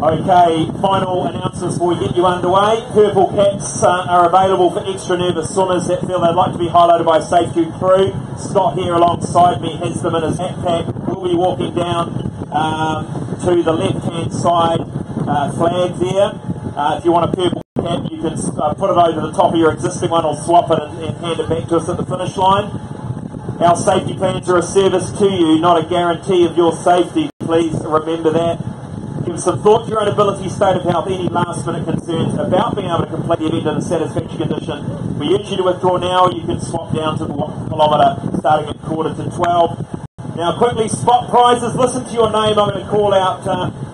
Okay, final announcements before we get you underway. Purple caps are available for extra nervous swimmers that feel they'd like to be highlighted by a safety crew. Scott here alongside me has them in his backpack. We'll be walking down to the left-hand side flag there. If you want a purple cap, you can put it over the top of your existing one or swap it and hand it back to us at the finish line. Our safety plans are a service to you, not a guarantee of your safety. Please remember that. Give some thought to your own ability, state of health, any last minute concerns about being able to complete the event in a satisfactory condition. We urge you to withdraw now, or you can swap down to the 1 kilometre starting at 11:45. Now quickly, spot prizes. Listen to your name. I'm going to call out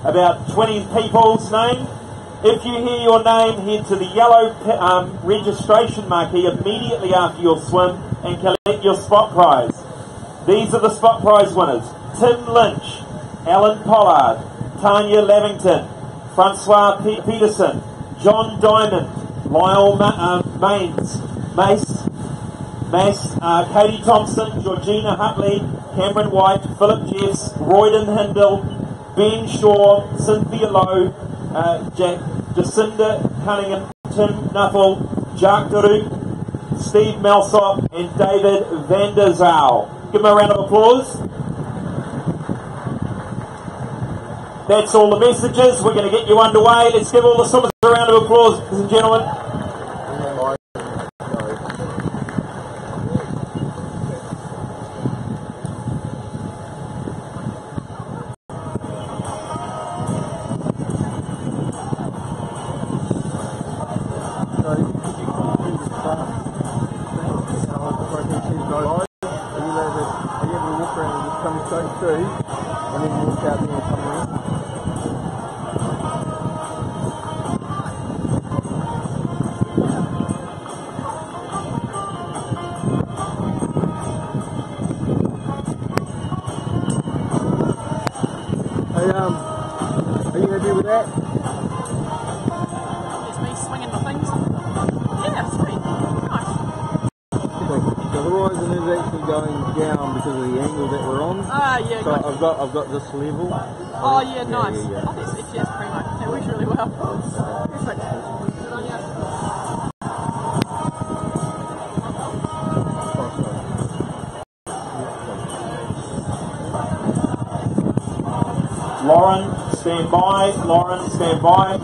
about 20 people's name. If you hear your name, head to the yellow registration marquee immediately after your swim and collect your spot prize. These are the spot prize winners: Tim Lynch, Alan Pollard, Tanya Lavington, Francois Peterson, John Diamond, Lyle Mace, Katie Thompson, Georgina Hutley, Cameron White, Philip Jeffs, Royden Hindle, Ben Shaw, Cynthia Lowe, Jacinda Cunningham, Tim Nuffel, Jacques Duru, Steve Malsop, and David van der Zaal. Give them a round of applause. That's all the messages. We're going to get you underway. Let's give all the swimmers a round of applause, ladies and gentlemen. Are you happy with that? It's me swinging my things. Yeah, sweet. Nice. The horizon is actually going down because of the angle that we're on. Ah, yeah, so good. I've got this level. Oh, yeah, nice. Yeah. Oh, that's FPS primo. That works really well. Perfect. Good on you. Lauren, stand by. Lauren, stand by.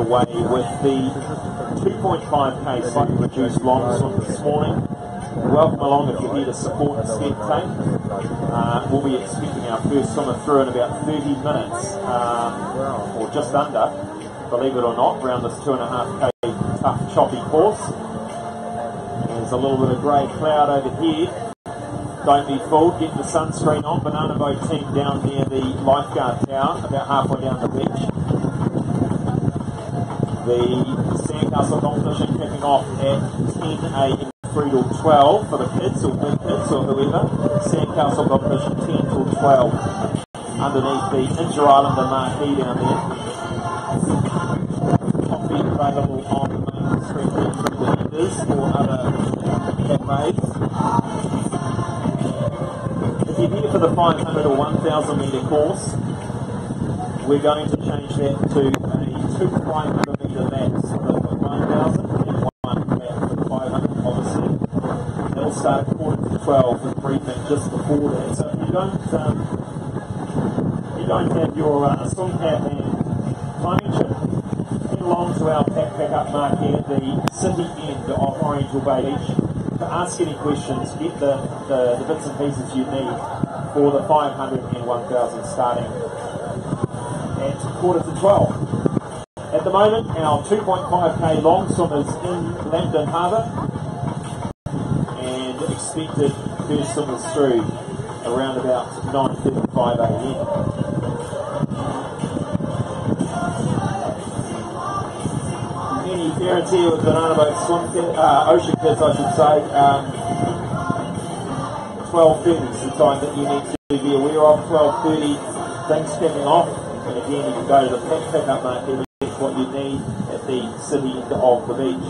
underway with the 2.5k slightly reduced long swim this morning. Welcome along if you're here to support and spectate. We'll be expecting our first swimmer through in about 30 minutes, or just under, believe it or not, around this 2.5k tough, choppy course. There's a little bit of grey cloud over here. Don't be fooled, get the sunscreen on. Banana boat team down near the lifeguard tower, about halfway down the beach. The sandcastle competition kicking off at 10 a.m. through till 12 for the kids or big kids or whoever. Sandcastle competition 10 till 12 underneath the Inter-Islander marquee down there. Coffee available on the main street through the vendors or other cafes. If you're here for the 500 or 1,000 metre course, we're going to change that to a 2,500 metre max for the 1,000 and 1 flat for the 500, obviously. It'll start at 11:45 with briefing just before that. So if you don't have your swim cap and climbing chip, head along to our pack pickup market at the city end of Oriental Bay Beach. To ask any questions, get the bits and pieces you need for the 500 and 1,000 starting at 11:45. At the moment, our 2.5k long swim is in Lambton Harbour and expected first swimmers through around about 9:35 a.m. Any parents here with banana boat swim ocean kids, I should say, 12:30 is the time that you need to be aware of. 12:30, things kicking off, and again you can go to the pack pickup market and get what you need at the city end of the beach.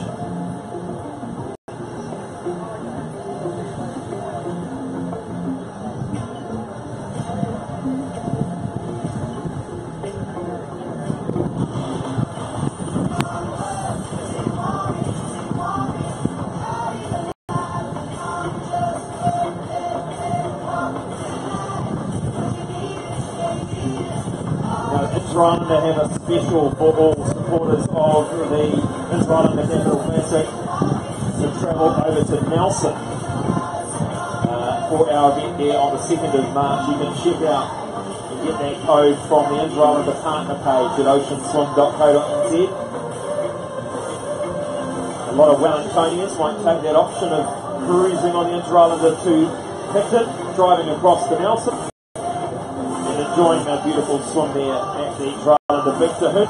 Inter-Islander have a special for all supporters of the Inter-Islander Capital Classic to travel over to Nelson for our event there on the 2nd of March. You can check out and get that code from the Inter-Islander partner page at oceanswim.co.nz. A lot of Wellingtonians might take that option of cruising on the Inter-Islander to Picton, driving across to Nelson, enjoying a beautiful swim there at the Inter-Islander Victor Hood.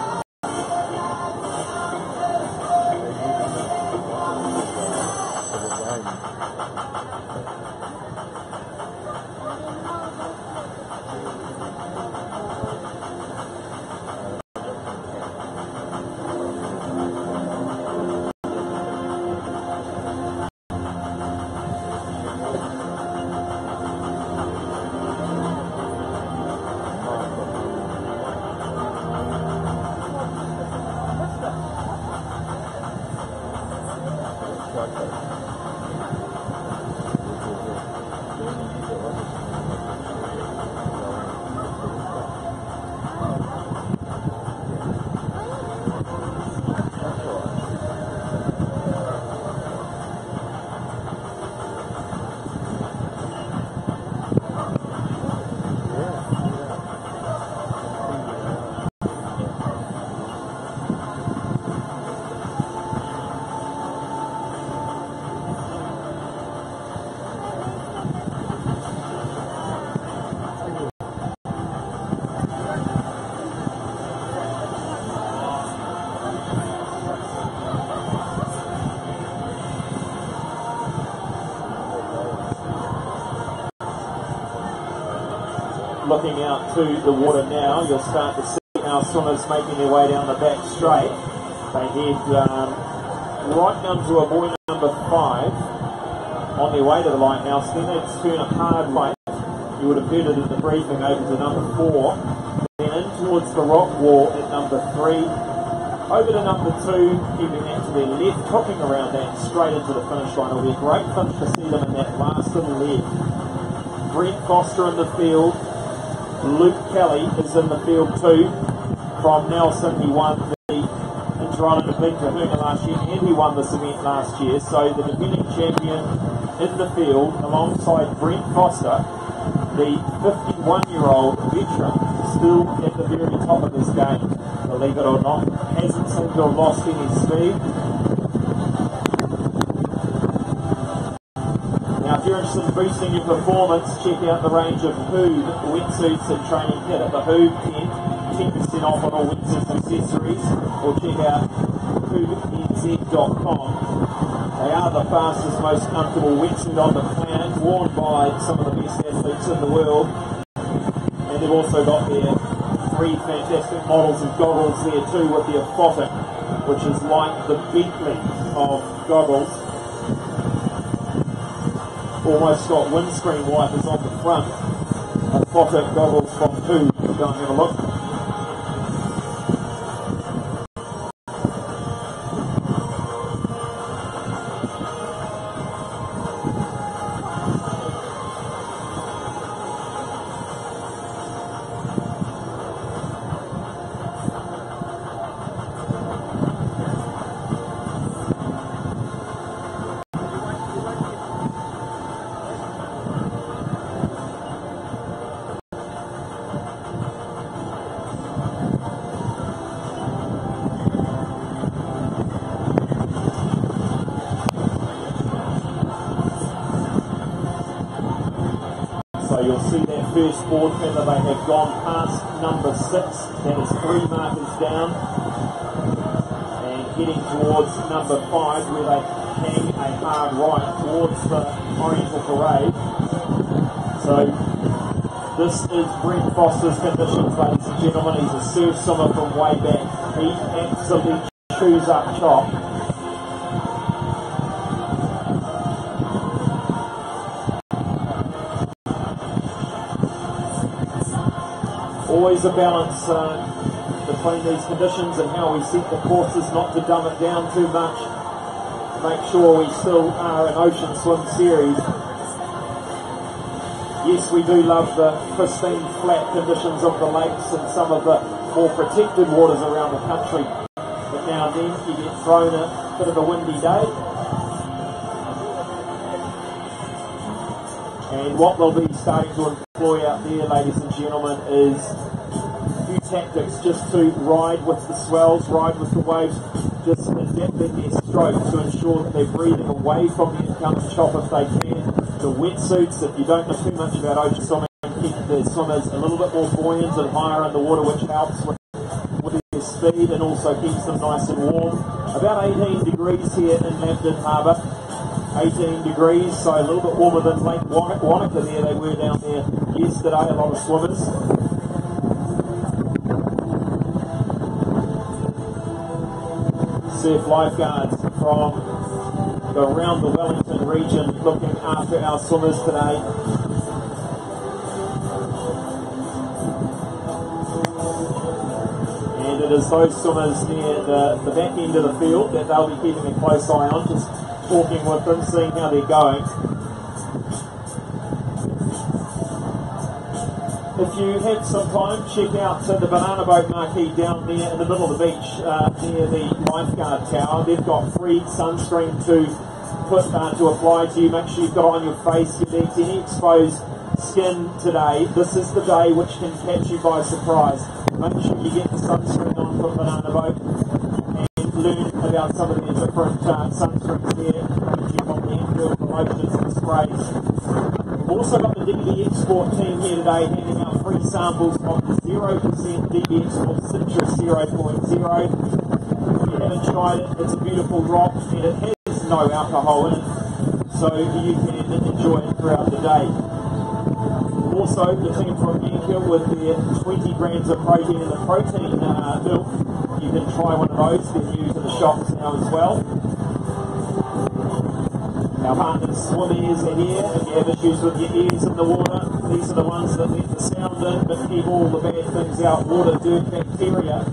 Looking out to the water now, you'll start to see our swimmers making their way down the back straight. They head right down to a buoy number 5 on their way to the lighthouse. Then they turn a hard right. You would have heard it in the briefing over to number 4. Then in towards the rock wall at number 3. Over to number 2, keeping that to their left, hooking around that straight into the finish line. It'll be a great finish to see them in that last little leg. Brent Foster in the field. Luke Kelly is in the field too. From Nelson, he won the Toronto defeated Kahuna last year, and he won this event last year. So the defending champion in the field, alongside Brent Foster, the 51-year-old veteran, still at the very top of his game, believe it or not. Hasn't seemed to have lost any speed. Now, if you're interested in boosting your performance, check out the range of Hood wetsuits and training kit at the Hood tent. 10% off on all wetsuits and accessories, or check out hoodnz.com. They are the fastest, most comfortable wetsuit on the planet, worn by some of the best athletes in the world. And they've also got their 3 fantastic models of goggles there too, with the Aphotic, which is like the Bentley of goggles. Almost got windscreen wipers on the front. Aphotic goggles from Hood. Go and have a look. So you'll see that first board feather, they have gone past number 6, that is 3 markers down, and heading towards number 5 where they hang a hard right towards the Oriental Parade. So this is Brent Foster's conditions, ladies and gentlemen. He's a surf swimmer from way back. He absolutely chews up chop. Always a balance between these conditions and how we set the courses, not to dumb it down too much. Make sure we still are an ocean swim series. Yes, we do love the pristine, flat conditions of the lakes and some of the more protected waters around the country. But now and then you get thrown a bit of a windy day. And what they'll be starting to employ out there, ladies and gentlemen, is a few tactics just to ride with the swells, ride with the waves, just adapting their stroke to ensure that they're breathing away from the incoming chop if they can. The wetsuits, if you don't know too much about ocean swimming, keep the swimmers a little bit more buoyant and higher in the water, which helps with their speed and also keeps them nice and warm. About 18 degrees here in Lambton Harbour. 18 degrees, so a little bit warmer than Lake Wanaka there. They were down there yesterday, a lot of swimmers. Surf lifeguards from around the Wellington region looking after our swimmers today. And it is those swimmers near the back end of the field that they'll be keeping a close eye on, just talking with them, seeing how they're going. If you have some time, check out the banana boat marquee down there in the middle of the beach near the lifeguard tower. They've got free sunscreen to apply to you. Make sure you've got it on your face, your legs, any exposed skin today. This is the day which can catch you by surprise. Make sure you get the sunscreen on for banana boat and learn about some of the different sunscreens there, ranging from the infield promotions and sprays. We've also got the DB Export team here today handing out free samples of the 0% DB Export Citrus 0.0. If you haven't tried it, it's a beautiful drop and it has no alcohol in it, so you can enjoy it throughout the day. Also, the team from Yankhill with their 20 grams of protein in the protein milk. You can try one of those. They're new to the shops now as well. Our partners Swim Ears are here. If you have issues with your ears in the water, these are the ones that let the sound in but keep all the bad things out, water, dirt, bacteria.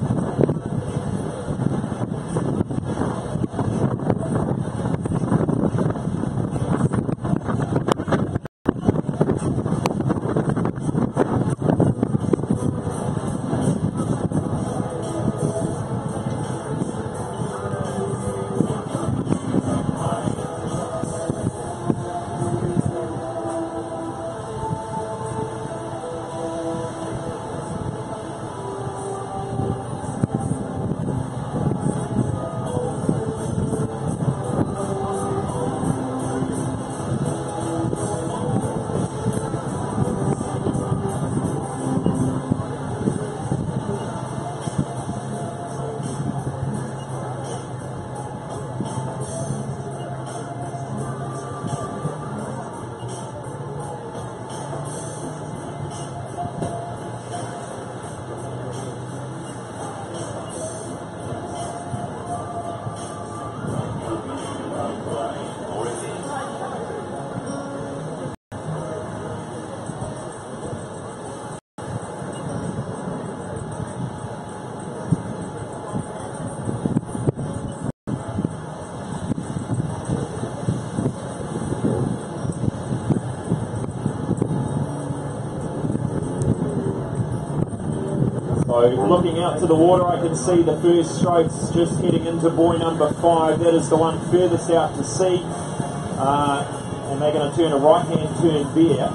So looking out to the water, I can see the first strokes just heading into buoy number 5. That is the one furthest out to sea. And they're going to turn a right-hand turn there.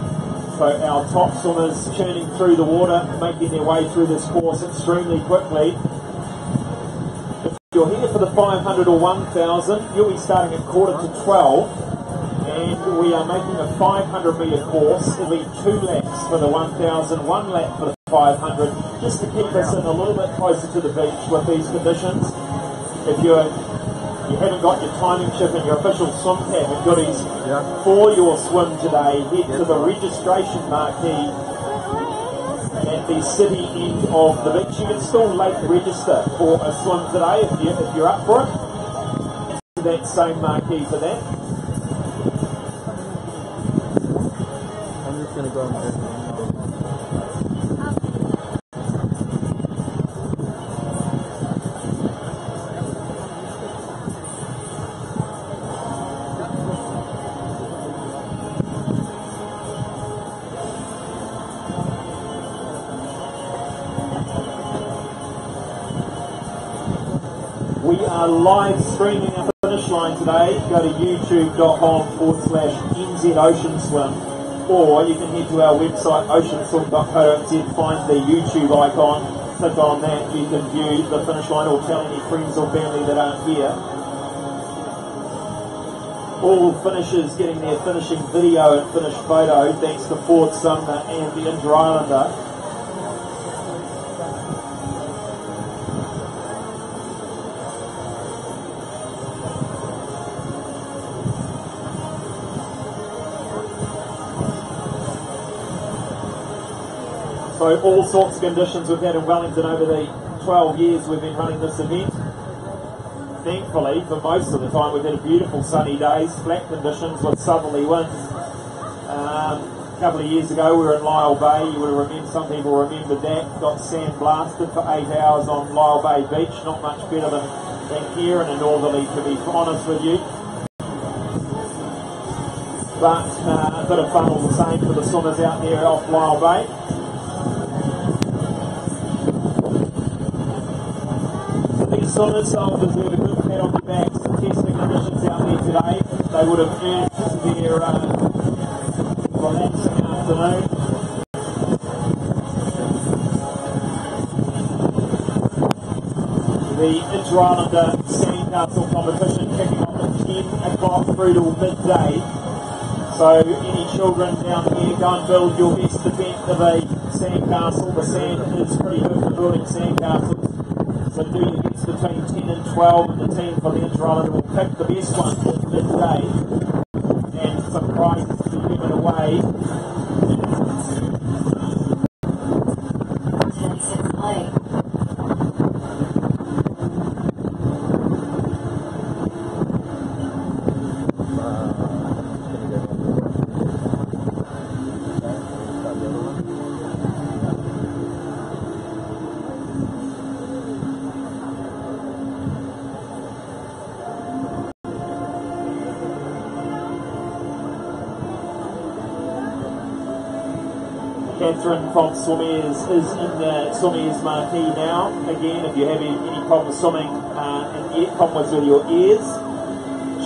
So our top swimmers churning through the water, making their way through this course extremely quickly. If you're here for the 500 or 1000, you'll be starting at 11:45. And we are making a 500 metre course. It'll be 2 laps for the 1000, 1 lap for the 500, just to keep us in a little bit closer to the beach with these conditions. If you haven't got your timing chip and your official swim cap and goodies for your swim today, head to the registration marquee at the city end of the beach. You can still late register for a swim today if you're up for it. That same marquee for that. I'm just going to go and do it. We are live streaming our finish line today. Go to youtube.com/NZOceanSwim, or you can head to our website oceanswim.co.nz, find the YouTube icon, click on that, you can view the finish line or tell any friends or family that aren't here. All finishers getting their finishing video and finish photo thanks to Ford Sumner and the Inter-Islander. So all sorts of conditions we've had in Wellington over the 12 years we've been running this event. Thankfully, for most of the time, we've had beautiful sunny days, flat conditions with southerly winds. A couple of years ago, we were in Lyall Bay. You would have remembered, some people remembered that. Got sand blasted for 8 hours on Lyall Bay Beach. Not much better than here in a northerly, to be honest with you. But a bit of fun all the same for the swimmers out there off Lyall Bay. Swimmers deserve a good pat on the back. Some testing conditions out there today. They would have earned their relaxing afternoon. The Inter-Islander Sandcastle competition kicking off at 10 o'clock through till midday. So any children down here, go and build your best attempt of a sandcastle. The sand is pretty good for building sandcastles. So do your best between 10 and 12, and the team for the Inter-Islander will pick the best one at midday, and some prizes to be given away. Catherine from Swimmers is in the Swimmers marquee now. Again, if you have any problem swimming and problems with your ears,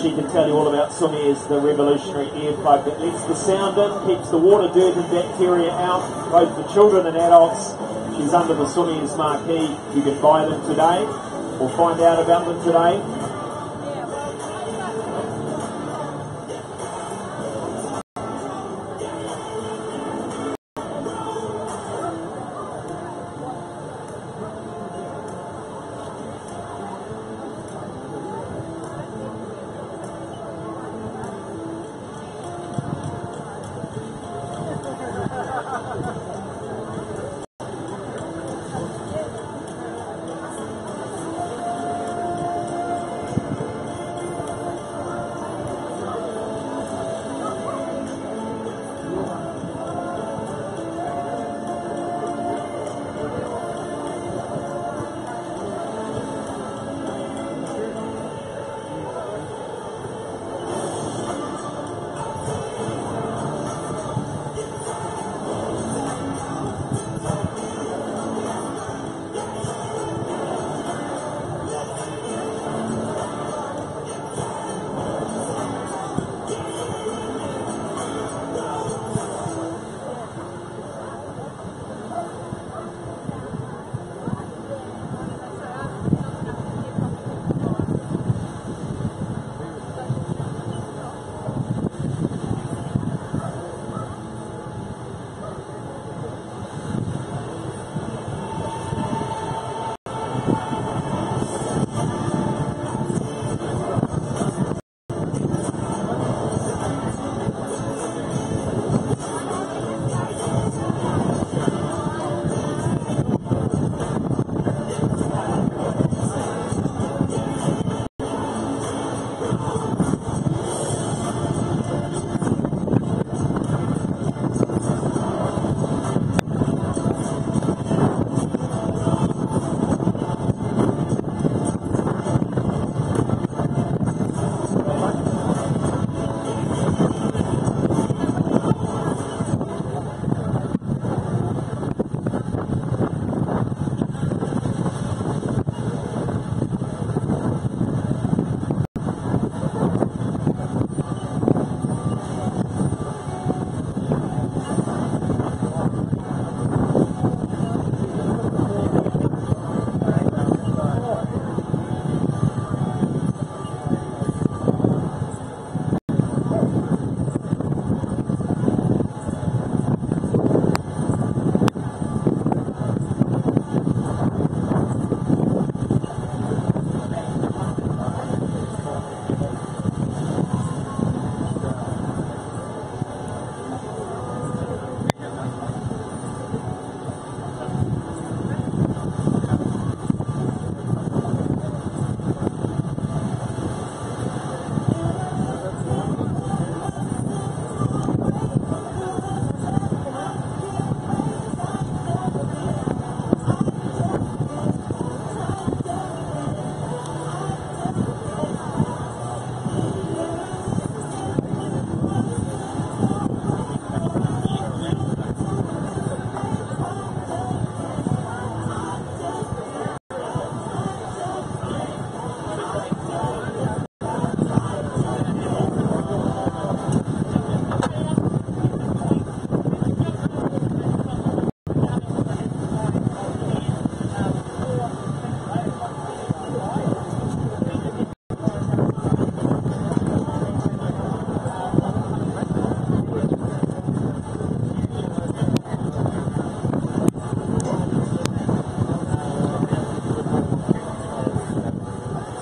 she can tell you all about Swimmers, the revolutionary earplug that lets the sound in, keeps the water, dirt and bacteria out, both for children and adults. She's under the Swimmers marquee. You can buy them today or find out about them today.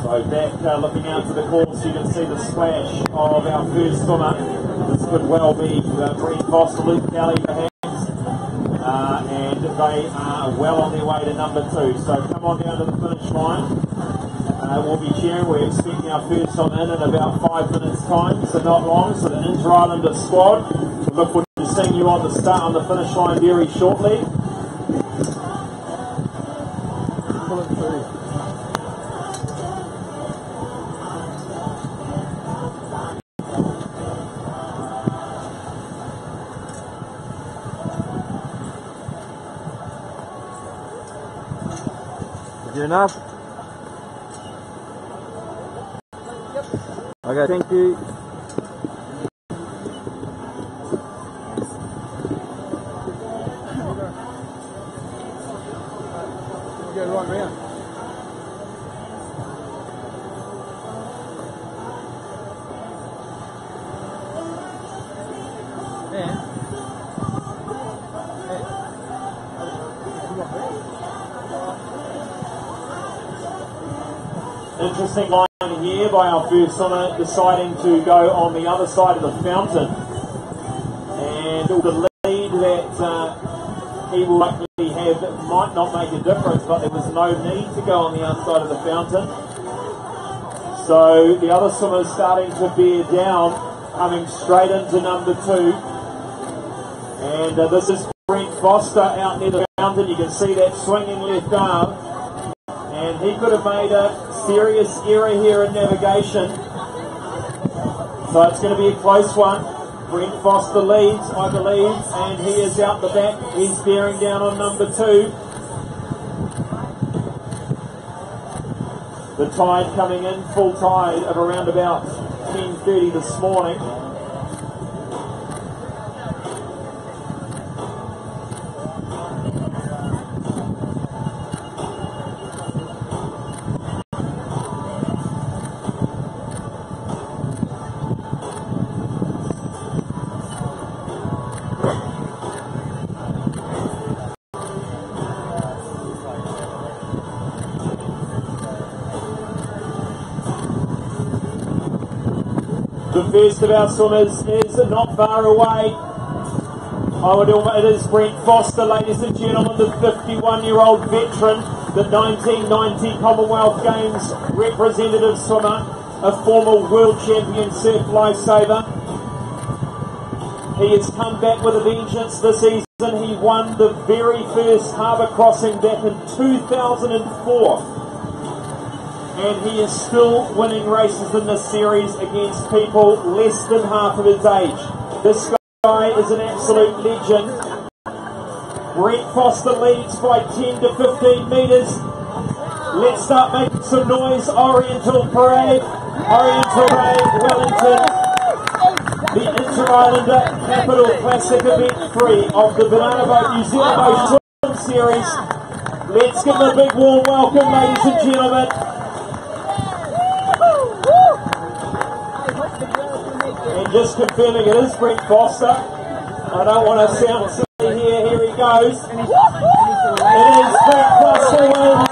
So back looking out to the course, you can see the splash of our first swimmer. This could well be Brent Foster, Luke Kelly perhaps. And they are well on their way to number 2. So come on down to the finish line. We'll be cheering. We're expecting our first one in about 5 minutes time, so not long. So the Inter-Islander squad, we look forward to seeing you on the finish line very shortly. Pull it through. Is it enough? Okay, thank you. We'll go right round. Interesting line here by our first swimmer deciding to go on the other side of the fountain, and the lead that he will likely have might not make a difference, but there was no need to go on the other side of the fountain. So the other swimmer's starting to bear down, coming straight into number 2, and this is Brent Foster out near the fountain. You can see that swinging left arm, and he could have made a serious error here in navigation. So it's going to be a close one. Brent Foster leads, I believe, and he is out the back. He's bearing down on number 2. The tide coming in, full tide of around about 10:30 this morning. The first of our swimmers is not far away. It is Brent Foster, ladies and gentlemen, the 51-year-old veteran, the 1990 Commonwealth Games representative swimmer, a former world champion surf lifesaver. He has come back with a vengeance this season. He won the very first harbour crossing back in 2004. And he is still winning races in this series against people less than half of his age. This guy is an absolute legend. Brent Foster leads by 10 to 15 metres. Let's start making some noise. Oriental Parade, Wellington. The Inter-Islander Capital Classic Event 3 of the Banana Boat New Zealand Ocean Series. Let's give them a big warm welcome, ladies and gentlemen. And just confirming it is Brent Foster. I don't want to sound silly here. Here he goes. It is Brent Foster wins.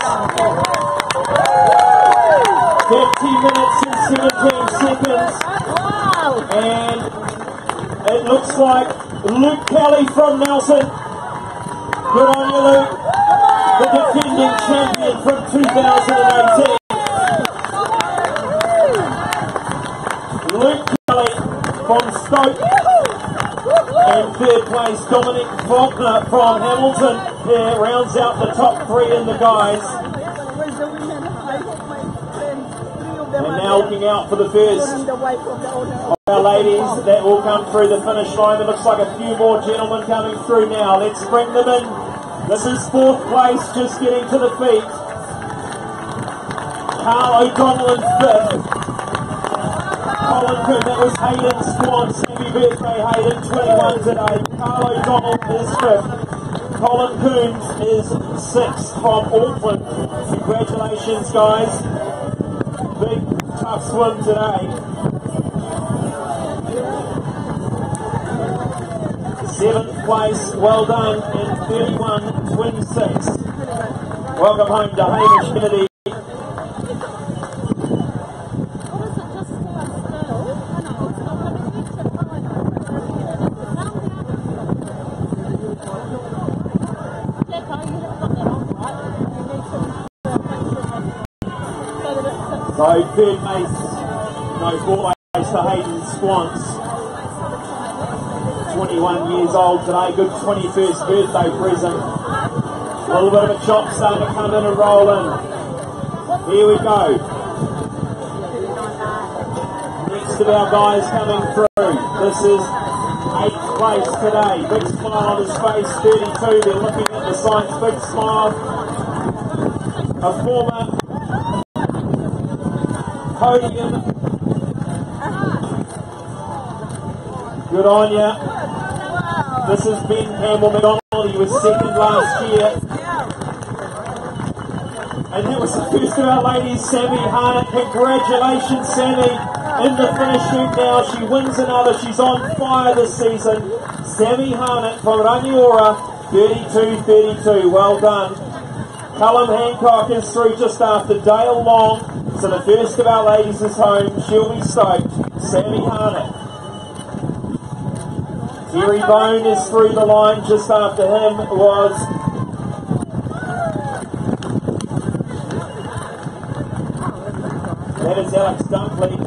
50 minutes and 17 seconds. And it looks like Luke Kelly from Nelson. Good on you, Luke. The defending champion from 2018. Luke Kelly from Stoke, and third place Dominic Faulkner from Hamilton rounds out the top 3 in the guys. And now looking out for the first of our ladies that will come through the finish line. It looks like a few more gentlemen coming through now. Let's bring them in. This is 4th place, just getting to the feet. Carl O'Donnell in 5th. Colin Coon, that was Hayden's squad. Happy birthday, Hayden, 21 today. Carl O'Donnell is 5th. Colin Coons is 6th from Auckland. Congratulations, guys. Big, tough swim today. 7th place, well done, in 31.26. Welcome home to Hamish Kennedy. So third place, no, fourth place to Hayden Squants. 21 years old today, good 21st birthday present. A little bit of a chop starting to come in and roll in. Here we go. Next of our guys coming through. This is 8th place today. Big smile on his face, 32. They're looking at the signs, big smile. A former podium. Good on ya. This is Ben Campbell McDonald. He was second last year. And that was the first of our ladies, Sammy Harnett. Congratulations, Sammy. In the finish shoot now. She wins another. She's on fire this season. Sammy Harnett from Rangiora, 32-32. Well done. Callum Hancock is through just after Dale Long. So the first of our ladies is home. She'll be stoked. Sammy Harnett. Terry Bone is through the line. Just after him was that is Alex Dunkley.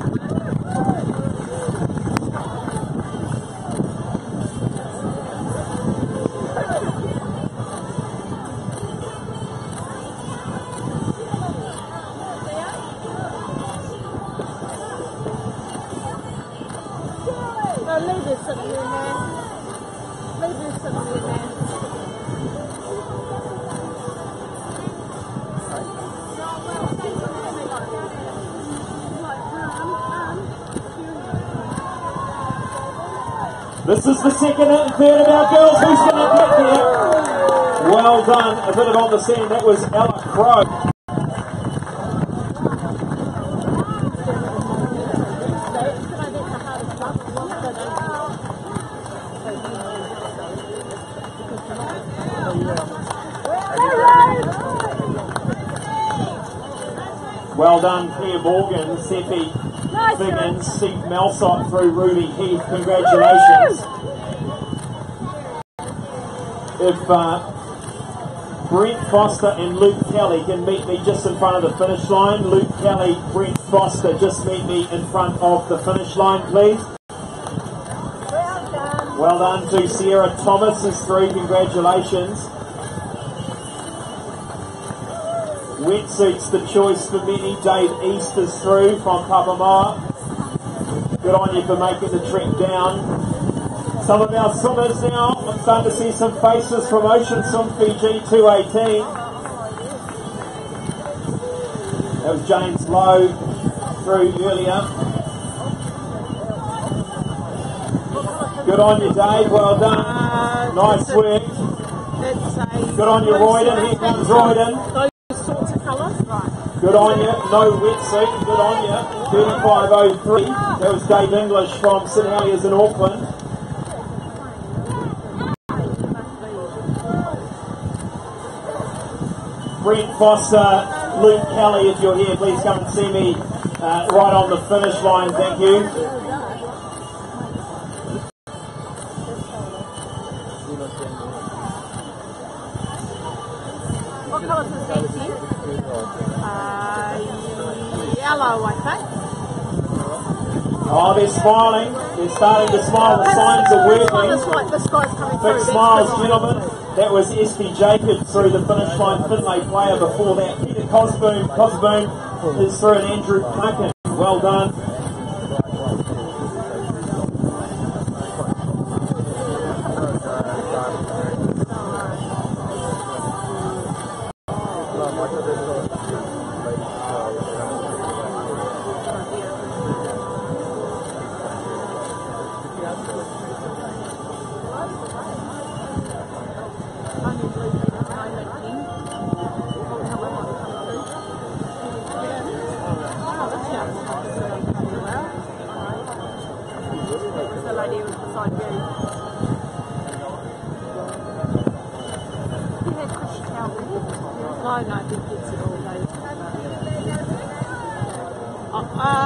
This is the second and third of our girls. Who's going to get there? Well done. A bit of on the sand. That was Ella Crow. Well done, Claire Morgan, Seppi Figgins, Steve Melsot through Ruby Heath. Congratulations. If Brent Foster and Luke Kelly can meet me just in front of the finish line. Luke Kelly, Brent Foster, just meet me in front of the finish line, please. Well done to Sierra Thomas is through. Congratulations. Wetsuits the choice for many. Dave East is through from Papamoa. Good on you for making the trek down. Some of our swimmers now. I'm starting to see some faces from NZOceanSwim Fiji 218. That was James Lowe through earlier. Good on you, Dave. Well done. Nice work. Good on you, Royden. Here comes Royden. Good on you, no wetsuit, good on you, 35.03, that was Dave English from St Heliers in Auckland. Brent Foster, Luke Kelly, if you're here, please come and see me right on the finish line, thank you. What colour is this? Yellow, I think. Oh, they're smiling. They're starting to smile. The signs are working. This guy's coming Big through. smiles, gentlemen. That was S.P. Jacobs through the finish line. Finlay player before that. Peter Cosboom. Cosboom is through, and Andrew Plunkett. Well done.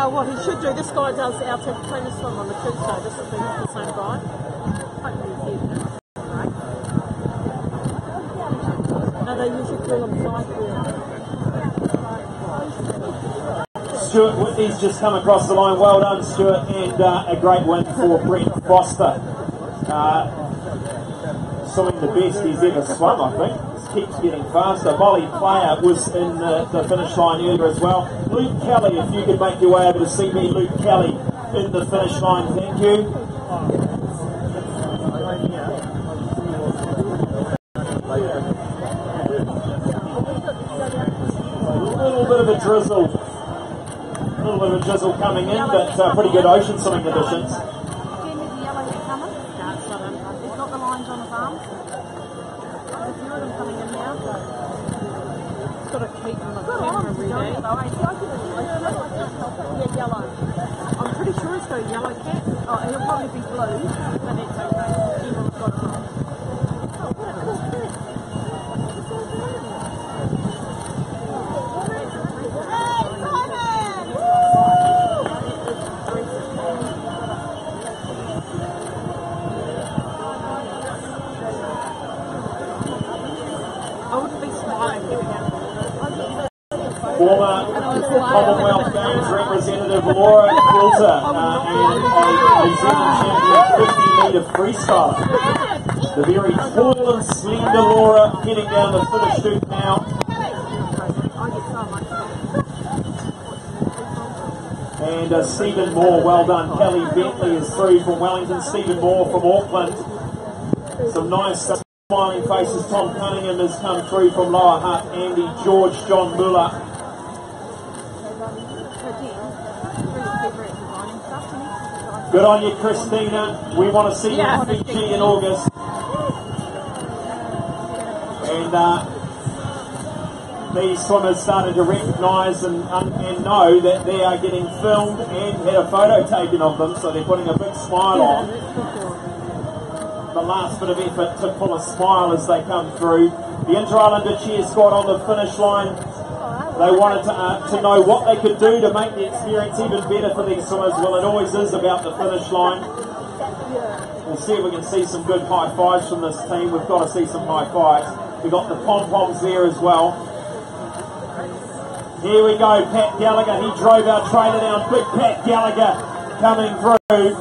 What he should do, this guy does our trainer swim on the Tuesday. This will be the same guy. Hopefully he's here. Right? No, they usually call him side wheel. Stuart Whitney's just come across the line. Well done, Stuart, and a great win for Brent Foster. Swimming the best he's ever swum, I think. Just keeps getting faster. Molly Player was in the finish line earlier as well. Luke Kelly, if you could make your way over to see me, Luke Kelly in the finish line, thank you. A little bit of a drizzle. A little bit of a drizzle coming in, but pretty good ocean swimming conditions. Got to keep them on the camera reading. Yeah, yellow. I'm pretty sure it's got a yellow cap. Oh, it'll probably be blue, but it's okay. Everyone's got it on. I wouldn't be smiling giving it. Former Commonwealth Games representative Laura Coulter and a New Zealand champion 50 metre freestyler. The very tall and slender Laura heading down the finish chute now. And Stephen Moore, well done. Kelly Bentley is through from Wellington. Stephen Moore from Auckland. Some nice smiling faces. Tom Cunningham has come through from Lower Hutt. Andy George, John Muller. Good on you, Christina. We want to see you in Fiji in August. And these swimmers started to recognise and know that they are getting filmed and had a photo taken of them, so they're putting a big smile on. The last bit of effort to pull a smile as they come through. The Inter-Islander cheer squad on the finish line. They wanted to know what they could do to make the experience even better for these swimmers. Well, it always is about the finish line. We'll see if we can see some good high fives from this team. We've got to see some high fives. We've got the pom-poms there as well. Here we go, Pat Gallagher. He drove our trailer down. Big Pat Gallagher coming through.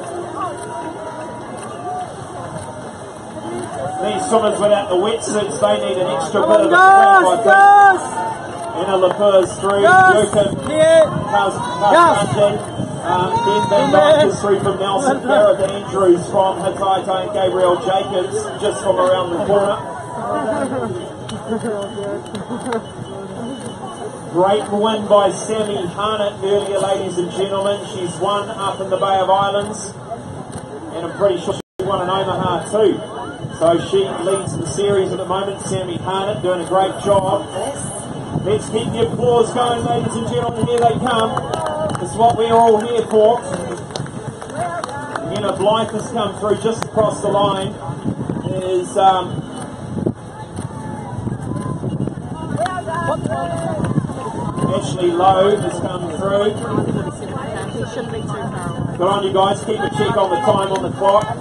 These swimmers without the wetsuits, they need an extra bit of a swim, I think. Anna Lepers through, Joachim Kazajan, Ben Van is through from Nelson, Gareth Andrews from Hitaita, and Gabriel Jacobs just from around the corner. Great win by Sammy Harnett earlier, ladies and gentlemen. She's won up in the Bay of Islands, and I'm pretty sure she won in Omaha too. So she leads the series at the moment. Sammy Harnett doing a great job. Let's keep the applause going, ladies and gentlemen. Here they come. It's what we're all here for. Anna Blythe has come through just across the line. Is Ashley Lowe has come through. Good on you guys. Keep a check on the time on the clock.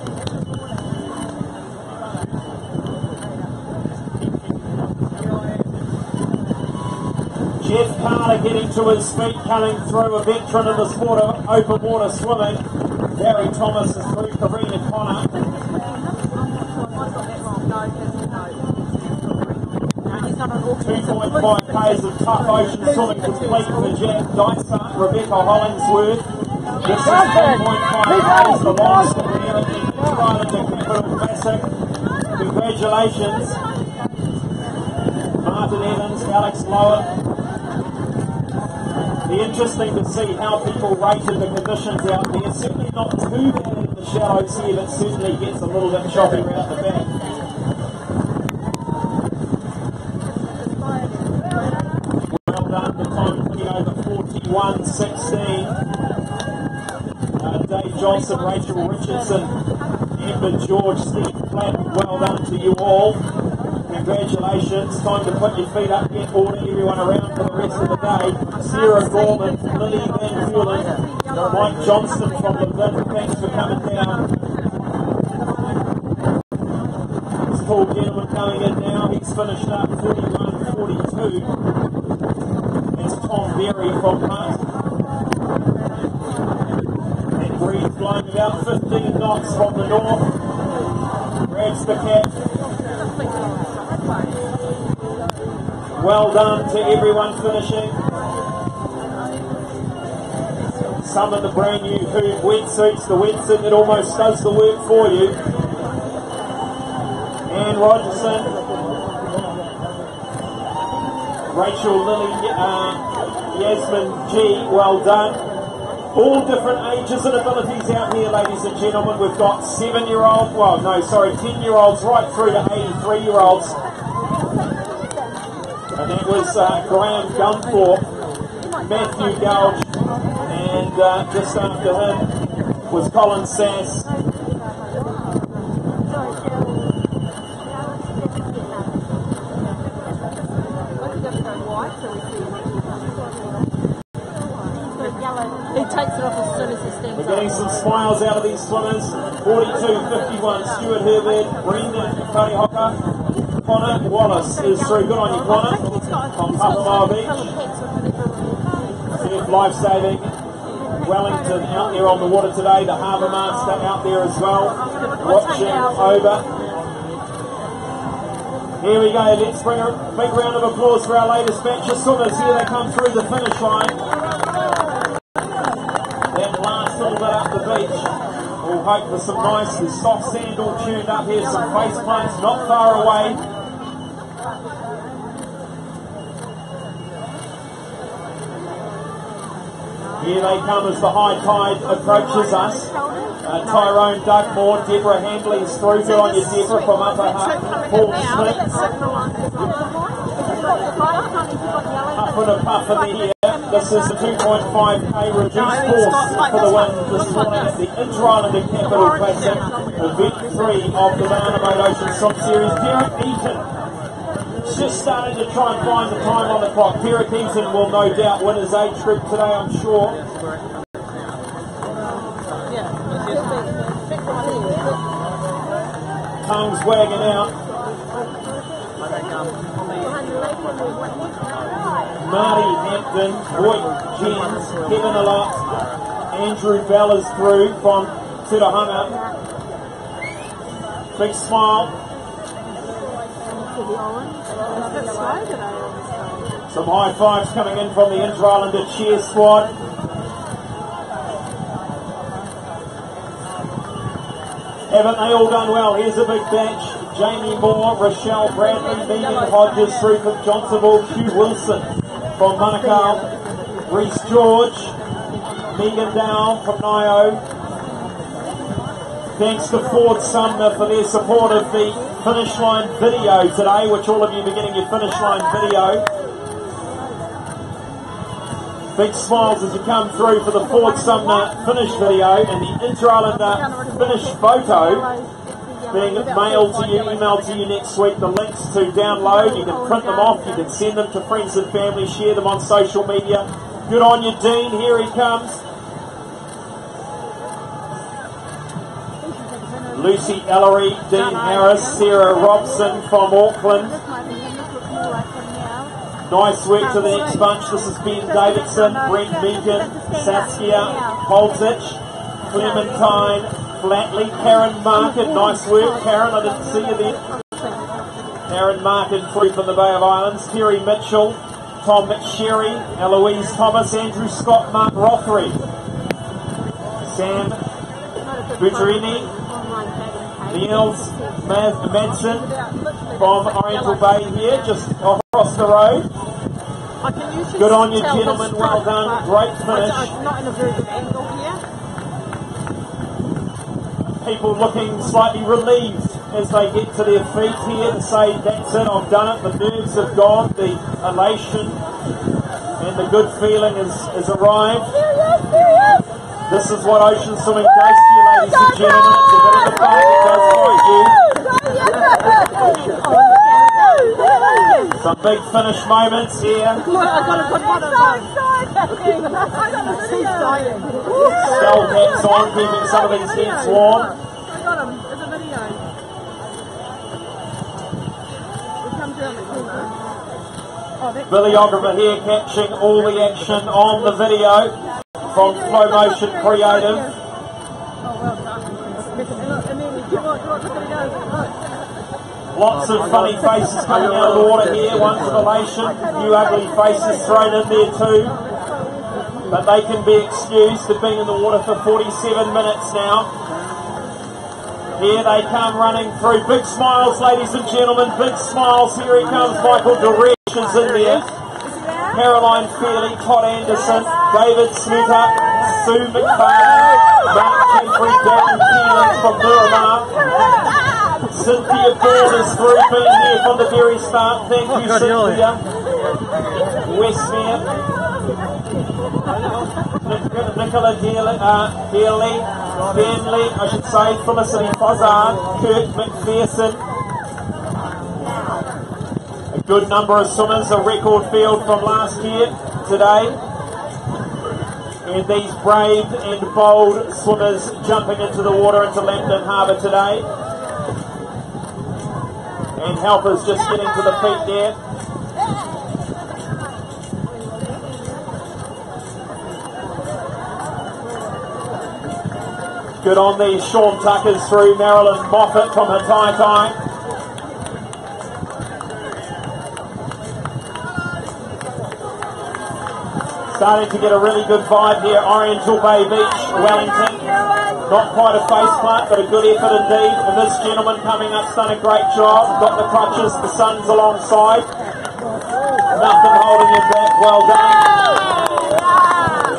Jeff Carter getting to his feet, coming through, a veteran in the sport of open water swimming. Barry Thomas is through, Karina Connor. 2.5 k's of tough ocean swimming complete for Jack Dyser, Rebecca Hollingsworth. This is 1.5 k's, the longest of the year at the Inter-Islander Capital Classic. Congratulations. Martin Evans, Alex Lower. Be interesting to see how people rated the conditions out there. Certainly not too bad in the shallows here, but certainly gets a little bit choppy around the back. Well done, the time putting over 41.16. Dave Johnson, Rachel Richardson, Amber George, Steve Platt, well done to you all. Congratulations. Time to put your feet up, get order everyone around for the rest of the day. Sarah Gorman, Lily Van Fulen, Mike Johnston from Levin, thanks for coming down. This tall gentleman coming in now, he's finished up 41.42. It's Tom Berry from Hutt. blowing about 15 knots from the north. Grabs the cap. Well done to everyone finishing. Some in the brand new Hood wetsuits, the wetsuit that almost does the work for you. Anne Rogerson, Rachel Lilly, Yasmin G, well done. All different ages and abilities out here, ladies and gentlemen. We've got 10-year-olds right through to 83-year-olds. And that was Graham Gunthorpe, Matthew Gouge, and just after him was Colin Sass. He takes it off as soon as he stands We're getting some smiles out of these swimmers. 42.51, Stuart Herbert, Brendan Karihoka, Connor Wallace is through. Good on you, Connor. From Papamau Beach. Surf Lifesaving. Wellington out there on the water today. The Harbour Master out there as well. Watching over. Here we go. Let's bring a big round of applause for our latest batch of swimmers. Here they come through the finish line. That last little bit up the beach. We'll hope for some nice soft sand all tuned up here. Some face plants not far away. Here they come as the high tide approaches us. Tyrone Dugmore, Deborah Handley is through. Good on you, Deborah, from Upper Hutt. Paul Smith. Up and a puff in the air. This is the 2.5k reduced course for the win. This is one of the Inter-Islander Capital Classic, event 3 of the Banana Boat Ocean Swim Series. Derek Eaton just starting to try and find the time on the clock. Derek Eaton will no doubt win his age group today, I'm sure. Tongues wagging out. Marty Hampton, Roy Jens, Kevin Alott, Andrew Bell is through from Turahanga. Big smile. Some high fives coming in from the Inter-Islander cheer squad. Haven't they all done well? Here's a big batch. Jamie Moore, Rochelle Bradley, Megan Hodges through from Johnsonville, Hugh Wilson from Manukau, Reese George, Megan Dow from Nio. Thanks to Ford Sumner for their support of the finish line video today, which all of you are getting your finish line video. Big smiles as you come through for the Ford Sumner finish video and the Inter-Islander finish photo being mailed to you, emailed to you next week. The links to download, you can print them off, you can send them to friends and family, share them on social media. Good on you, Dean, here he comes. Lucy Ellery, Dean Harris, Sarah Robson from Auckland. Nice work to the next bunch. This is Ben Davidson, Brent Meakin, Saskia Holzich, Clementine Flatley, Karen Markin. Nice work, Karen. I didn't see you there. Karen Markin through from the Bay of Islands. Terry Mitchell, Tom McSherry, Eloise Thomas, Andrew Scott, Mark Rothery, Sam Butterini, Niels Madsen from Oriental Bay here, just across the road. Good on you, gentlemen. Well done. Great finish. Not in a very good angle here. People looking slightly relieved as they get to their feet here to say, that's it, I've done it. The nerves have gone, the elation and the good feeling has arrived. This is what ocean swimming does to you, ladies and gentlemen. It's a bit of the fun it does for you. Some big finish moments here. I got a good one of those. Skull hats on, keeping some of these heads warm. I got him. There's a video. We'll come down the corner. Videographer here catching all the action on the video from Flow Motion Creative. Lots of funny faces coming out of the water here. One's of elation. A few ugly faces thrown in there too. But they can be excused for being in the water for 47 minutes now. Here they come running through. Big smiles, ladies and gentlemen. Big smiles. Here he comes. Michael Duresh is in there. Caroline Fairley, Todd Anderson, David Smetter, Sue McFarlane, Mark Temporary, Darren Keeling from Miramar. Cynthia Byrne is through, being here from the very start. Thank you, Cynthia. Westmere. Nicola Stanley, I should say, Felicity Fozzard, Kurt McPherson. A good number of swimmers, a record field from last year today. And these brave and bold swimmers jumping into the water into Lambton Harbour today. And helpers just getting to the feet there. Good on these Sean Tuckers through. Marilyn Moffat from her tie-tie. Starting to get a really good vibe here. Oriental Bay Beach, Wellington. Not quite a face plant, but a good effort indeed. And this gentleman coming up's done a great job. Got the crutches, the sun's alongside. Nothing holding him back. Well done.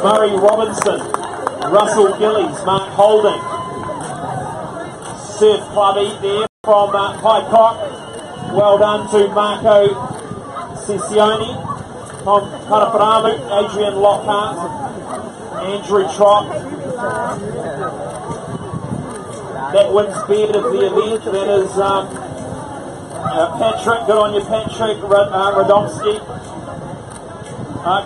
Murray Robinson, Russell Gillies, Mark Holding. Surf Clubby there from Pycock. Well done to Marco Ciccione. From Paraparamu, Adrian Lockhart, Andrew Trott. That wins beard of the event. That is Patrick. Good on you, Patrick Radomski.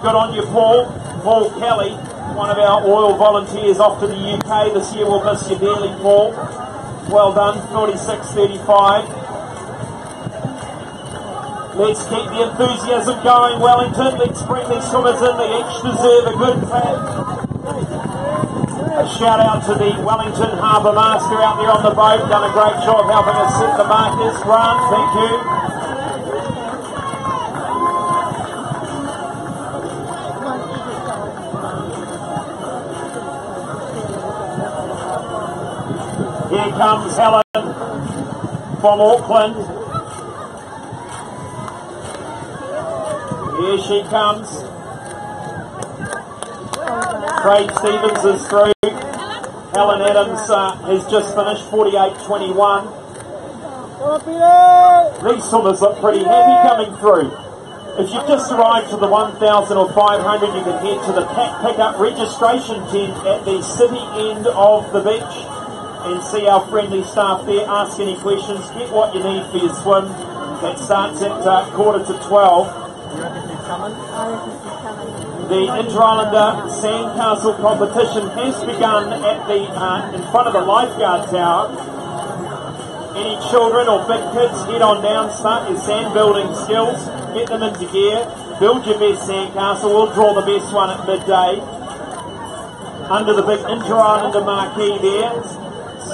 Good on you, Paul. Paul Kelly, one of our oil volunteers off to the UK. This year we'll miss you dearly, Paul. Well done, 46.35. Let's keep the enthusiasm going, Wellington. Let's bring these swimmers in. They each deserve a good clap. A shout out to the Wellington Harbour Master out there on the boat. Done a great job helping us set the markers. Grant, thank you. Here comes Helen from Auckland. Here she comes. Craig Stevens is through. Helen Adams has just finished 48.21. These swimmers look pretty happy coming through. If you've just arrived to the 1,000 or 500, you can head to the pick-up registration tent at the city end of the beach and see our friendly staff there. Ask any questions. Get what you need for your swim. That starts at 11:45. The Inter-Islander Sandcastle competition has begun at the in front of the lifeguard tower. Any children or big kids, head on down, start your sand building skills, get them into gear, build your best sandcastle. We'll draw the best one at midday. Under the big Inter-Islander marquee there,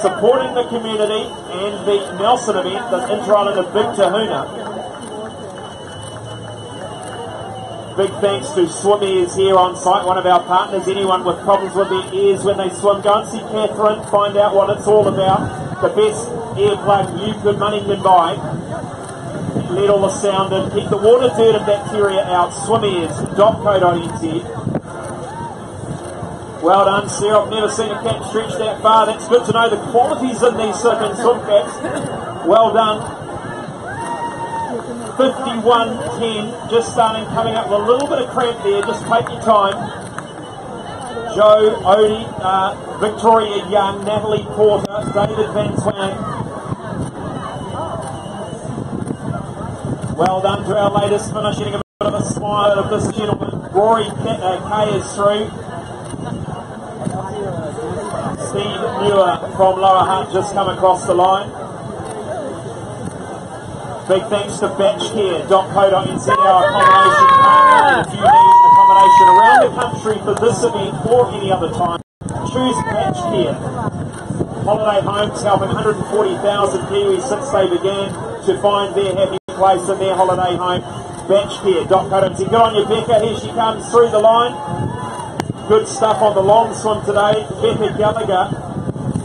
supporting the community and the Nelson event, the Inter-Islander Big Tahuna. Big thanks to Swim Ears here on site, one of our partners. Anyone with problems with their ears when they swim, go and see Catherine, find out what it's all about. The best earplug money can buy. Let all the sound in, keep the water, dirt and bacteria out. Swimears.co.nz. Well done, Sarah. I've never seen a cap stretch that far. That's good to know the qualities in these second swim caps. Well done. 51.10, just starting, coming up with a little bit of cramp there, just take your time. Joe Odie, Victoria Young, Natalie Porter, David Van Zwang. Well done to our latest finish, getting a bit of a smile out of this gentleman. Rory Kay is through. Steve Muir from Lower Hunt just come across the line. Big thanks to batchcare.co.nz, our accommodation partner. If you need accommodation around the country for this event or any other time, choose Batchcare. Holiday Homes helping 140,000 Kiwis since they began to find their happy place in their holiday home. Batchcare.co.nz. Good on you, Becca. Here she comes through the line. Good stuff on the long swim today. Becca Gallagher,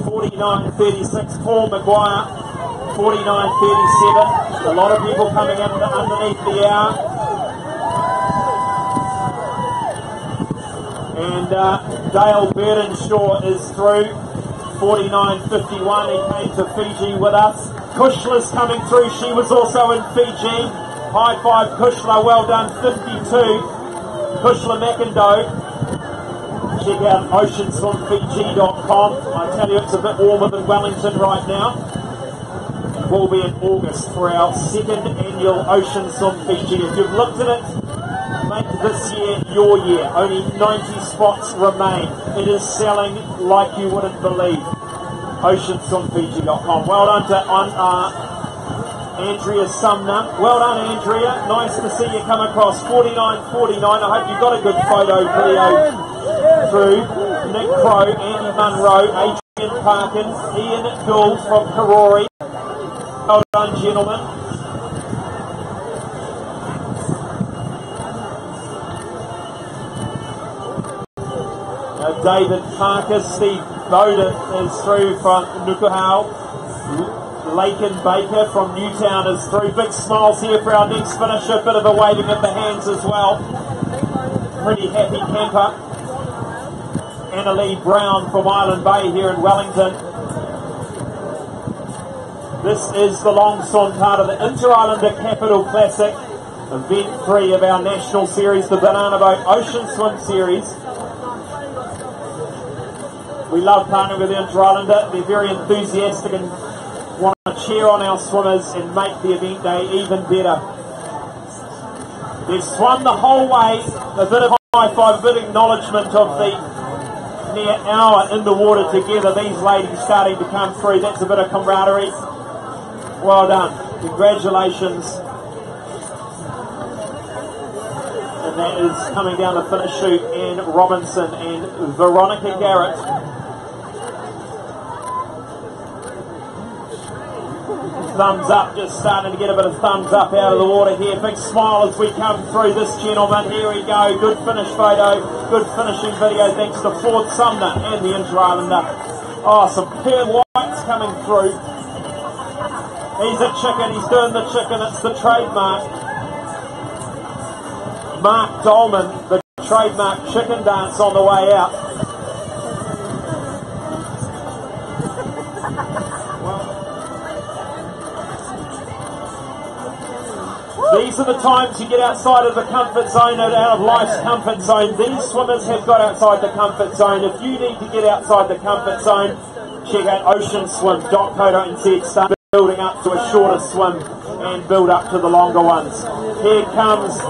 49.36. Paul Maguire, 49.37. A lot of people coming in underneath the hour. And Dale Burdenshaw is through, 49.51. He came to Fiji with us. Kushla's coming through. She was also in Fiji. High five, Kushla. Well done, 52. Kushla McIndoe. Check out OceanSwimFiji.com. I tell you, it's a bit warmer than Wellington right now. We'll be in August for our second annual Ocean Swim Fiji. If you've looked at it, make this year your year. Only 90 spots remain. It is selling like you wouldn't believe. OceanSwimFiji.com. Well done to Andrea Sumner. Well done, Andrea. Nice to see you come across. 49.49. I hope you got a good photo video through. Nick Crow, Andy Munro, Adrian Parkin, Ian Gould from Karori. Well done, gentlemen. David Parker, Steve Bowden is through from Nukuhau. Laken Baker from Newtown is through. Big smiles here for our next finisher. Bit of a waving of the hands as well. Pretty happy camper. Annalie Brown from Island Bay here in Wellington. This is the long swim part of the Inter-Islander Capital Classic, event 3 of our national series, the Banana Boat Ocean Swim Series. We love partnering with the Inter-Islander. They're very enthusiastic and want to cheer on our swimmers and make the event day even better. They've swum the whole way. A bit of high five, a bit of acknowledgement of the near hour in the water together. These ladies starting to come through. That's a bit of camaraderie. Well done. Congratulations. And that is coming down the finish chute, Anne Robinson and Veronica Garrett. Thumbs up, just starting to get a bit of thumbs up out of the water here. Big smile as we come through this gentleman. Here we go. Good finish photo, good finishing video thanks to Ford Sumner and the Inter-Islander. Oh, some pearl whites coming through. He's a chicken, he's doing the chicken, it's the trademark. Mark Dolman, the trademark chicken dance on the way out. These are the times you get outside of the comfort zone and out of life's comfort zone. These swimmers have got outside the comfort zone. If you need to get outside the comfort zone, check out OceanSwim.co.nz. Start building up to a shorter swim and build up to the longer ones. Here comes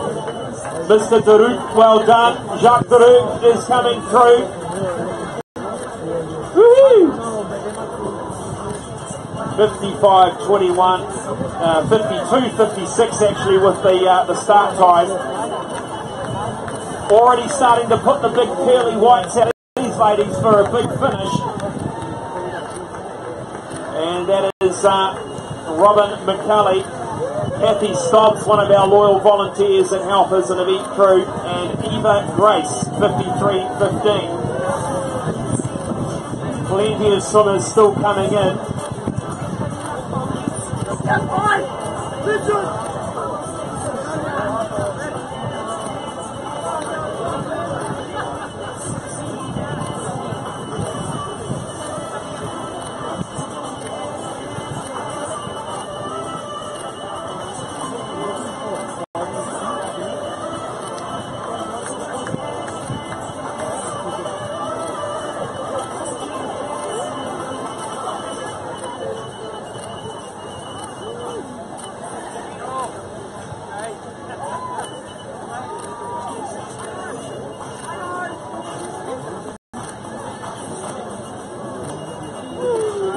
Mr. Darouk. Well done. Jacques Darouk is coming through. Woohoo! 55.21, 52.56 actually with the start time. Already starting to put the big pearly whites out of these ladies for a big finish. And that is Robin McCulley, Kathy Stobbs, one of our loyal volunteers and helpers and event crew, and Eva Grace, 53.15. Plenty of swimmers still coming in.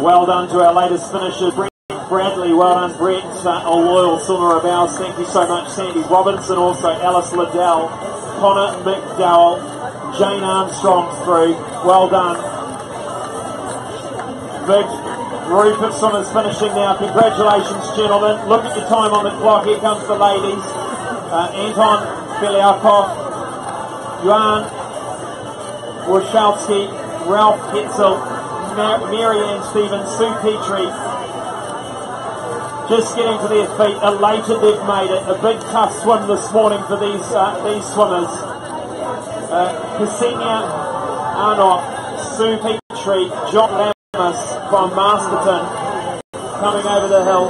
Well done to our latest finisher, Brett Bradley. Well done, Brett, a loyal swimmer of ours. Thank you so much, Sandy Robinson. Also, Alice Liddell, Connor McDowell, Jane Armstrong's through. Well done. big group of swimmers finishing now. Congratulations, gentlemen. Look at your time on the clock. Here comes the ladies. Anton Beliakov, Johan Warshowski, Ralph Hetzel, Marianne Stevens, Sue Petrie. Just getting to their feet, elated they've made it. A big tough swim this morning for these swimmers. Ksenia Arnott, Sue Petrie, John Lamas from Masterton coming over the hill.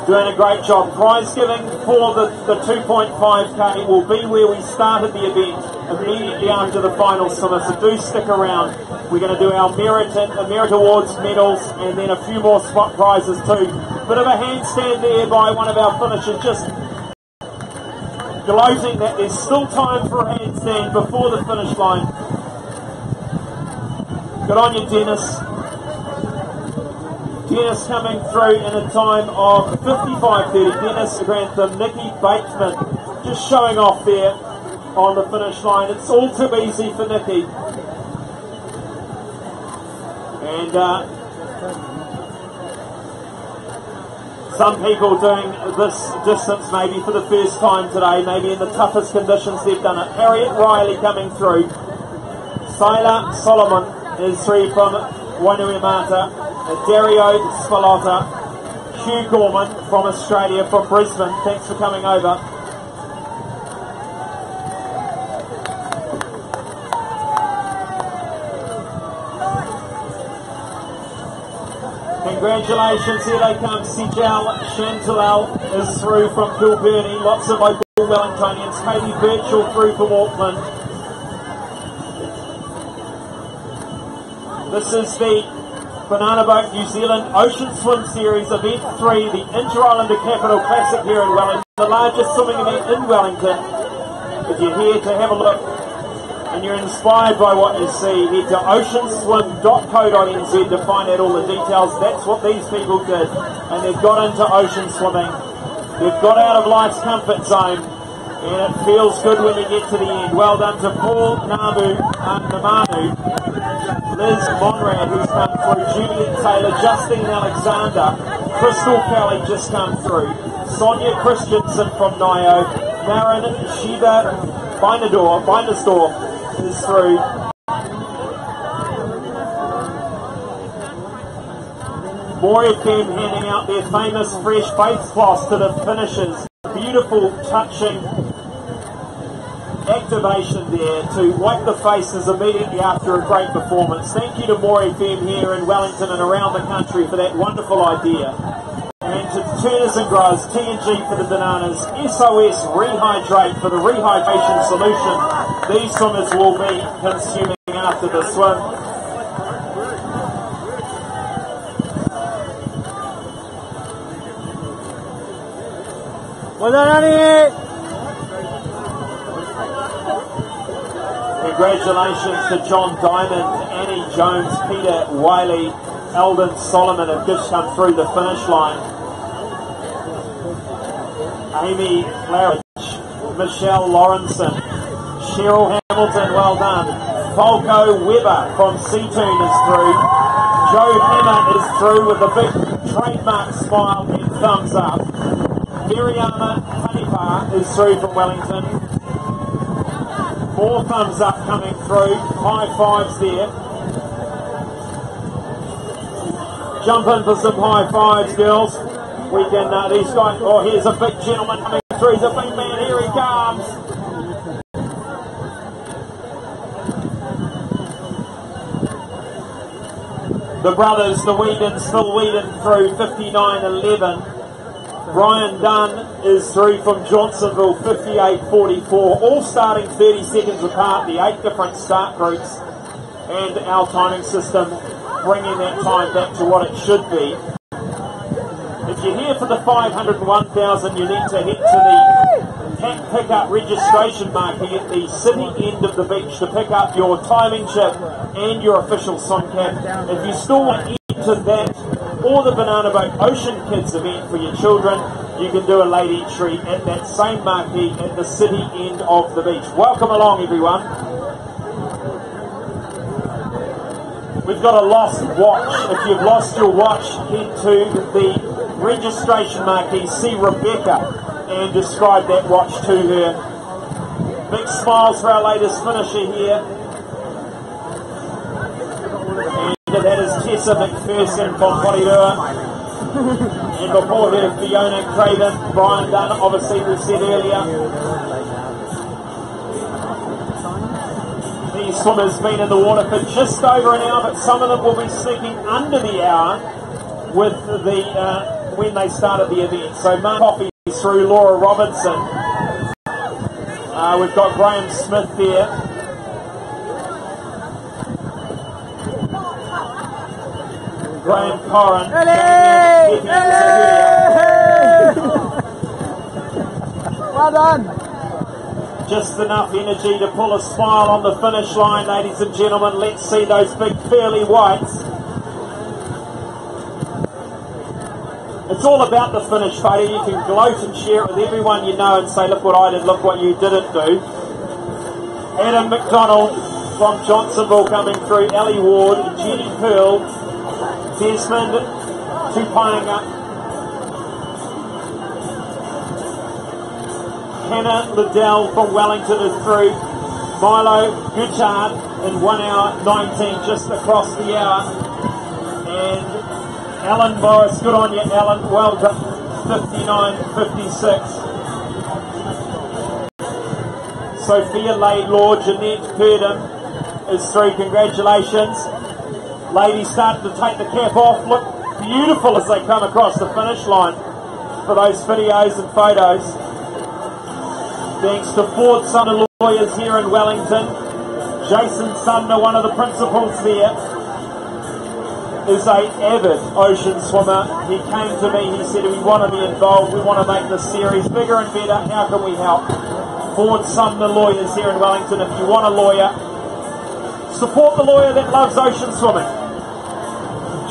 Doing a great job. Prize giving for the 2.5k will be where we started the event immediately after the final swimmer, so do stick around. We're going to do our merit awards, medals, and then a few more spot prizes too. Bit of a handstand there by one of our finishers, just gloating that there's still time for a handstand before the finish line. Good on you, Dennis. Dennis coming through in a time of 55.30. Dennis Grantham, Nikki Bateman just showing off there on the finish line. It's all too easy for Nikki. And some people doing this distance maybe for the first time today, maybe in the toughest conditions they've done it. Harriet Riley coming through. Syla Solomon is through from Wainuiomata. Dario Spalotta, Hugh Gorman from Australia, from Brisbane. Thanks for coming over. Congratulations, here they come. Sijal Chantalel is through from Kilburnie. Lots of local Wellingtonians. Katie Birchall through from Auckland. This is the Banana Boat New Zealand Ocean Swim Series Event 3, the Inter-Islander Capital Classic here in Wellington, the largest swimming event in Wellington. If you're here to have a look and you're inspired by what you see, head to oceanswim.co.nz to find out all the details. That's what these people did, and they've got into ocean swimming. They've got out of life's comfort zone, and it feels good when you get to the end. Well done to Paul Namanu, Liz Monrad, who's come through, Juliet Taylor, Justine Alexander, Crystal Kelly just come through, Sonia Christensen from Nio, Marin Shiva Bindersdorf is through. Moria Kim handing out their famous fresh face cloths to the finishers. Beautiful, touching activation there to wipe the faces immediately after a great performance. Thank you to Moria FM here in Wellington and around the country for that wonderful idea. And to Turners and Growers, T&G for the bananas, SOS Rehydrate for the rehydration solution these swimmers will be consuming after the swim. Well done, Annie! Congratulations to John Diamond, Annie Jones, Peter Wiley, Eldon Solomon have just come through the finish line. Amy Claridge, Michelle Lawrenson, Cheryl Hamilton, well done. Falco Weber from Seatoon is through. Joe Hammer is through with a big trademark smile and thumbs up. Miriama Hanipa is through from Wellington. More thumbs up coming through. High fives there. Jump in for some high fives, girls. We can, these guys, oh, here's a big gentleman coming through. He's a big man. Here he comes. The brothers, the Whedon, still Whedon through 59.11. Brian Dunn is through from Johnsonville, 58.44. All starting 30 seconds apart, the 8 different start groups. And our timing system bringing that time back to what it should be. If you're here for the 501,000, you need to head to the CAT pickup registration marking at the city end of the beach to pick up your timing chip and your official swim cap. If you still want to enter that or the Banana Boat Ocean Kids event for your children, you can do a late entry at that same marquee at the city end of the beach. Welcome along, everyone. We've got a lost watch. If you've lost your watch, head to the registration marquee, see Rebecca, and describe that watch to her. Big smiles for our latest finisher here. And that is Tessa McPherson from Porirua. And before her, Fiona Craven, Brian Dunn, obviously we said earlier. These swimmers been in the water for just over an hour, but some of them will be sneaking under the hour with the when they started the event. So Mark Coffey through Laura Robinson. We've got Graham Smith there. Graham Corrin. Well done. Just enough energy to pull a smile on the finish line, ladies and gentlemen. Let's see those big pearly whites. It's all about the finish photo. You can gloat and share it with everyone you know and say, look what I did, look what you didn't do. Adam McDonald from Johnsonville coming through, Ellie Ward, Jenny Pearl, Desmond Tupanga, Hannah Liddell from Wellington is through, Milo Guchard in 1 hour 19, just across the hour, and Alan Morris, good on you Alan, well done, 59.56. Sophia Laidlaw, Jeanette Purdom is through, congratulations. Ladies starting to take the cap off, look beautiful as they come across the finish line for those videos and photos. Thanks to Ford Sumner Lawyers here in Wellington. Jason Sumner, one of the principals there, is an avid ocean swimmer. He came to me, he said, we want to be involved, we want to make this series bigger and better, how can we help? Ford Sumner Lawyers here in Wellington. If you want a lawyer, support the lawyer that loves ocean swimming.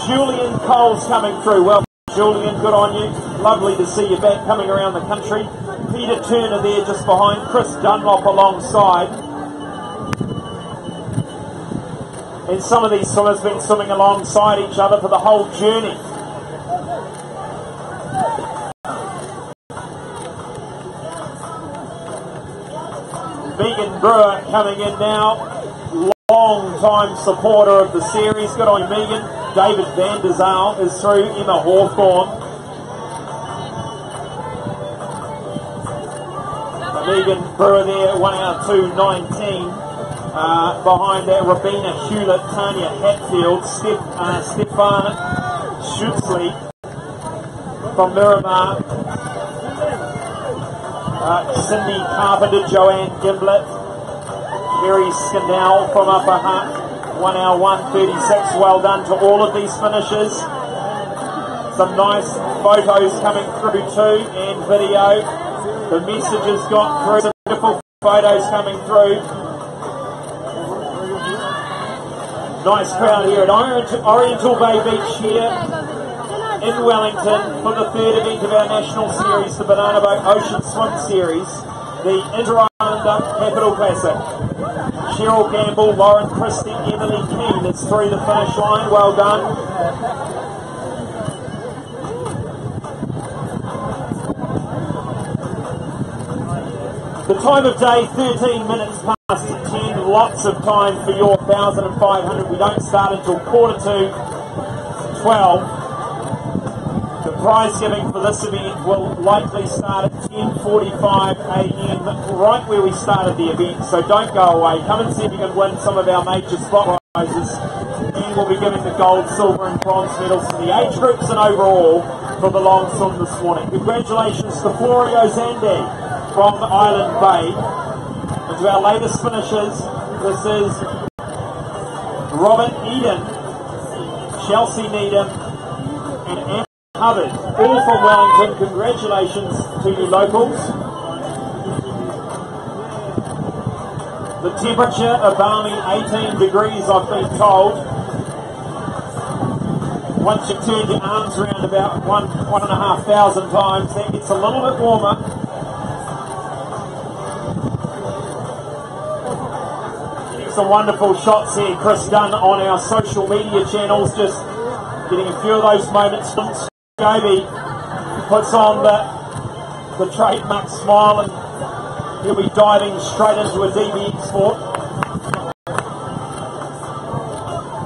Julian Cole's coming through. Well, Julian, good on you. Lovely to see you back coming around the country. Peter Turner there just behind, Chris Dunlop alongside. And some of these swimmers have been swimming alongside each other for the whole journey. Megan Brewer coming in now. Long-time supporter of the series. Good on you, Megan. David Van der Zaal is through. Emma Hawthorne. Megan Brewer there, 1 hour 2:19. Behind that, Rabina Hewlett, Tanya Hatfield, Stefan Schutzley from Miramar. Cindy Carpenter, Joanne Gimblett. Mary Scannell from Upper Hutt, 1 hour 1:36. Well done to all of these finishers. Some nice photos coming through too, and video. The messages got through. Some beautiful photos coming through. Nice crowd here at Oriental Bay Beach here in Wellington for the third event of our national series, the Banana Boat Ocean Swim Series, the Inter-Islander Capital Classic. Cheryl Gamble, Lauren Christie, Emily Keane is through the finish line. Well done. The time of day, 13 minutes past 10. Lots of time for your 1,500. We don't start until 11:45. The prize giving for this event will likely start at 10:45 a.m. right where we started the event, so don't go away. Come and see if you can win some of our major spot prizes, and we'll be giving the gold, silver and bronze medals to the age groups and overall for the long swim this morning. Congratulations to Florio Zandi from Island Bay. And to our latest finishers, this is Robert Eden, Chelsea Needham and Anne Hubbard, all from Wellington. Congratulations to you locals. The temperature of balmy 18 degrees, I've been told. Once you turn your arms around about 1,500 times, that gets a little bit warmer. some wonderful shots here, Chris Dunn, on our social media channels, just getting a few of those moments. Scobie puts on the trademark smile, and he'll be diving straight into a DB export.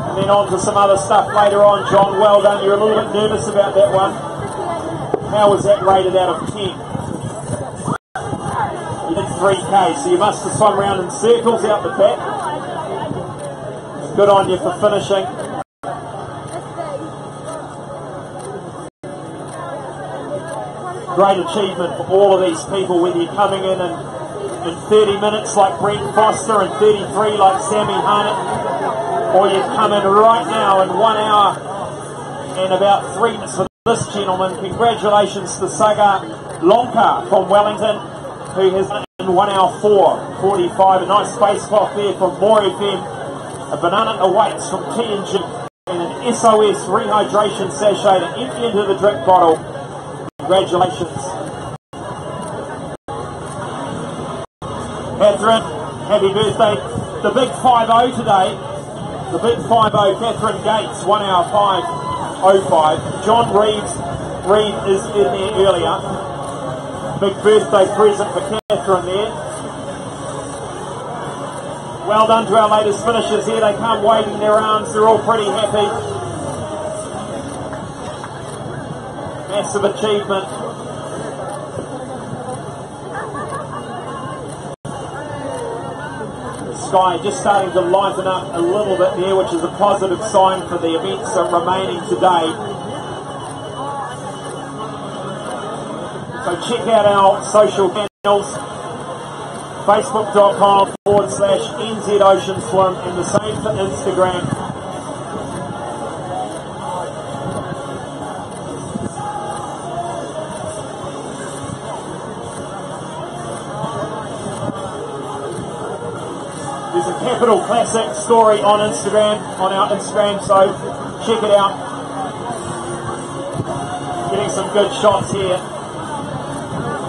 And then on to some other stuff later on. John, well done. You're a little bit nervous about that one. How was that rated out of 10? You did 3K, so you must have swum around in circles out the back. Good on you for finishing. Great achievement for all of these people, whether you're coming in 30 minutes like Brent Foster and 33 like Sammy Harnett, or you've come in right now in 1 hour and about 3 minutes for this gentleman. Congratulations to Sagar Lonka from Wellington, who has done it in 1 hour 4:45. A nice space cloth there from More FM. A banana awaits from TNG, and an SOS rehydration sachet to empty into the drink bottle. Congratulations. Catherine, happy birthday. The big 5-0 today. The big 5-0, Catherine Gates, 1 hour 5:05. John Reed is in there earlier. Big birthday present for Catherine there. Well done to our latest finishers here. They come waving their arms. They're all pretty happy. Massive achievement. Sky just starting to lighten up a little bit there, which is a positive sign for the events remaining today. So check out our social channels, facebook.com/NZOceanSwim, and the same for Instagram. There's a Capital Classic story on Instagram, on our Instagram, so check it out. Getting some good shots here.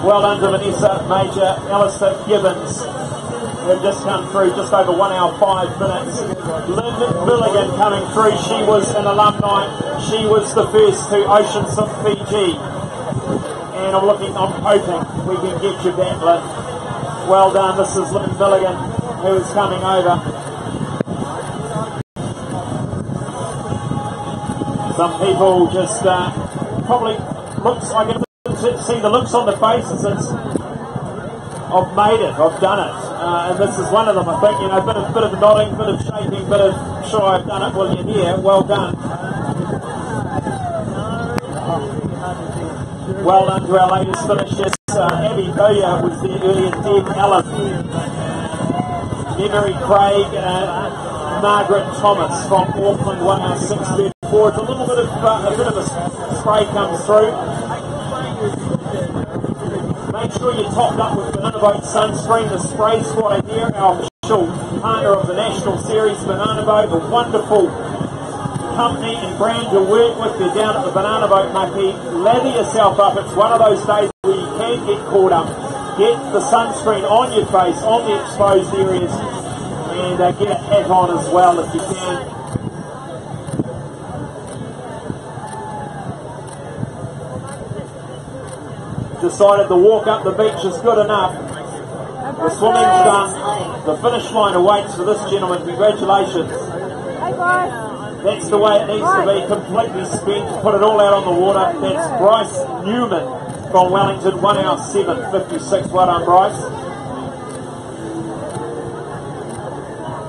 Well done to Vanessa Major, Alistair Gibbons, who have just come through, just over 1 hour 5 minutes. Lynn Milligan coming through, she was an alumni, she was the first to NZOceanSwim Fiji. And I'm hoping we can get you back, Lynn. Well done, this is Lynn Milligan, who is coming over. Some people just probably looks like it. See the looks on the faces. It's, I've made it, I've done it, and this is one of them. I think, you know, a bit of nodding, bit of shaking, bit of sure I've done it. Well, you're here. Well done. Well done to our latest finishers. Abby Goya was there earlier. Deb Allen, Emery Craig, Margaret Thomas from Auckland, 1 hour 6:34. It's a little bit of a spray comes through. Make sure you're topped up with Banana Boat sunscreen. The spray squad are here, our official partner of the National Series, Banana Boat, a wonderful company and brand to work with. They're down at the Banana Boat Maki. Lather yourself up. It's one of those days where you can get caught up. Get the sunscreen on your face, on the exposed areas, and get a hat on as well if you can. Decided the walk up the beach is good enough. The swimming's done. The finish line awaits for this gentleman. Congratulations. That's the way it needs to be. Completely spent. Put it all out on the water. That's Bryce Newman from Wellington. 1 hour 7:56. Well done, Bryce.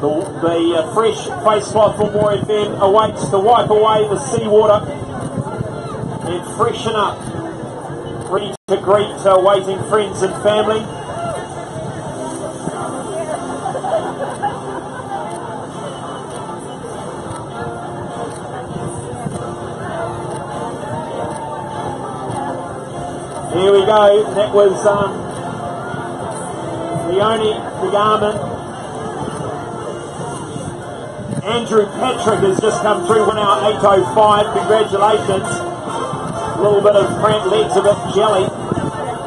The fresh face cloth from More FM awaits to wipe away the seawater and freshen up. Ready to greet waiting friends and family. Here we go. That was Leonie Garmin. Andrew Patrick has just come through 1 hour 8:05. Congratulations. A little bit of cramped legs, a bit jelly.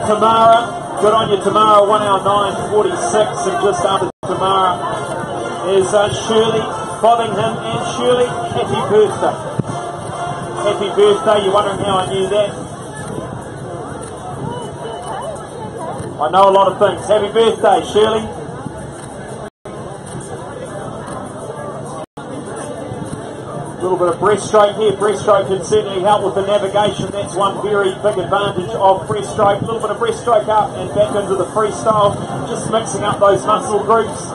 Tamara, good on you, Tamara. 1 hour 9:46, and just after Tamara is Shirley Fotheringham, and Shirley, happy birthday. Happy birthday, you're wondering how I knew that? I know a lot of things. Happy birthday, Shirley. A little bit of breaststroke here. Breaststroke can certainly help with the navigation. That's one very big advantage of breaststroke. A little bit of breaststroke up and back into the freestyle. Just mixing up those muscle groups.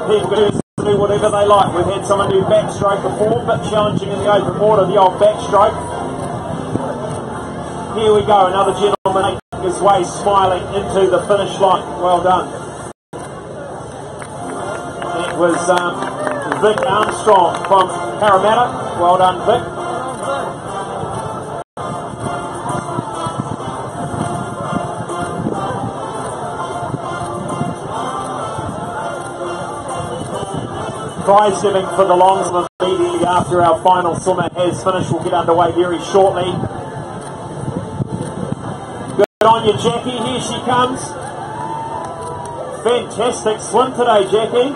People can do whatever they like. We've had someone do backstroke before, but challenging in the open water, the old backstroke. Here we go, another gentleman making his way smiling into the finish line. Well done. That was Vic Armstrong from Parramatta. Well done, Vic. Prize giving for the longswim immediately after our final swimmer has finished. We'll get underway very shortly. Good on you, Jackie. Here she comes. Fantastic swim today, Jackie.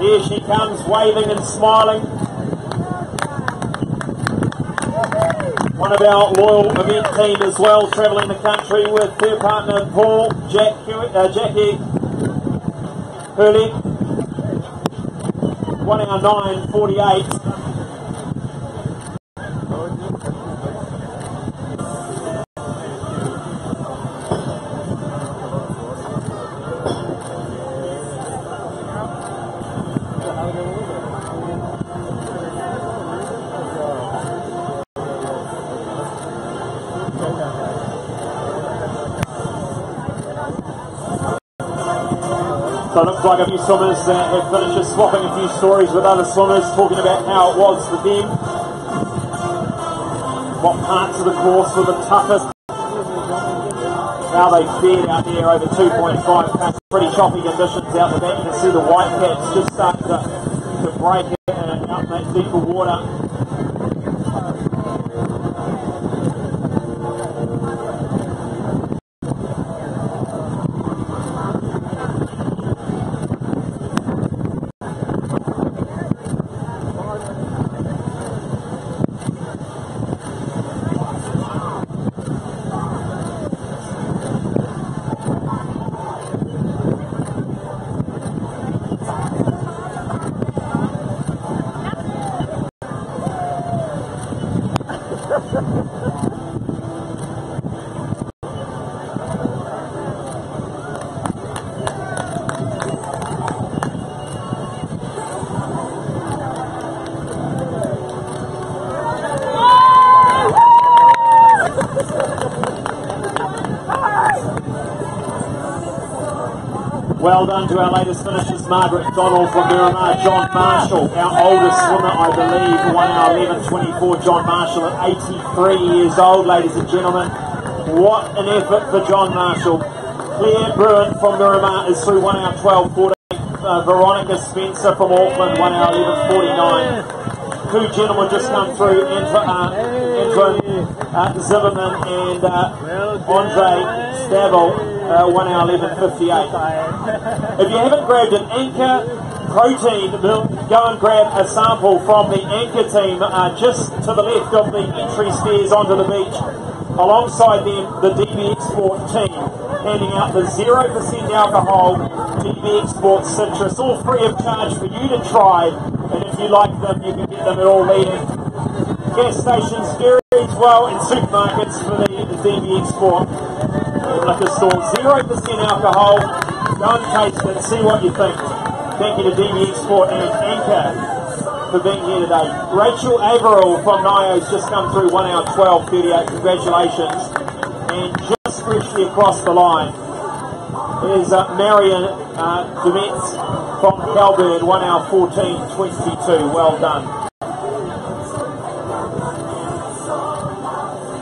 Here she comes, waving and smiling. One of our loyal event team as well, travelling the country with her partner Paul, Jackie Hurley. 1 hour 9:48. So it looks like a few swimmers have finished just swapping a few stories with other swimmers, talking about how it was for them, what parts of the course were the toughest, how they fared out there over 2.5 cuts. Pretty choppy conditions out the back. You can see the white caps just starting to break out in that deeper water. Well done to our latest finishers, Margaret Donald from Miramar, John Marshall, our oldest swimmer, I believe, 1 hour 11:24. John Marshall at 83 years old, ladies and gentlemen. What an effort for John Marshall. Claire Bruin from Miramar is through 1 hour 12:14. Veronica Spencer from Auckland, 1 hour 11:49. Two gentlemen just come through, Antoine Zimmerman and Andre Stavel. 1 hour 11:58. If you haven't grabbed an Anchor protein milk, go and grab a sample from the Anchor team just to the left of the entry stairs onto the beach. Alongside them, the DB Export team, handing out the 0% alcohol DB Export citrus, all free of charge for you to try. And if you like them, you can get them at all leading gas stations, garages, well, and supermarkets for the DB Export. Liquor store, 0% alcohol. Go and taste it, see what you think. Thank you to DB Export and Anchor for being here today. Rachel Averill from NIO's just come through 1 hour 12:38. Congratulations. And just freshly across the line is Marion Demetz from Calburn, 1 hour 14:22. Well done.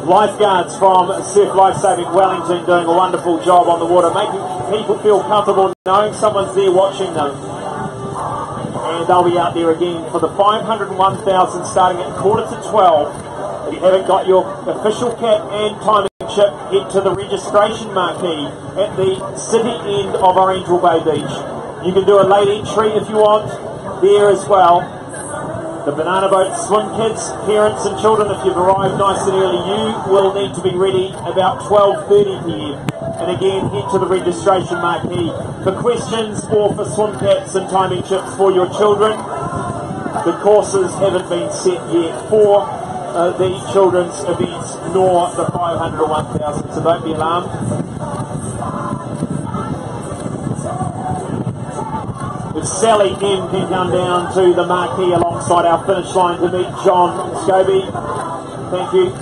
Lifeguards from Surf Lifesaving Wellington doing a wonderful job on the water, making people feel comfortable knowing someone's there watching them. And they'll be out there again for the 501,000 starting at 11:45 If you haven't got your official cap and timing chip, head to the registration marquee at the city end of Orange Bay Beach. You can do a late entry if you want there as well. The Banana Boat Swim Kids, parents and children, if you've arrived nice and early, you will need to be ready about 12:30 p.m. And again, head to the registration marquee for questions or for swim caps and timing chips for your children. The courses haven't been set yet for the children's events, nor the 500 or 1000, so don't be alarmed. If Sally M can come down to the marquee alongside our finish line to meet John Scobie. Thank you.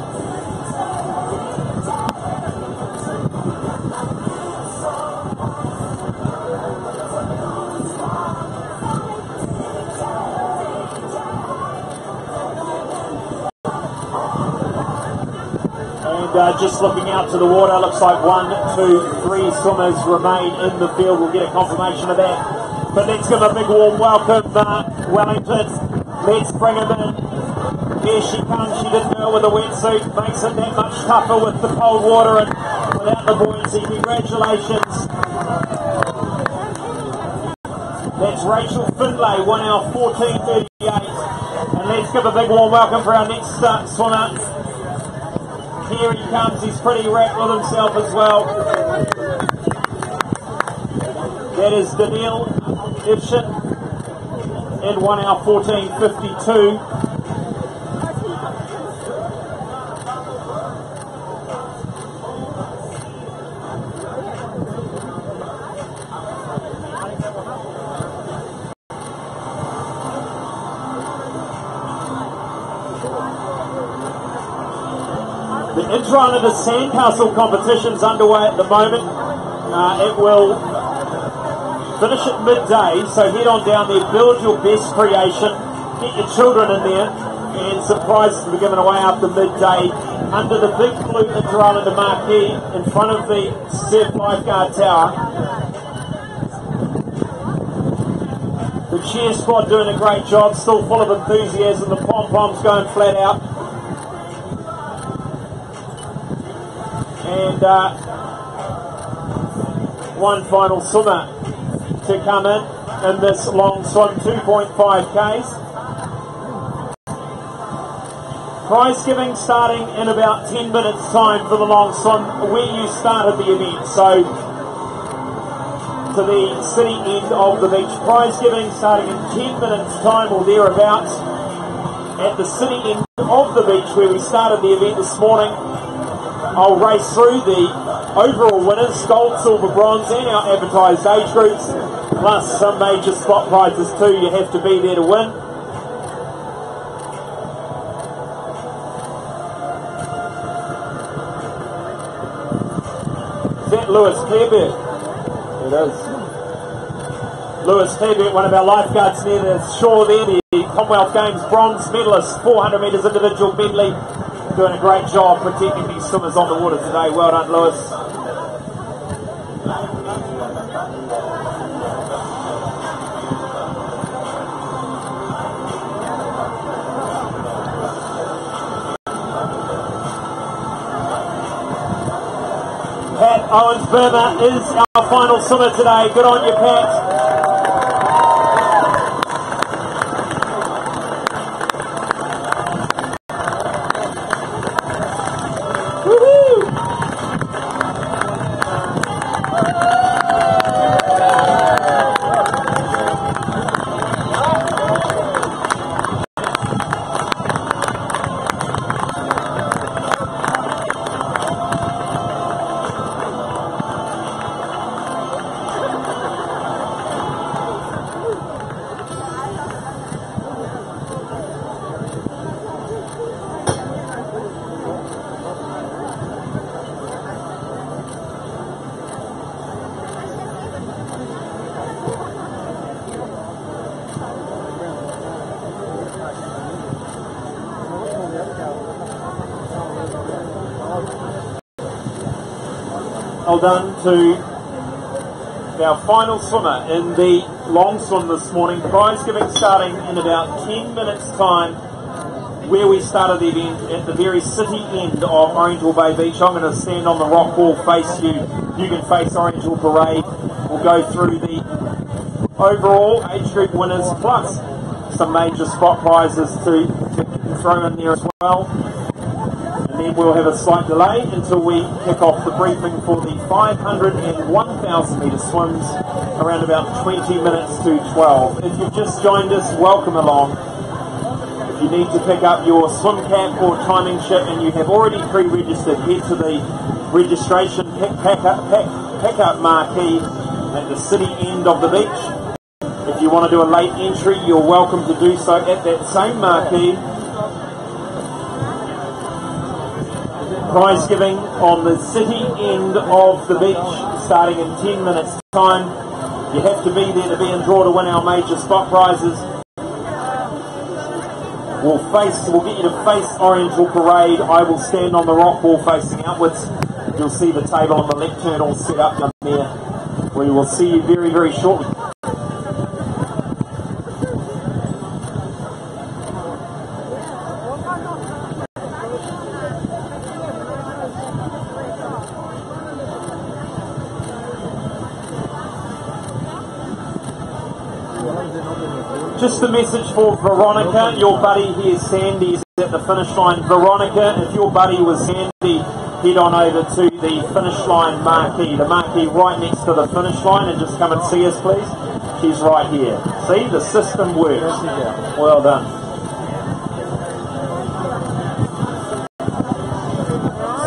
And just looking out to the water, looks like 1, 2, 3 swimmers remain in the field. We'll get a confirmation of that. But let's give a big warm welcome, Wellington. Let's bring him in. Here she comes. She didn't do it with a wetsuit. Makes it that much tougher with the cold water and without the buoyancy. Congratulations. That's Rachel Findlay, 1 hour 14:38. And let's give a big warm welcome for our next swimmer. Here he comes. He's pretty wrapped with himself as well. That is Daniel Ibsen in 1 hour 14:52. The Inter-Islanders Sandcastle competition's underway at the moment. It will finish at midday, so head on down there, build your best creation, get your children in there, and some prizes will be given away after midday under the big blue Inter-Islander marquee in front of the Surf Lifeguard Tower. The cheer squad doing a great job, still full of enthusiasm, the pom-poms going flat out. And one final swimmer to come in this long swim, 2.5Ks. Prize giving starting in about 10 minutes time for the long swim where you started the event. So to the city end of the beach. Prize giving starting in 10 minutes time or thereabouts at the city end of the beach where we started the event this morning. I'll race through the overall winners, gold, silver, bronze, and our advertised age groups, plus some major spot prizes too. You have to be there to win. Is that Lewis Clarebert? It is. Lewis Clarebert, one of our lifeguards near the shore there, the Commonwealth Games bronze medalist, 400 metres individual medley. Doing a great job protecting these swimmers on the water today. Well done, Lewis. Pat Owens-Burma is our final swimmer today. Good on you, Pat. Well done to our final swimmer in the long swim this morning. Prize giving starting in about 10 minutes time where we started the event, at the very city end of Orangeville Bay Beach. I'm going to stand on the rock wall, face you. You can face Orangeville Parade. We'll go through the overall age group winners, plus some major spot prizes to throw in there as well. And then we'll have a slight delay until we kick off the briefing for the 500 and 1,000 metre swims around about 20 minutes to 12. If you've just joined us, welcome along. If you need to pick up your swim cap or timing chip and you have already pre-registered, head to the registration pick-up marquee at the city end of the beach. If you want to do a late entry, you're welcome to do so at that same marquee. Prize giving on the city end of the beach starting in 10 minutes time. You have to be there to be in draw to win our major spot prizes. We'll get you to face Orangeville Parade. I will stand on the rock wall facing outwards. You'll see the table on the left turn all set up down there. We will see you very, very shortly. Just a message for Veronica. Your buddy here, Sandy, is at the finish line. Veronica, if your buddy was Sandy, head on over to the finish line marquee. The marquee right next to the finish line, and just come and see us, please. She's right here. See, the system works. Well done.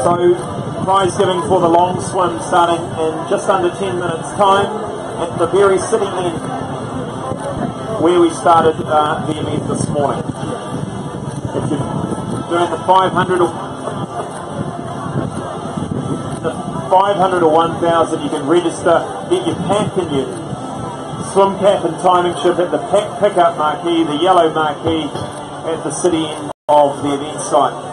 So, prize giving for the long swim starting in just under 10 minutes time at the very city end where we started the event this morning. If you're doing the 500 or 1,000, you can register, get your pack and your swim cap and timing chip at the pack pickup marquee, the yellow marquee at the city end of the event site.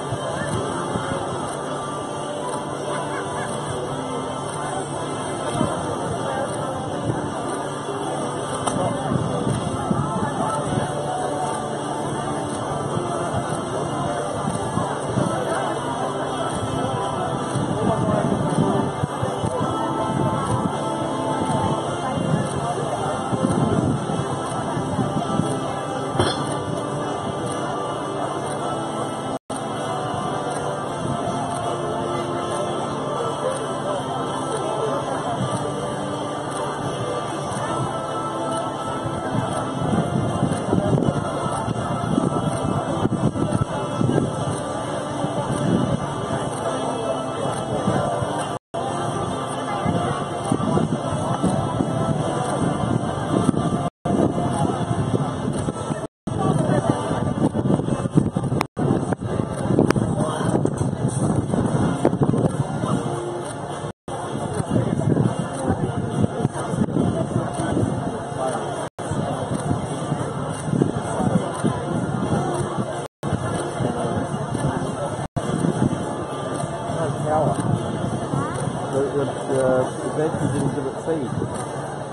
The battery didn't give it feed.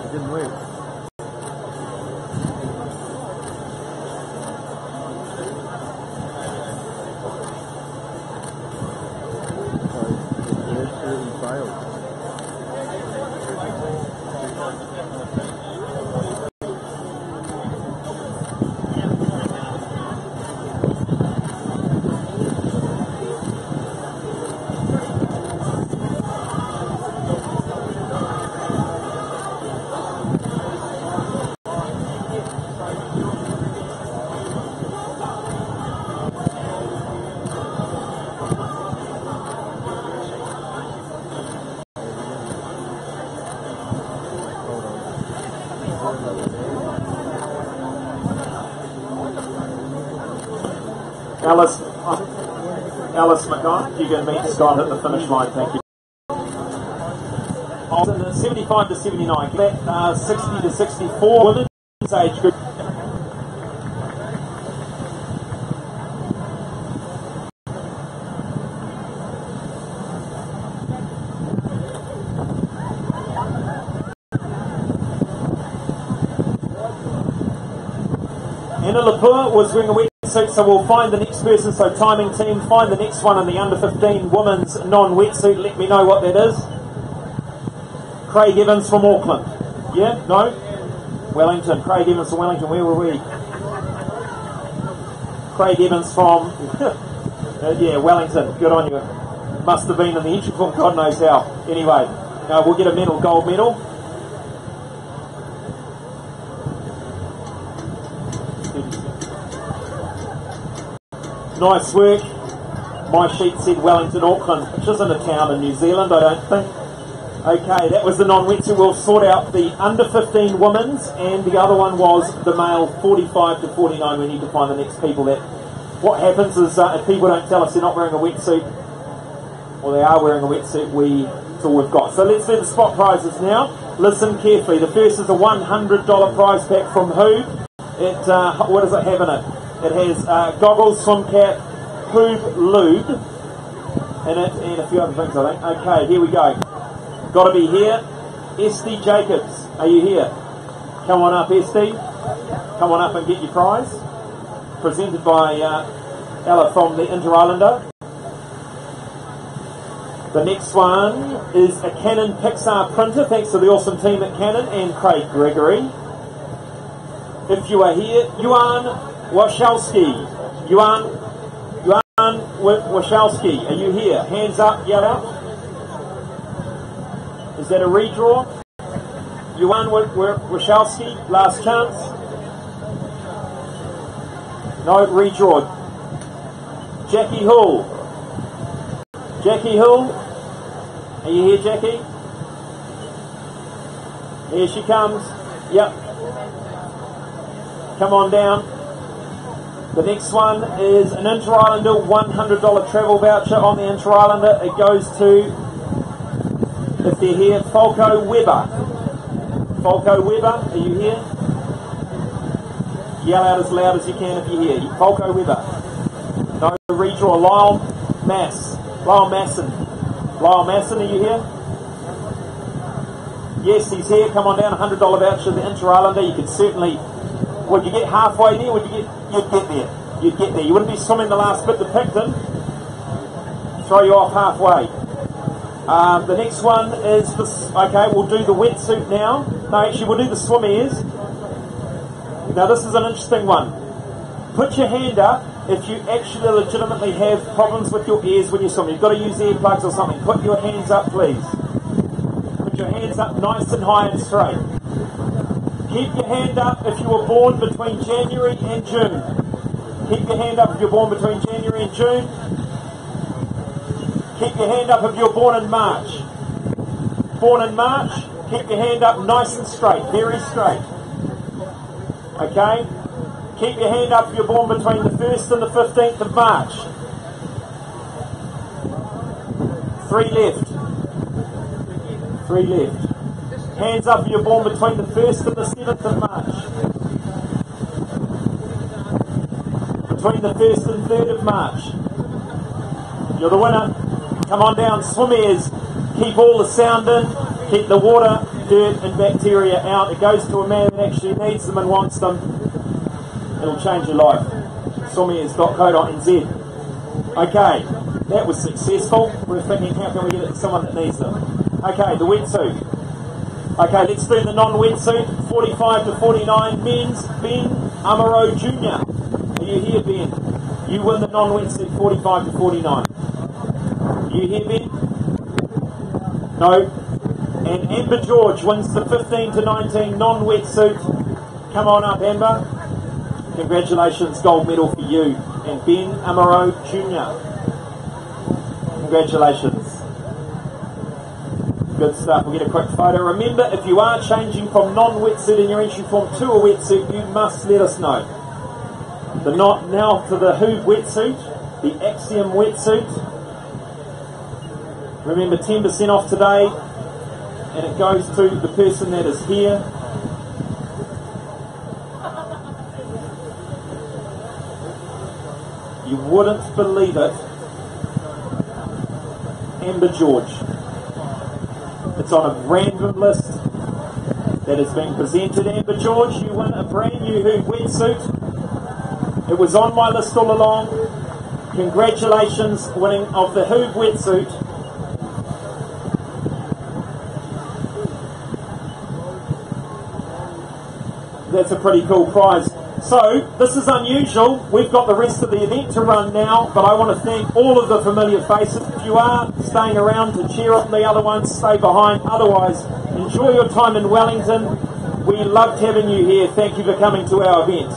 It didn't work. So it absolutely failed. Alice McGon, you can meet Scott at the finish line, thank you. 75 to 79, 60 to 64, women's age group. Anna Lepua was wearing a wetsuit, so we'll find the next person. So timing team, find the next one in the under 15 women's non-wetsuit. Let me know what that is. Craig Evans from Auckland. Yeah? No? Wellington. Craig Evans from Wellington. Where were we? Craig Evans from... yeah, Wellington. Good on you. Must have been in the entry form, God knows how. Anyway, we'll get a medal, gold medal. Nice work. My sheet said Wellington, Auckland, which isn't a town in New Zealand, I don't think. Okay, that was the non-wetsuit. We'll sort out the under 15 women's, and the other one was the male 45 to 49. We need to find the next people. That what happens is if people don't tell us they're not wearing a wetsuit, or they are wearing a wetsuit, that's all we've got. So let's do the spot prizes now. Listen carefully. The first is a $100 prize pack from Hoob. What does it have in it? It has goggles, swim cap, Hoob lube in it, and a few other things, I think. Okay, here we go. Got to be here. Esty Jacobs, are you here? Come on up, Esty. Come on up and get your prize. Presented by Ella from the Inter-Islander. The next one is a Canon Pixar printer, thanks to the awesome team at Canon and Craig Gregory. If you are here, Yuan Wachowski. Yuan Wachowski, are you here? Hands up, yell out. Is that a redraw? Yuan Wachowski, last chance. No, redraw. Jackie Hull. Jackie Hull, are you here, Jackie? Here she comes. Yep. Come on down. The next one is an Inter-Islander $100 travel voucher on the Inter-Islander. It goes to, if they're here, Falco Weber. Falco Weber, are you here? Yell out as loud as you can if you're here. Falco Weber. No redraw. Lyle Masson. Lyle Masson, are you here? Yes, he's here. Come on down. $100 voucher to the Inter-Islander. You could certainly... Would you get halfway there? You'd get there. You'd get there. You wouldn't be swimming the last bit to Picton. Throw you off halfway. The next one is this. Okay, we'll do the wetsuit now. No, actually, we'll do the swim ears. Now, this is an interesting one. Put your hand up if you actually legitimately have problems with your ears when you swim. You've got to use earplugs or something. Put your hands up, please. Put your hands up nice and high and straight. Keep your hand up if you were born between January and June. Keep your hand up if you're born between January and June. Keep your hand up if you're born in March. Born in March, keep your hand up nice and straight, very straight. Okay? Keep your hand up if you're born between the 1st and the 15th of March. 3 left. 3 left. Hands up if you're born between the 1st and the 7th of March. Between the 1st and 3rd of March. You're the winner. Come on down, swim ears. Keep all the sound in. Keep the water, dirt and bacteria out. It goes to a man that actually needs them and wants them. It'll change your life. Swimears.co.nz. Okay, that was successful. We're thinking, how can we get it to someone that needs them? Okay, the wetsuit. Okay, let's do the non-wetsuit. 45 to 49 men's. Ben Amaro Jr. Are you here, Ben? You win the non-wetsuit 45 to 49. Are you here, Ben? No. And Amber George wins the 15 to 19 non-wetsuit. Come on up, Amber. Congratulations, gold medal for you. And Ben Amaro Jr. Congratulations. Good stuff. We'll get a quick photo. Remember, if you are changing from non-wetsuit in your entry form to a wetsuit, you must let us know. Now to the Hoob wetsuit, the Axiom wetsuit. Remember, 10% off today, and it goes to the person that is here. You wouldn't believe it. Amber George. It's on a random list that has been presented. Amber George, you win a brand new Hoob wetsuit. It was on my list all along. Congratulations, winning of the Hoog wetsuit. That's a pretty cool prize. So, this is unusual. We've got the rest of the event to run now, but I want to thank all of the familiar faces. If you are staying around to cheer on the other ones, stay behind. Otherwise, enjoy your time in Wellington. We loved having you here. Thank you for coming to our event.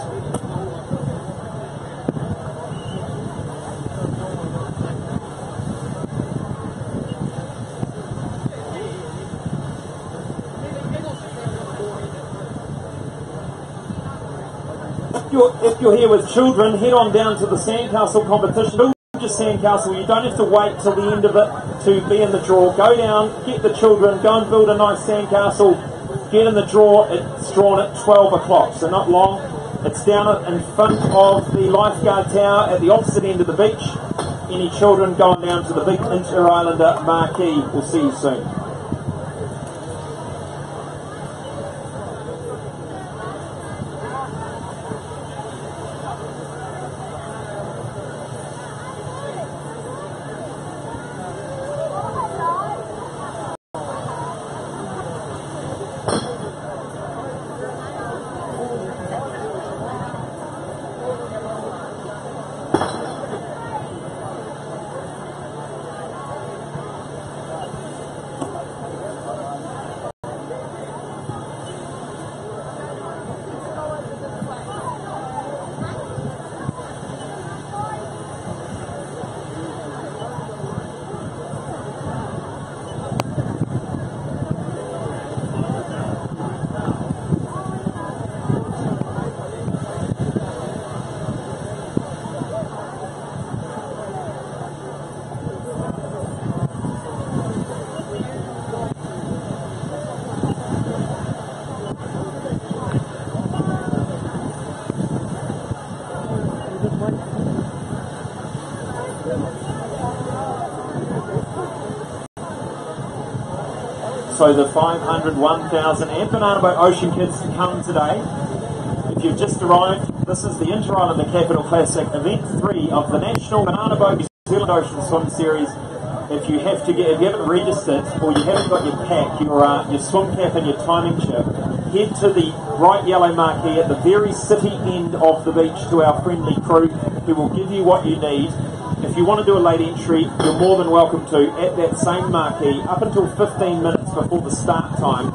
If you're here with children, head on down to the sandcastle competition. Build your sandcastle. You don't have to wait till the end of it to be in the draw. Go down, get the children, go and build a nice sandcastle, get in the draw. It's drawn at 12 o'clock, so not long. It's down in front of the lifeguard tower at the opposite end of the beach. Any children going down to the big Inter-Islander marquee. We'll see you soon. So the 500, 1,000 and Banana Boat Ocean Kids to come today. If you've just arrived, this is the Inter-Islander Capital Classic Event 3 of the National Banana Boat New Zealand Ocean Swim Series. If you haven't registered or you haven't got your pack, your swim cap and your timing chip, head to the bright yellow marquee at the very city end of the beach to our friendly crew who will give you what you need. If you want to do a late entry, you're more than welcome to at that same marquee up until 15 minutes before the start time.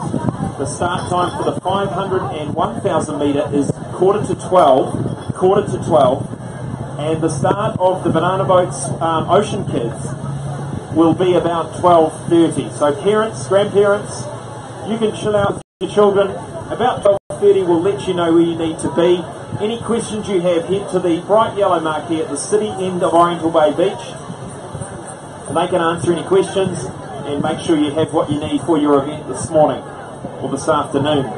The start time for the 500 and 1,000 metre is quarter to 12, and the start of the Banana Boats Ocean Kids will be about 12:30. So parents, grandparents, you can chill out with your children. About 12:30 we'll let you know where you need to be. Any questions you have, head to the bright yellow marquee at the city end of Oriental Bay Beach, and they can answer any questions and make sure you have what you need for your event this morning or this afternoon.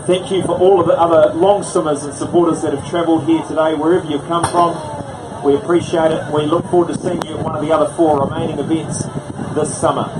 Thank you for all of the other long swimmers and supporters that have travelled here today, wherever you've come from. We appreciate it, and we look forward to seeing you at one of the other 4 remaining events this summer.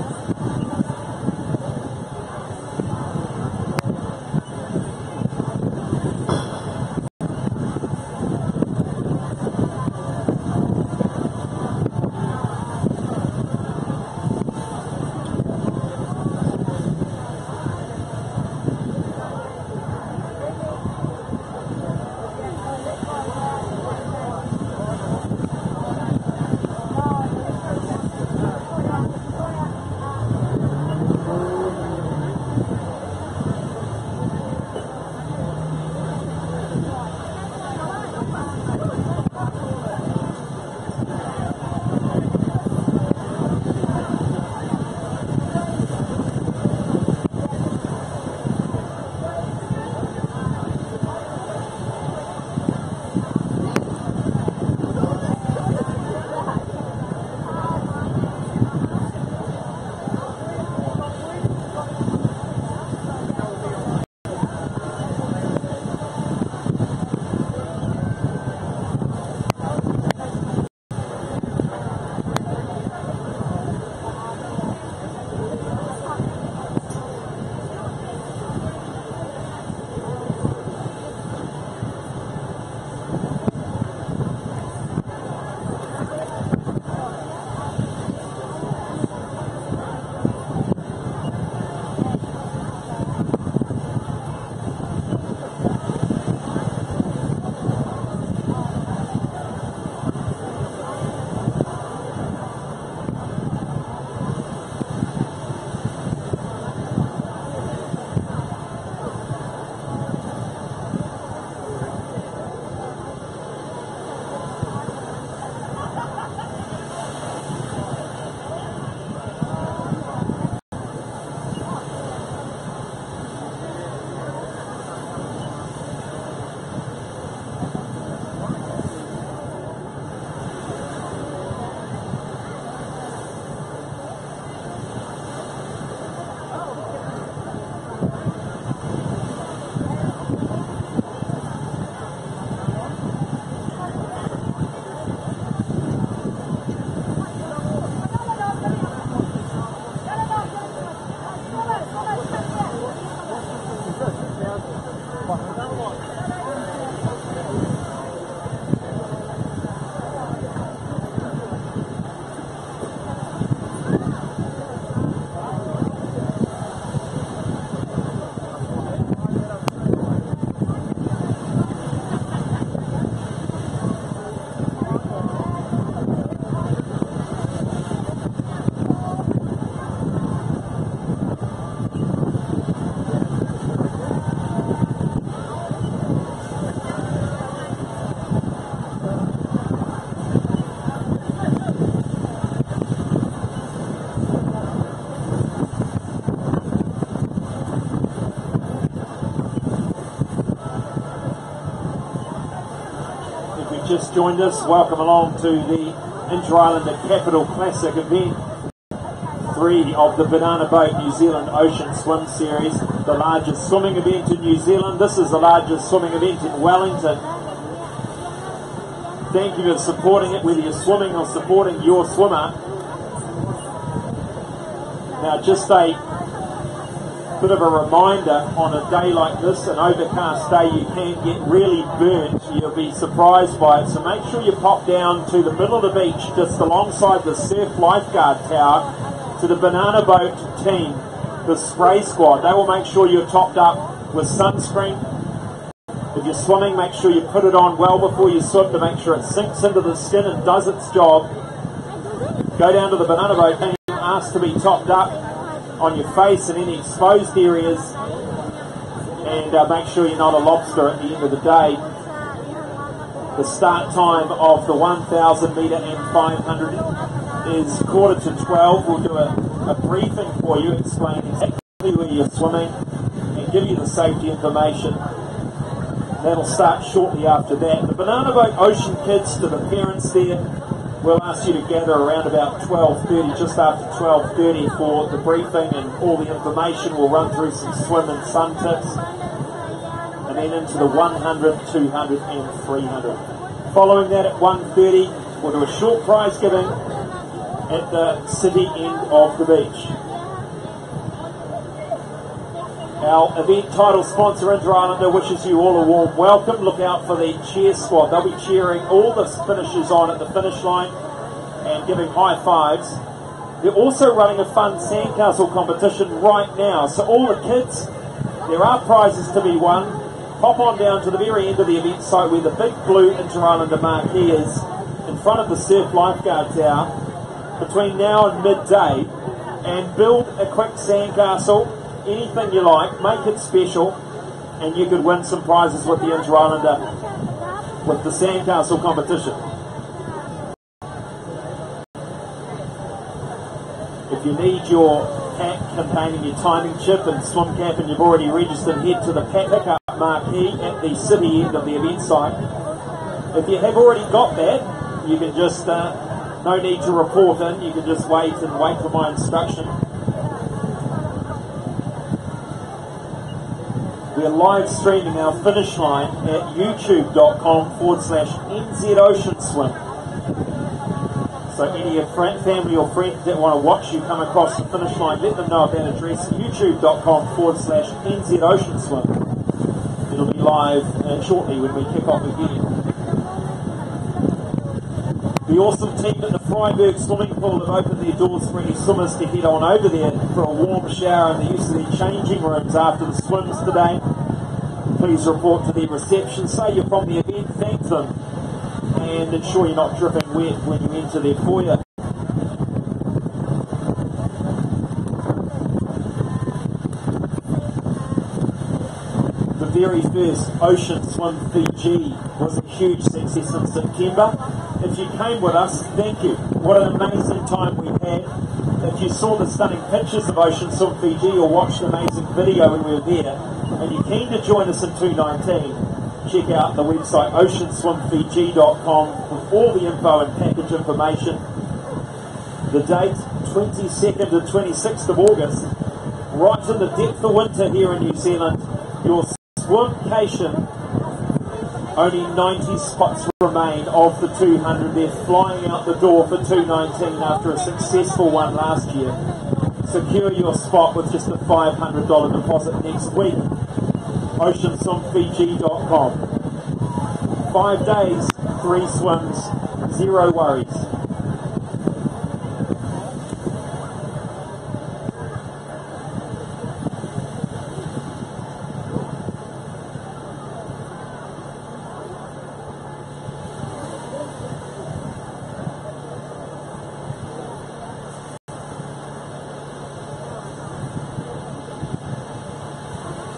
just joined us, welcome along to the Inter-Islander Capital Classic event 3 of the Banana Boat New Zealand Ocean Swim Series, the largest swimming event in New Zealand. This is the largest swimming event in Wellington. Thank you for supporting it, whether you're swimming or supporting your swimmer. Now, just a bit of a reminder, on a day like this, an overcast day, you can get really burnt. You'll be surprised by it. So make sure you pop down to the middle of the beach, just alongside the surf lifeguard tower, to the Banana Boat team, the spray squad. They will make sure you're topped up with sunscreen. If you're swimming, make sure you put it on well before you swim to make sure it sinks into the skin and does its job. Go down to the Banana Boat team, ask to be topped up on your face and any exposed areas, and make sure you're not a lobster at the end of the day. The start time of the 1,000 metre and 500 is 11:45. We'll do a briefing for you, explain exactly where you're swimming and give you the safety information. That'll start shortly after that. The Banana Boat Ocean Kids, to the parents there, we'll ask you to gather around about 12:30, just after 12:30 for the briefing and all the information. We'll run through some swim and sun tips, and then into the 100, 200 and 300. Following that at 1:30, we'll do a short prize giving at the city end of the beach. Our event title sponsor, Inter-Islander, wishes you all a warm welcome. Look out for the cheer squad. They'll be cheering all the finishers on at the finish line and giving high fives. They're also running a fun sandcastle competition right now. So all the kids, there are prizes to be won. Hop on down to the very end of the event site where the big blue Inter-Islander marquee is, in front of the surf lifeguard tower, between now and midday, and build a quick sandcastle. Anything you like, make it special, and you could win some prizes with the Inter-Islander with the sandcastle competition. If you need your pack containing your timing chip and swim cap and you've already registered, head to the pickup marquee at the city end of the event site. If you have already got that, you can just, no need to report in, you can just wait for my instruction. We're live streaming our finish line at youtube.com/NZOceanSwim. So any of your family or friends that want to watch you come across the finish line, let them know of that address, youtube.com/NZOceanSwim. It'll be live shortly when we kick off again. The awesome team at the Freiburg swimming pool have opened their doors for any swimmers to head on over there for a warm shower and the use of their changing rooms after the swims today. Please report to the reception, say you're from the event, thank them, and ensure you're not dripping wet when you enter their foyer. The very first Ocean Swim Fiji was a huge success in September. If you came with us, thank you. What an amazing time we had. If you saw the stunning pictures of Ocean Swim Fiji or watched the amazing video when we were there, and you're keen to join us in 2019, check out the website oceanswimfiji.com with all the info and package information. The date, 22nd to 26th of August, right in the depth of winter here in New Zealand. Your swimcation. Only 90 spots remain of the 200. They're flying out the door for 2019 after a successful one last year. Secure your spot with just a $500 deposit next week. OceanswimFiji.com. 5 days, 3 swims, 0 worries.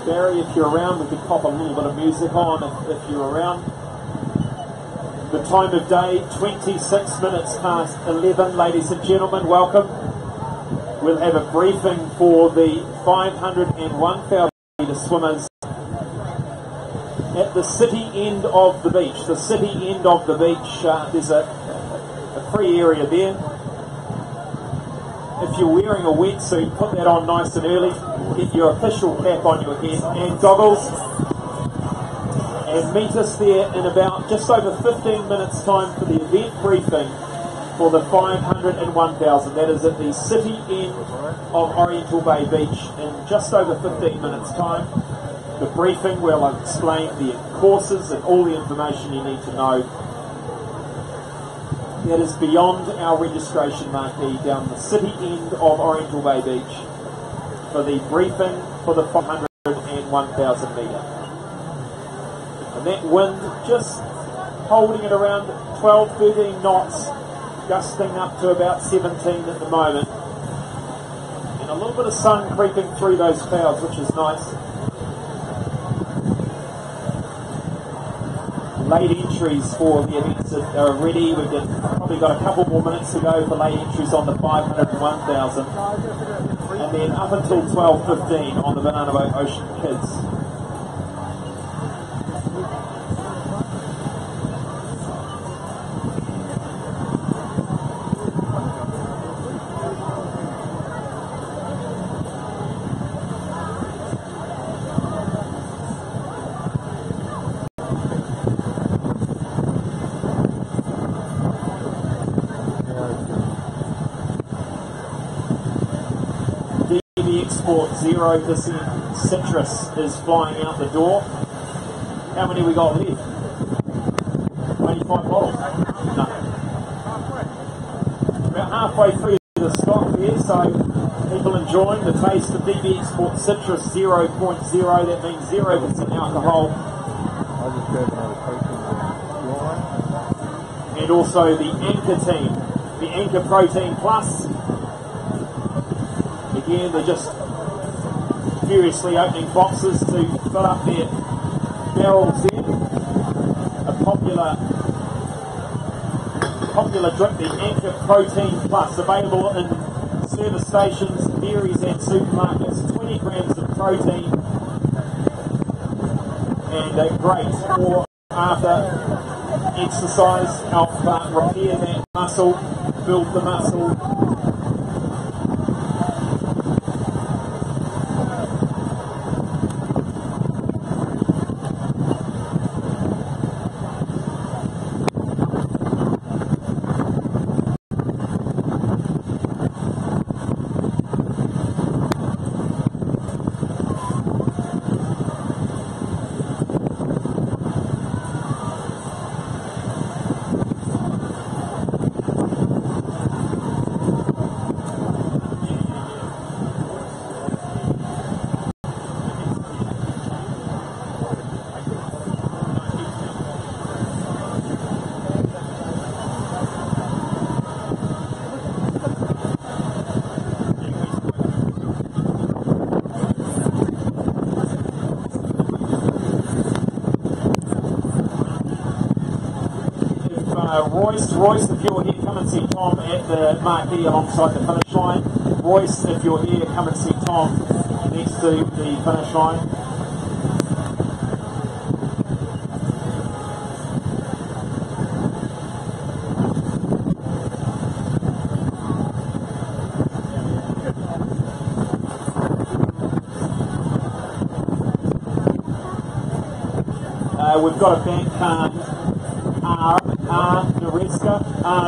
Barry, if you're around, we could pop a little bit of music on if you're around. The time of day, 26 minutes past 11, ladies and gentlemen, welcome. We'll have a briefing for the 500 and 1,000 metre swimmers at the city end of the beach. The city end of the beach, there's a free area there. If you're wearing a wetsuit, put that on nice and early. Get your official cap on your head and goggles. And meet us there in about just over 15 minutes time for the event briefing for the 500 and 1000. That is at the city end of Oriental Bay Beach in just over 15 minutes time. The briefing will explain the courses and all the information you need to know. That is beyond our registration marquee down the city end of Oriental Bay Beach for the briefing for the 500 and 1000 metre. And that wind just holding it around 12, 13 knots, gusting up to about 17 at the moment. And a little bit of sun creeping through those clouds, which is nice. Late entries for the events that are ready. We've probably got a couple more minutes to go for late entries on the 500 and 1000. And then up until 12:15 on the Banana Boat Ocean Kids. Export 0% citrus is flying out the door. How many we got left? 25 bottles? No. About halfway through the stock there, so people enjoying the taste of DB Export Citrus 0.0. That means 0% alcohol. I'll just grab another protein. And also the Anchor team, the Anchor Protein Plus. Again, they're just furiously opening boxes to fill up their barrels there. A popular drink, the Anchor Protein Plus, available in service stations, dairies and supermarkets. 20 grams of protein, and great for after exercise, help repair that muscle, build the muscle. Royce, if you're here, come and see Tom at the marquee alongside the finish line. Royce, if you're here, come and see Tom next to the finish line. We've got a bank card,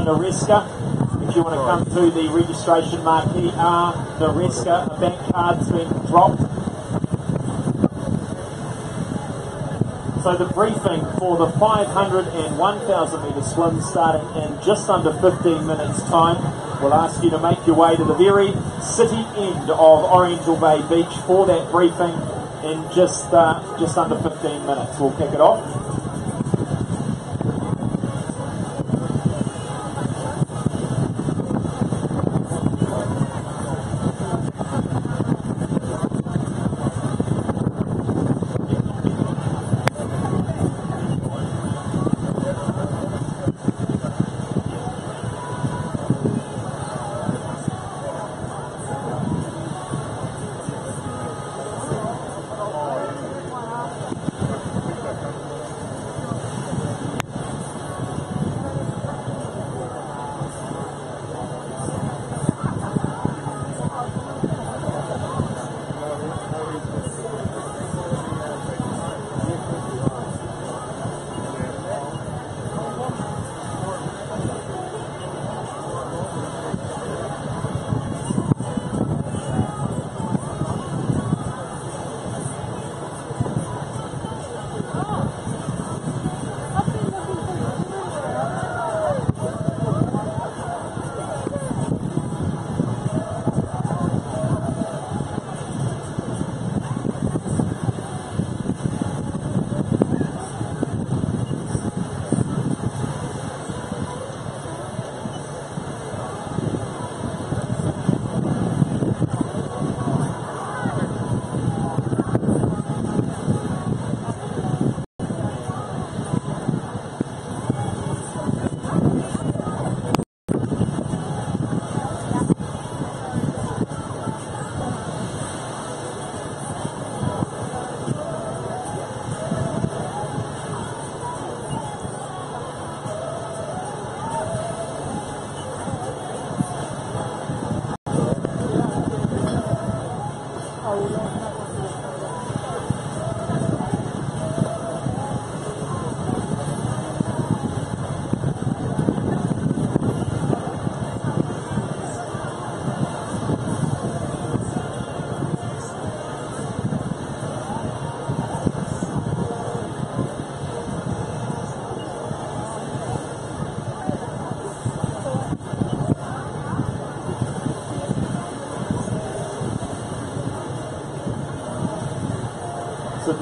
Nareska. If you want to come to the registration marquee, Nareska, a bank card's been dropped. So the briefing for the 500 and 1000 metre swim starting in just under 15 minutes time. We'll ask you to make your way to the very city end of Oriental Bay Beach for that briefing in just under 15 minutes. We'll kick it off.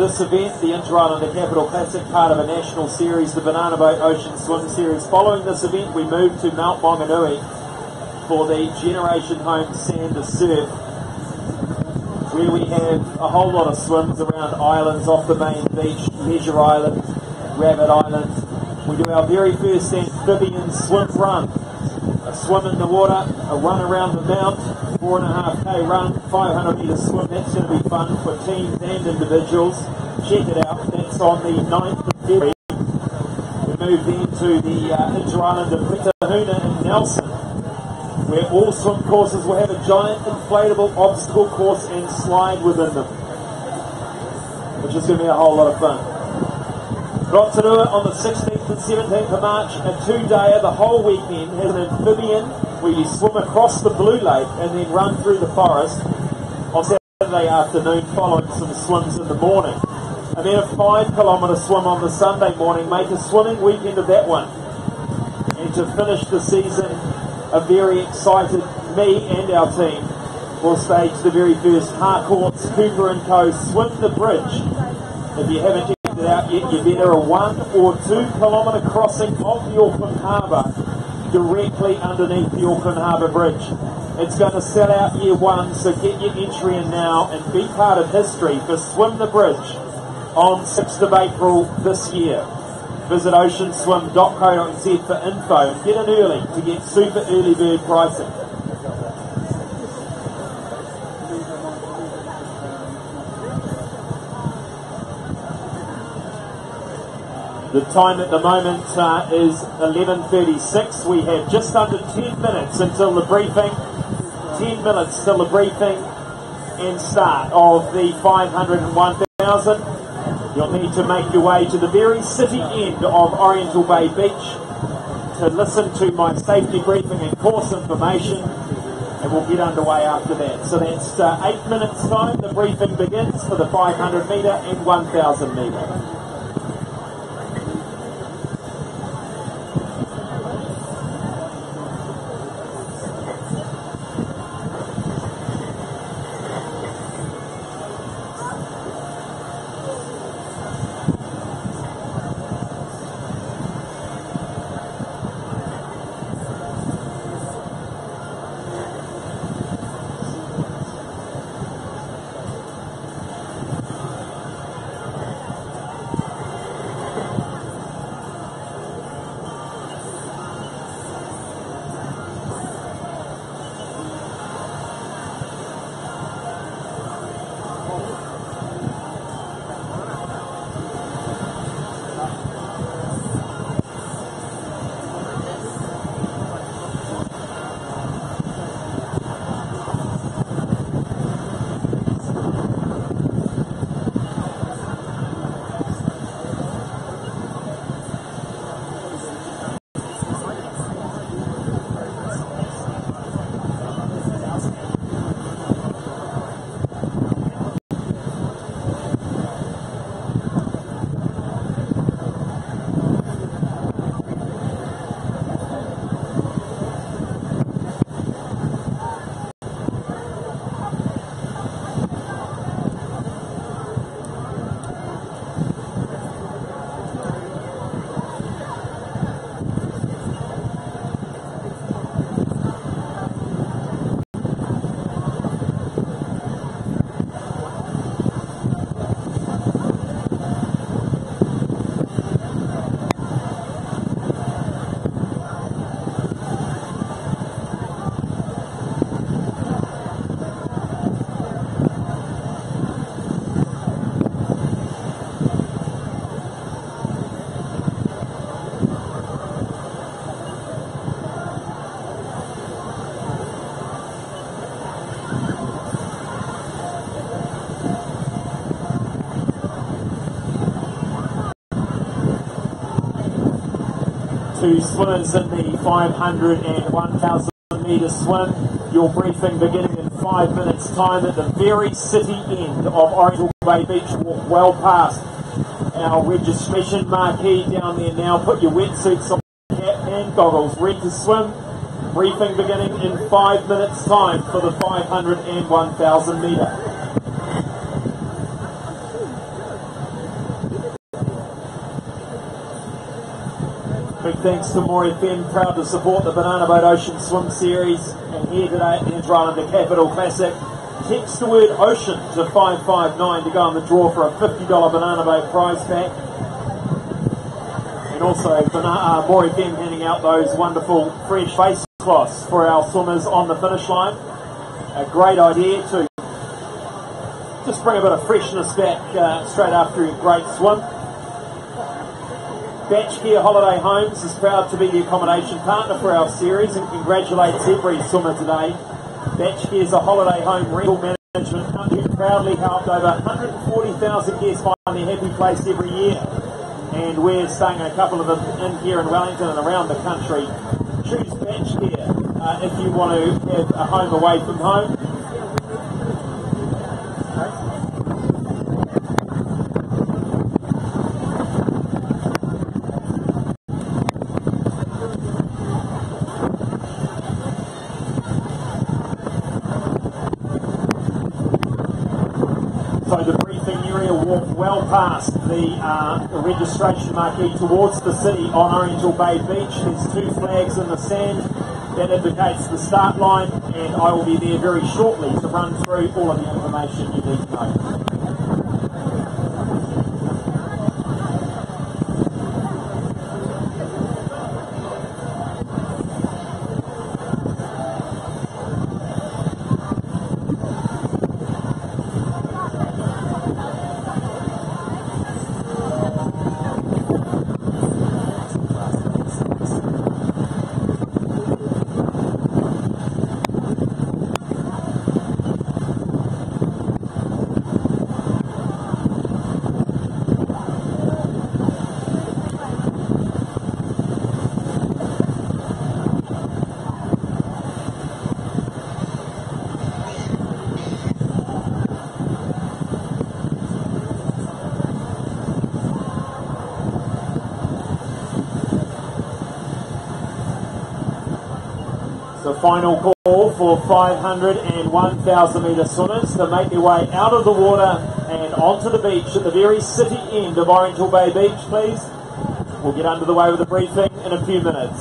this event, the Inter-Islander Capital Classic, part of a national series, the Banana Boat Ocean Swim Series. Following this event, we moved to Mount Maunganui for the Generation Home Sand to Surf, where we have a whole lot of swims around islands off the main beach, Leisure Island, Rabbit Island. We do our very first amphibian swim run. A swim in the water, a run around the mount, 4.5k run, 500 metre swim. That's going to be fun for teams and individuals. Check it out. That's on the 9th of February. We move then to the Inter-Islander Petahuna in Nelson, where all swim courses will have a giant inflatable obstacle course and slide within them, which is going to be a whole lot of fun. Rotorua on the 16th and 17th of March, a two-dayer. The whole weekend has an amphibian where you swim across the Blue Lake and then run through the forest on Saturday afternoon, following some swims in the morning. And then a 5-kilometre swim on the Sunday morning. Make a swimming weekend of that one. And to finish the season, a very excited me and our team will stage the very first Harcourt's Cooper & Co. Swim the Bridge. If you haven't checked it out yet, you better a 1 or 2 kilometre crossing of the Auckland Harbour directly underneath the Auckland Harbour Bridge. It's going to sell out year one, so get your entry in now and be part of history for Swim the Bridge on 6th of April this year. Visit oceanswim.co.nz for info and get in early to get super early bird pricing. The time at the moment is 11:36. We have just under 10 minutes until the briefing. 10 minutes till the briefing and start of the 501,000. You'll need to make your way to the very city end of Oriental Bay Beach to listen to my safety briefing and course information, and we'll get underway after that. So that's 8 minutes time. The briefing begins for the 500 metre and 1,000 metre. To swimmers in the 500 and 1,000 metre swim. Your briefing beginning in 5 minutes time at the very city end of Oriental Bay Beach. Walk well past our registration marquee down there now. Put your wetsuits on, cap and goggles, ready to swim. Briefing beginning in 5 minutes time for the 500 and 1,000 metre. Big thanks to More FM, proud to support the Banana Boat Ocean Swim Series, and here today at the Islander Capital Classic. Text the word Ocean to 559 to go on the draw for a $50 Banana Boat prize pack. And also More FM handing out those wonderful fresh face cloths for our swimmers on the finish line. A great idea to just bring a bit of freshness back straight after a great swim. Batch Gear Holiday Homes is proud to be the accommodation partner for our series and congratulates every swimmer today. Batch Gear is a holiday home rental management company who proudly helped over 140,000 guests find their happy place every year. And we're staying in a couple of them in here in Wellington and around the country. Choose Batch Gear if you want to have a home away from home. So the briefing area walked well past the registration marquee towards the city on Oriental Bay Beach. There's two flags in the sand that indicates the start line, and I will be there very shortly to run through all of the information you need to know. The final call for 500 and 1,000 metre swimmers to make their way out of the water and onto the beach at the very city end of Oriental Bay Beach, please. We'll get under the way with the briefing in a few minutes.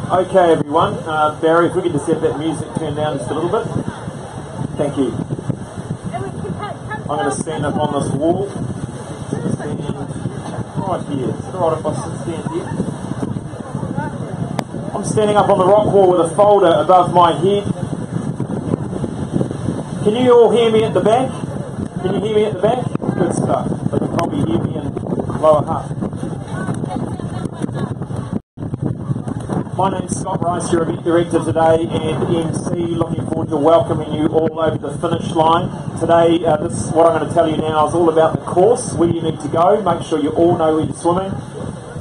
Okay everyone, Barry, if we could just have that music turned down just a little bit. Thank you. I'm going to stand up on this wall. Stand right here. Is it alright if I stand here? I'm standing up on the rock wall with a folder above my head. Can you all hear me at the back? Can you hear me at the back? Good stuff. They can probably hear me in lower half. My name's Scott Rice, your event director today and MC. Looking forward to welcoming you all over the finish line. Today, this is what I'm going to tell you now is all about the course, where you need to go. Make sure you all know where you're swimming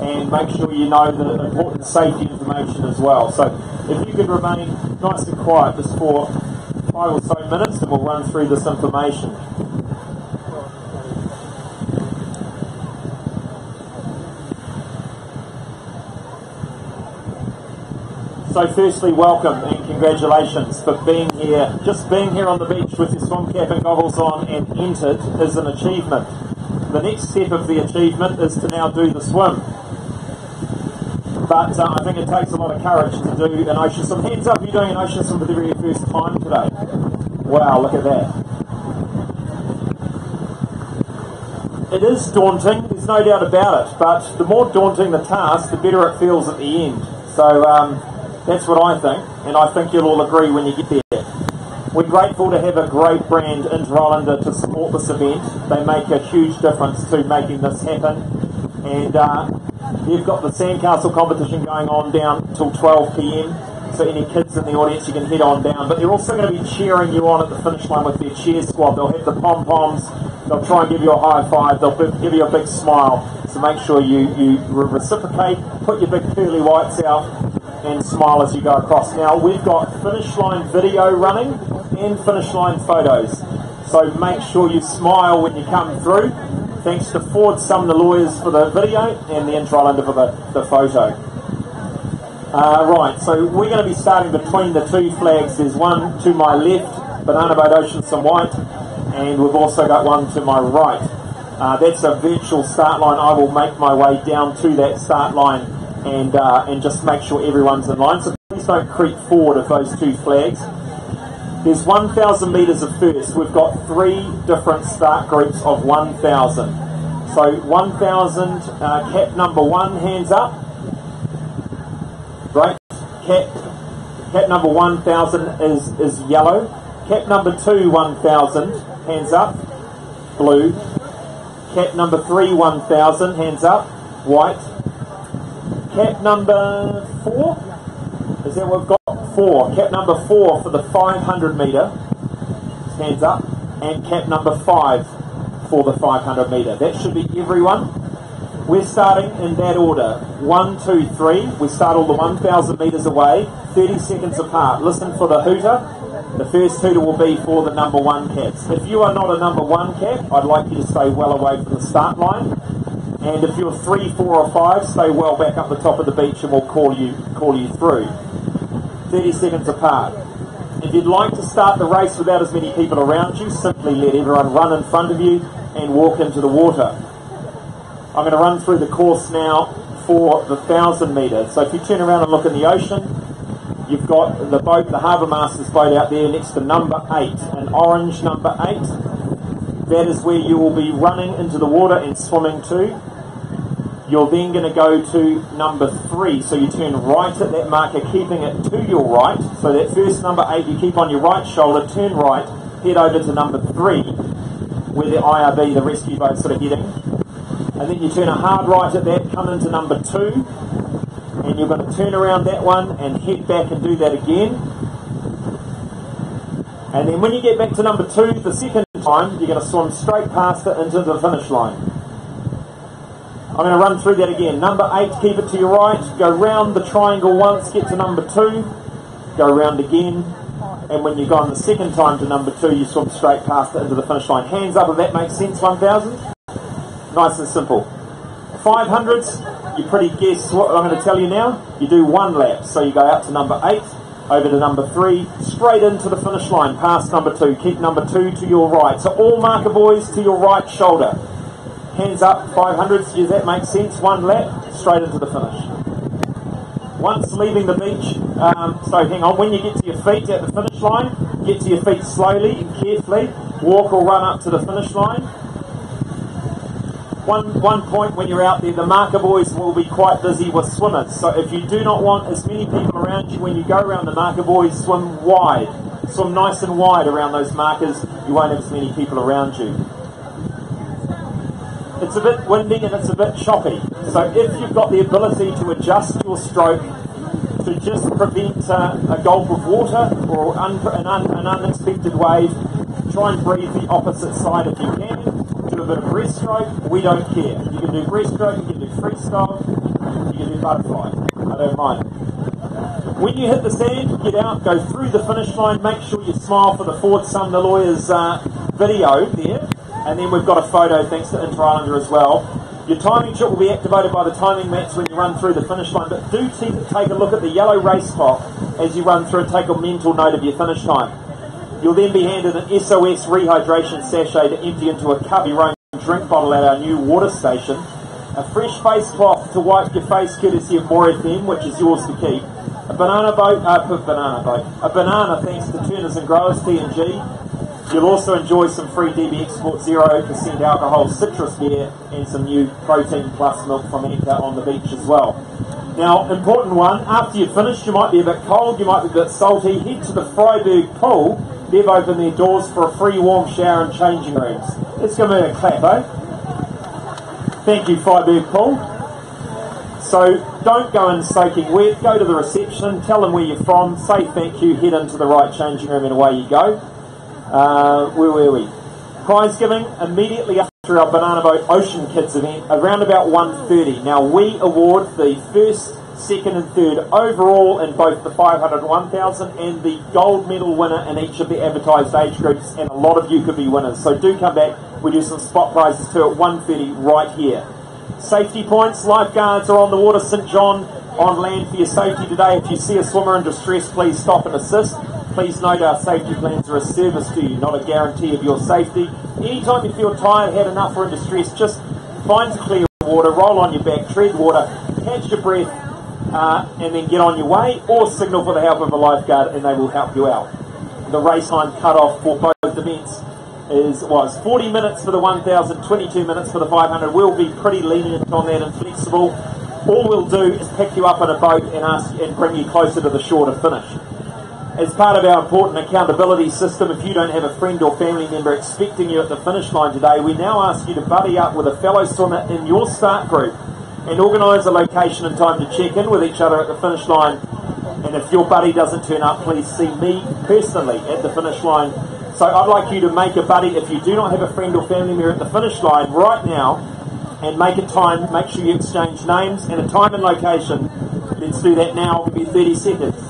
and make sure you know the important safety information as well. So if you could remain nice and quiet just for 5 or so minutes and we'll run through this information. So firstly, welcome and congratulations for being here. Just being here on the beach with your swim cap and goggles on and entered is an achievement. The next step of the achievement is to now do the swim. But I think it takes a lot of courage to do an ocean swim. Hands up if you're doing an ocean swim for the very first time today. Wow, look at that. It is daunting, there's no doubt about it, but the more daunting the task, the better it feels at the end. So that's what I think, and I think you'll all agree when you get there. We're grateful to have a great brand, NZOceanSwim, to support this event. They make a huge difference to making this happen, And they've got the sandcastle competition going on down till 12 p.m. So any kids in the audience, you can head on down. But they're also going to be cheering you on at the finish line with their cheer squad. They'll have the pom-poms. They'll try and give you a high five. They'll give you a big smile. So make sure you reciprocate. Put your big pearly whites out and smile as you go across. Now, we've got finish line video running and finish line photos. So make sure you smile when you come through. Thanks to Ford Sumner Lawyers for the video and the Intralander for the photo. Right, so we're going to be starting between the two flags. There's one to my left, Banana Boat NZOceanSwim white, and we've also got one to my right. That's a virtual start line. I will make my way down to that start line and just make sure everyone's in line. So please don't creep forward of those two flags. There's 1,000 metres of first. We've got 3 different start groups of 1,000. So 1,000, cap number 1, hands up. Great. Cap number 1,000 is yellow. Cap number 2, 1,000, hands up, blue. Cap number 3, 1,000, hands up, white. Cap number 4, is that what we've got? 4. Cap number 4 for the 500 metre, hands up, and cap number 5 for the 500 metre. That should be everyone. We're starting in that order. 1, 2, 3. We start all the 1,000 metres away, 30 seconds apart. Listen for the hooter. The first hooter will be for the number 1 caps. If you are not a number 1 cap, I'd like you to stay well away from the start line. And if you're 3, 4 or 5, stay well back up the top of the beach and we'll call you through. 30 seconds apart. If you'd like to start the race without as many people around you, simply let everyone run in front of you and walk into the water. I'm going to run through the course now for the 1,000 metres. So if you turn around and look in the ocean, you've got the boat, the Harbour Master's boat out there next to number 8, an orange number 8. That is where you will be running into the water and swimming to. You're then going to go to number 3. So you turn right at that marker, keeping it to your right. So that first number 8 you keep on your right shoulder, turn right, head over to number 3, where the IRB, the rescue boat's sort of heading. And then you turn a hard right at that, come into number 2, and you're going to turn around that one and head back and do that again. And then when you get back to number 2, the second time, you're going to swim straight past it into the finish line. I'm going to run through that again. Number 8, keep it to your right, go round the triangle once, get to number 2, go round again, and when you go on the second time to number 2, you swim straight past it into the finish line. Hands up if that makes sense, 1,000. Nice and simple. 500s, you pretty guess what I'm going to tell you now. You do 1 lap. So you go out to number 8, over to number 3, straight into the finish line, past number 2. Keep number 2 to your right. So all marker boys to your right shoulder. Hands up, 500s, does that make sense? 1 lap, straight into the finish. Once leaving the beach, so hang on, when you get to your feet at the finish line, get to your feet slowly and carefully. Walk or run up to the finish line. One point when you're out there, the marker boys will be quite busy with swimmers. So if you do not want as many people around you when you go around the marker boys, swim wide. Swim nice and wide around those markers. You won't have as many people around you. It's a bit windy and it's a bit choppy. So if you've got the ability to adjust your stroke to just prevent a gulp of water or an unexpected wave, try and breathe the opposite side if you can. Do a bit of breaststroke, we don't care. You can do breaststroke, you can do freestyle, you can do butterfly. I don't mind. When you hit the sand, get out, go through the finish line, make sure you smile for the Ford Sumner Lawyers video there, and then we've got a photo thanks to Intralander as well. Your timing chip will be activated by the timing mats when you run through the finish line, but do take a look at the yellow race clock as you run through and take a mental note of your finish time. You'll then be handed an SOS rehydration sachet to empty into a cup your own drink bottle at our new water station, a fresh face cloth to wipe your face courtesy of More FM, which is yours to keep, a banana thanks to Turners and Growers T&G. You'll also enjoy some free DB Export 0% alcohol citrus beer and some new Protein Plus milk from Anchor on the beach as well. Now, important one, after you've finished, you might be a bit cold, you might be a bit salty, head to the Freiburg pool. They've opened their doors for a free warm shower and changing rooms. Let's give them a clap, eh? Thank you, Freiburg Paul. So don't go in soaking wet, go to the reception, tell them where you're from, say thank you, head into the right changing room and away you go. Where were we? Prize giving immediately after our Banana Boat Ocean Kids event, around about 1:30. Now we award the first, second and third overall in both the 500 and 1000 and the gold medal winner in each of the advertised age groups, and a lot of you could be winners. So do come back, we do some spot prizes too at 1:30 right here. Safety points, lifeguards are on the water, St John on land for your safety today. If you see a swimmer in distress, please stop and assist. Please note our safety plans are a service to you, not a guarantee of your safety. Anytime you feel tired, had enough or in distress, just find clear water, roll on your back, tread water, catch your breath, and then get on your way, or signal for the help of a lifeguard and they will help you out. The race time cut-off for both events was 40 minutes for the 1000, 22 minutes for the 500. We'll be pretty lenient on that and flexible. All we'll do is pick you up in a boat and bring you closer to the shore to finish. As part of our important accountability system, if you don't have a friend or family member expecting you at the finish line today, we now ask you to buddy up with a fellow swimmer in your start group and organise a location and time to check in with each other at the finish line. And if your buddy doesn't turn up, please see me personally at the finish line. So I'd like you to make a buddy if you do not have a friend or family member at the finish line right now, and make a time, make sure you exchange names and a time and location. Let's do that now, it'll be 30 seconds.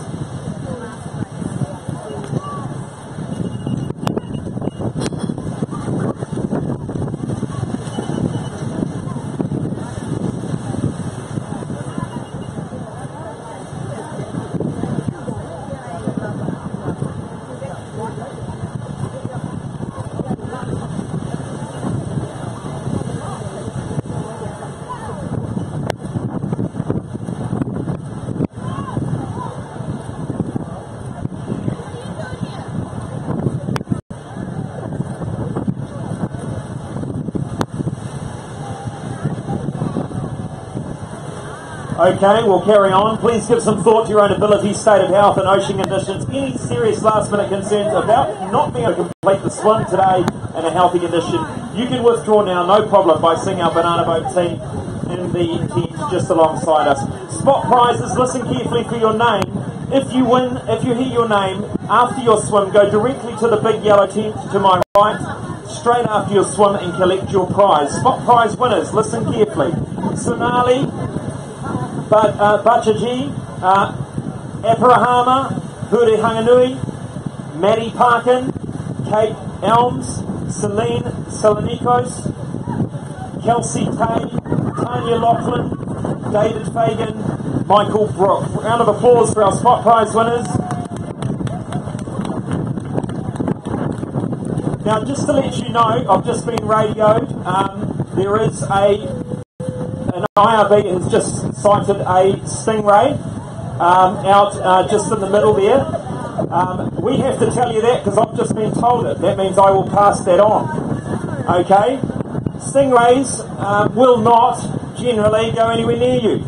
Okay, we'll carry on. Please give some thought to your own ability, state of health and ocean conditions. Any serious last minute concerns about not being able to complete the swim today in a healthy condition, you can withdraw now, no problem, by seeing our Banana Boat team in the tent just alongside us. Spot prizes, listen carefully for your name. If you win, if you hear your name after your swim, go directly to the big yellow tent to my right, straight after your swim, and collect your prize. Spot prize winners, listen carefully. Sonali, Bachaji, Aparahama, Hure Hanganui, Maddie Parkin, Kate Elms, Celine Salonikos, Kelsey Tay, Tanya Laughlin, David Fagan, Michael Brook. Round of applause for our spot prize winners. Now, just to let you know, I've just been radioed. There is an IRB has just sighted a stingray out just in the middle there. We have to tell you that because I've just been told it. That means I will pass that on. Okay? Stingrays will not generally go anywhere near you.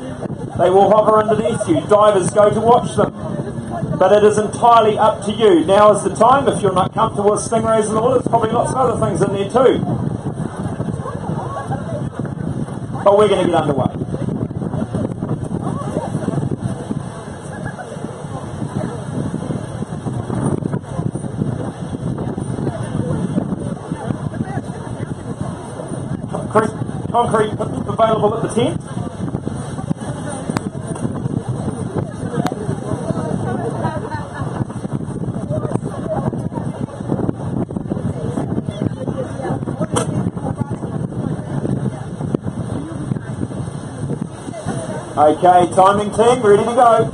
They will hover underneath you. Divers go to watch them. But it is entirely up to you. Now is the time. If you're not comfortable with stingrays in the water, there's probably lots of other things in there too. But we're going to get underway. Concrete available at the tent. Okay, timing team, ready to go.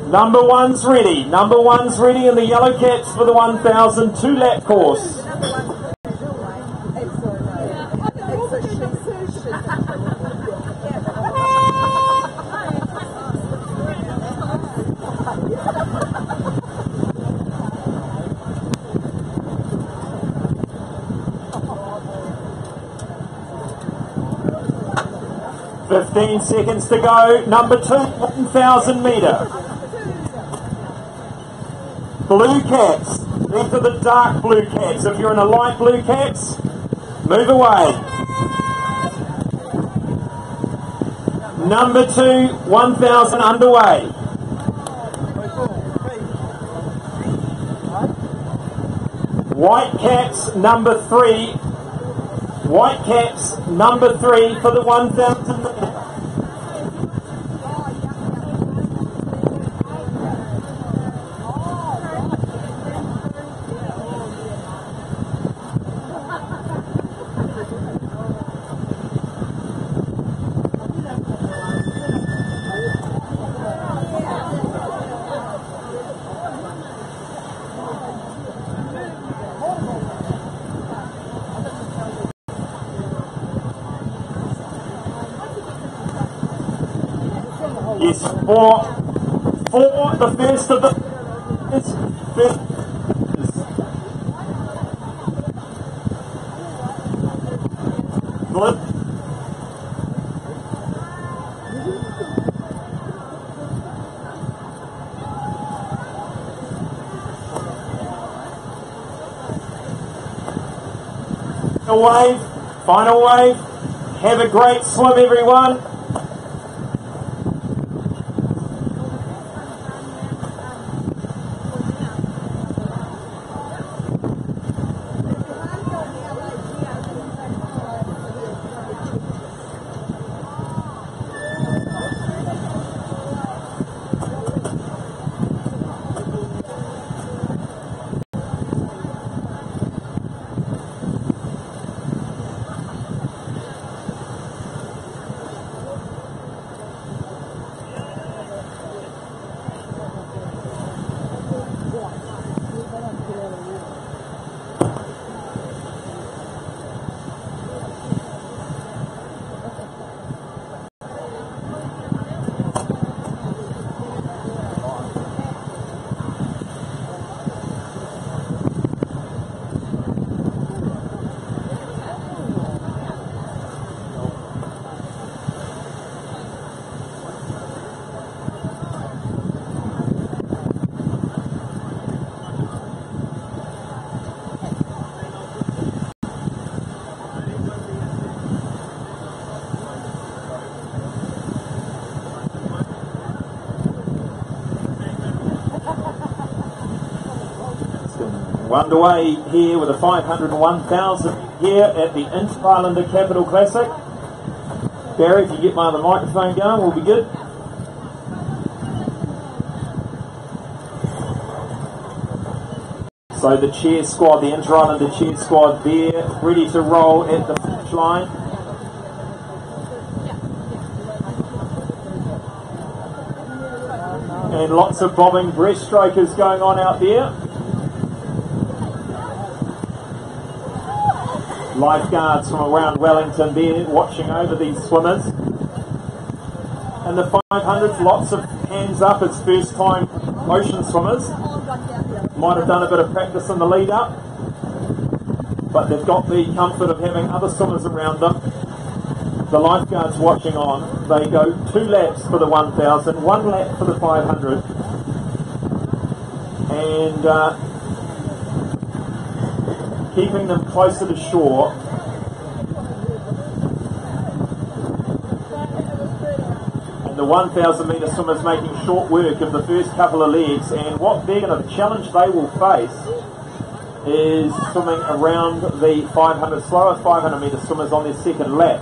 Number one's ready. Number one's ready in the yellow caps for the 1000 2-lap course. 15 seconds to go. Number 2, 1,000 metre. Blue caps. These are the dark blue caps. If you're in a light blue caps, move away. Number 2, 1,000 underway. White caps, number 3. White caps, number 3 for the 1,000 metre. Yes, for the first of the good. Final wave. Have a great swim, everyone. Underway here with a 501,000 here at the Inter-Islander Capital Classic. Barry, if you get my other microphone going, we'll be good. So the cheer squad, the Inter-Islander cheer squad there, ready to roll at the finish line. And lots of bobbing breaststrokers going on out there. Lifeguards from around Wellington there watching over these swimmers. And the 500s, lots of hands up. It's first time ocean swimmers. Might have done a bit of practice in the lead up, but they've got the comfort of having other swimmers around them. The lifeguards watching on. They go 2 laps for the 1,000, 1 lap for the 500. And keeping them closer to shore. And the 1,000 metre swimmers making short work of the first couple of legs, and what they're going to, the challenge they will face is swimming around the 500, slower 500 metre swimmers on their second lap.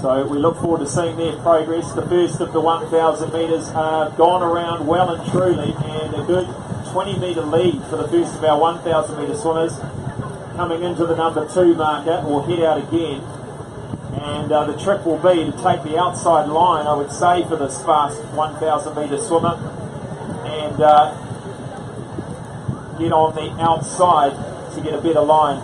So we look forward to seeing their progress. The first of the 1,000 metres have gone around well and truly, and a good 20 metre lead for the first of our 1,000 metre swimmers coming into the number 2 marker. We'll head out again, and the trick will be to take the outside line, I would say, for this fast 1,000 metre swimmer, and get on the outside to get a better line.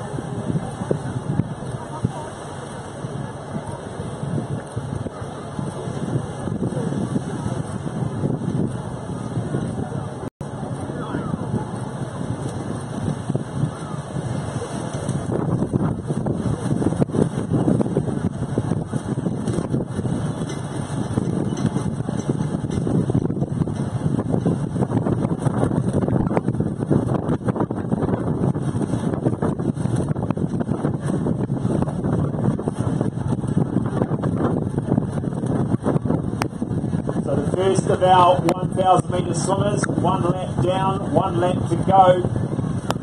First of our 1,000 metre swimmers, 1 lap down, 1 lap to go,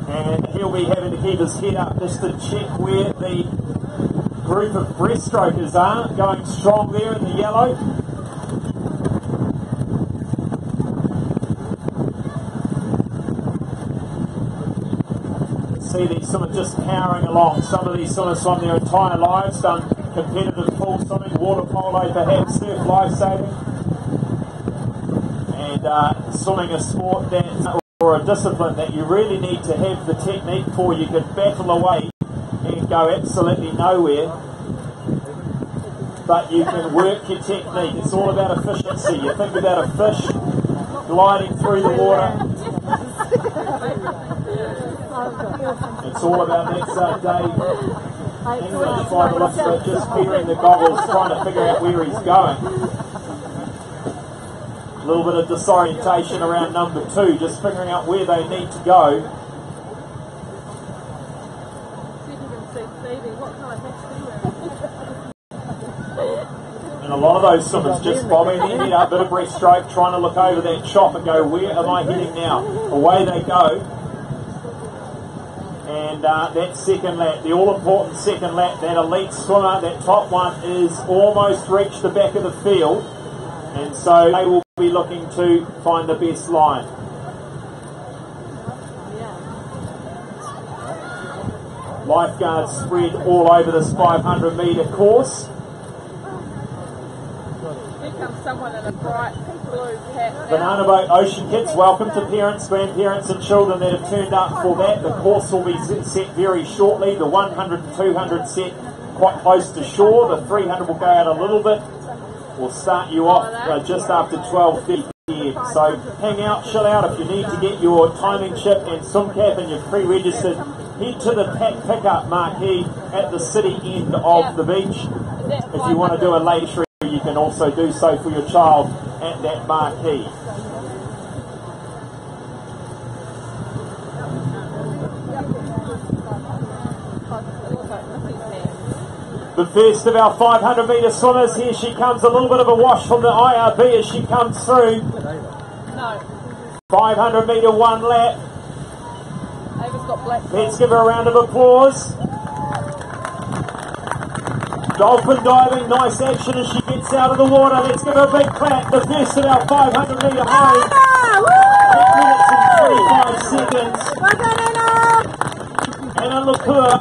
and he'll be having to keep his head up just to check where the group of breaststrokers are, going strong there in the yellow. See these swimmers just powering along. Some of these swimmers swum their entire lives, done competitive pool swimming, water polo perhaps, surf lifesaving, and swimming a sport that, or a discipline that you really need to have the technique for. You can battle away and go absolutely nowhere, but you can work your technique. It's all about efficiency. You think about a fish gliding through the water. It's all about next Dave hanging on by the looks of it, just peering the goggles, trying to figure out where he's going. A little bit of disorientation around number 2, just figuring out where they need to go. And a lot of those swimmers just bobbing their head up, bit of breaststroke, trying to look over that chop and go, where am I heading now? Away they go. And that second lap, the all-important second lap, that elite swimmer, that top one, is almost reached the back of the field. And so they will be looking to find the best line. Lifeguards spread all over this 500 metre course. Here comes someone in a bright blue cap. Banana Boat Ocean Kids, welcome to parents, grandparents and children that have turned up for that. The course will be set very shortly. The 100 and 200 set quite close to shore. The 300 will go out a little bit. We'll start you off just after 12:50 here. So hang out, chill out. If you need to get your timing chip and swim cap and you're pre-registered, head to the pack pickup marquee at the city end of the beach. If you want to do a late entry, you can also do so for your child at that marquee. The first of our 500 metre swimmers, here she comes, a little bit of a wash from the IRB as she comes through. No. 500 metre 1 lap. Ava's got black. Let's give her a round of applause. Dolphin diving, nice action as she gets out of the water. Let's give her a big clap. The first of our 500 metre home. 8 minutes and 25 seconds. Anna Lapua,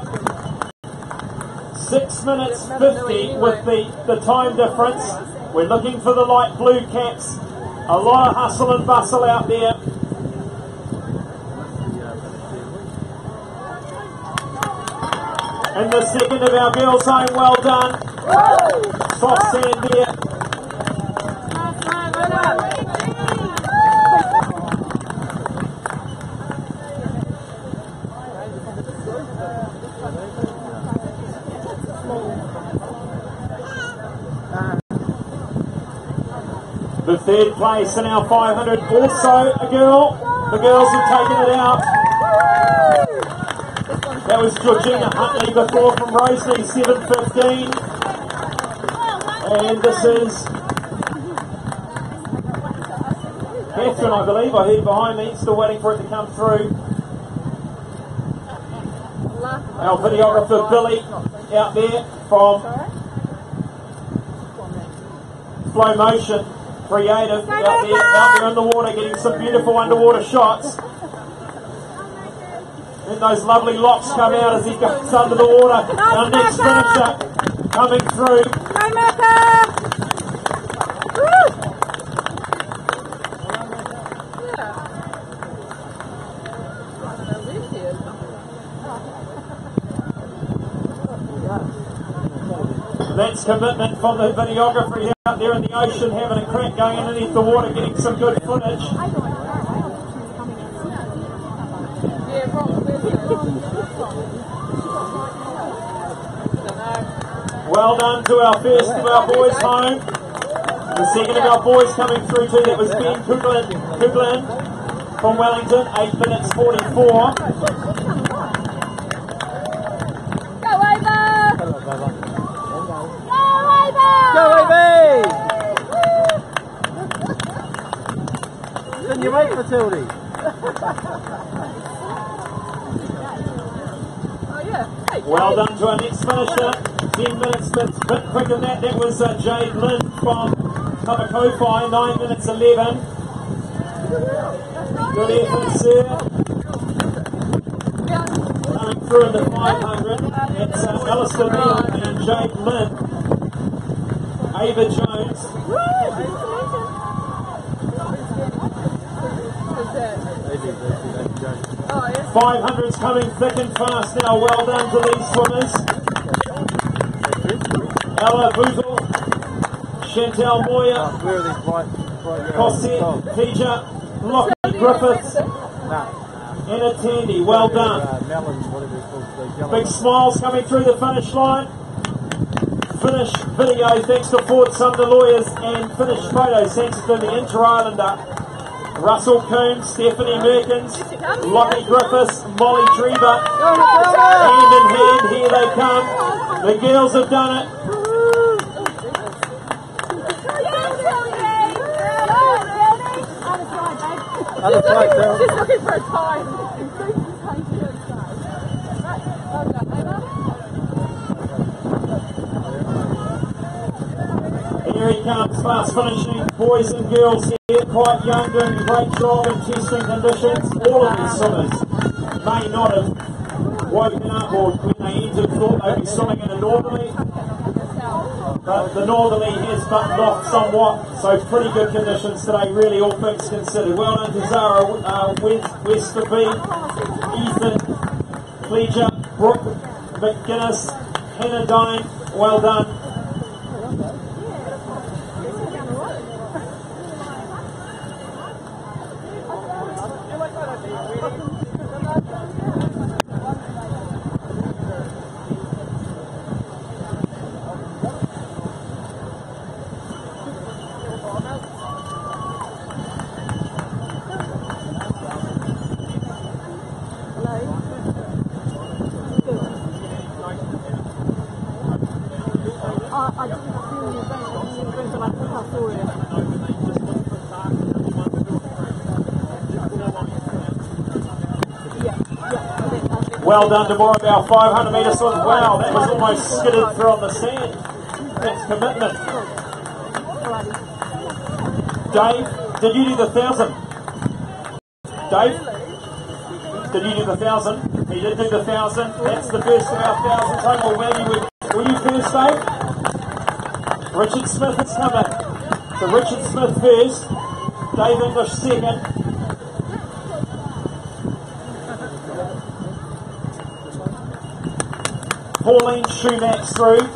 6 minutes 50 with the time difference. We're looking for the light blue caps. A lot of hustle and bustle out there. And the second of our girls home, well done. Soft sand there. The third place in our 500, also a girl. The girls have taken it out. That was Georgina Huntley before from Rosalie, 7:15. And this is Catherine, I believe. I heard behind me, still waiting for it to come through. Our videographer Billy out there from Flow Motion Creative out there in the water, getting some beautiful underwater shots. And those lovely locks come out as he goes under the water. Our next finisher coming through. That's commitment from the videographer out there in the ocean, having a crack, going underneath the water, getting some good footage. Well done to our first of our boys home. The second of our boys coming through too, that was Ben Kuglin from Wellington, 8 minutes 44. Go Ava! Go, Ivy! Matilda. Oh yeah. Hey, Well done to our next finisher. 10 minutes, but a bit quicker than that. That was Jade Lynn from Tamakopai, 9 minutes 11. Good effort, sir. Coming through in the 500. It's Alistair Neal and Jade Lynn. Ava Jones. Oh, yeah. 500's coming thick and fast now. Well done to these swimmers. Ella Bootle, Chantal Moyer, Where are these white Cosette, Tija, Lockie Griffiths, Anna Tandy. Well done. Melons, whatever it's called. Big smiles coming through the finish line. Finish video thanks to Ford Sumner Lawyers, and finish photos thanks to the Inter-Islander Russell Coombs, Stephanie Merkins, Lockie Griffiths, Molly Treva. Hand in hand, here they come. The girls have done it. Other flight, girl. She's looking for a tie. Here he comes, fast finishing. Boys and girls here, quite young, doing a great job in testing conditions. All of these swimmers may not have woken up or when they entered thought they'd be swimming in a northerly. But the northerly has buttoned off somewhat, so pretty good conditions today, really, all things considered. Well done to Zara Westerby, Ethan Fleger, Brooke McGuinness, Hannah Dine. Well done. I didn't feel you going to like put our story. Well done to more of our 500 metre swims. Wow, that was almost skidded through on the sand. That's commitment. Dave, did you do the 1,000? Dave? Did you do the 1,000? He did do the 1,000. That's the first of our 1,000 total value. Were you first, Dave? Richard Smith is coming. So Richard Smith first. Dave English second. Pauline Shumax through.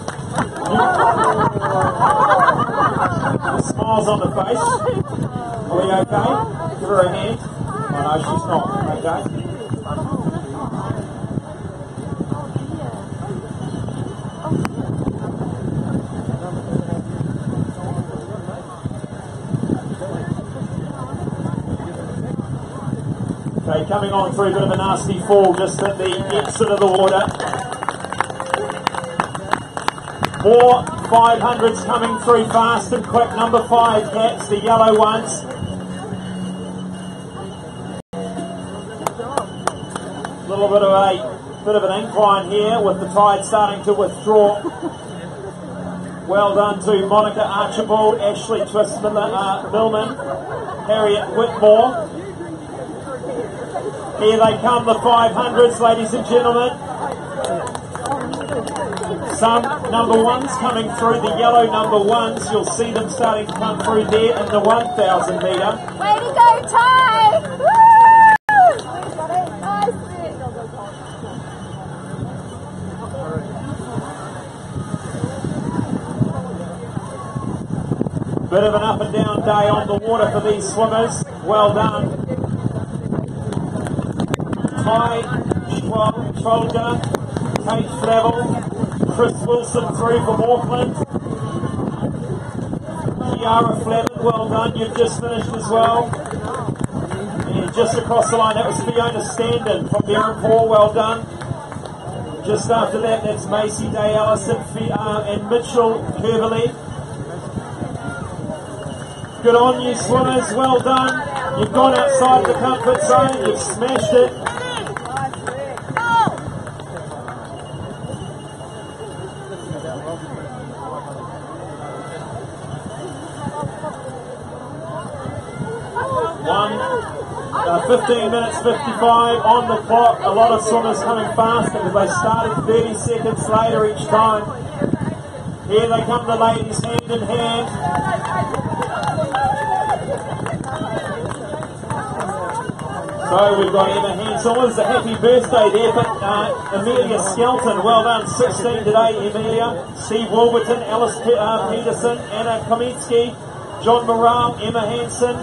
Smiles on the face. Are we okay? Give her a hand. Oh no, she's not. Okay. Okay, coming on through a bit of a nasty fall just at the exit of the water. More 500s coming through fast and quick. Number 5 cats, the yellow ones. A little bit of an incline here with the tide starting to withdraw. Well done to Monica Archibald, Ashley Twist-Millman, Harriet Whitmore. Here they come, the 500s, ladies and gentlemen. Some number 1s coming through, the yellow number 1s. You'll see them starting to come through there in the 1,000 metre. Way to go, Ty! Woo! Nice. Bit of an up and down day on the water for these swimmers. Well done. Ty Schwalger, Kate Flavel, Chris Wilson through from Auckland. Kiara Flavel, well done, you've just finished as well. And just across the line, that was Fiona Standen from Berrenport, well done. Just after that, that's Macy Day Ellison and Mitchell Kerberley. Good on you, swimmers. Well done. You've gone outside the comfort zone. You've smashed it. One. 15 minutes 55 on the clock. A lot of swimmers coming faster because they started 30 seconds later each time. Here they come, the ladies, hand in hand. So we've got Emma Hanson. It was a happy birthday there, but Amelia Skelton, well done, 16 today, Amelia. Steve Wolverton, Alice Peterson, Anna Komitsky, John Morale, Emma Hanson,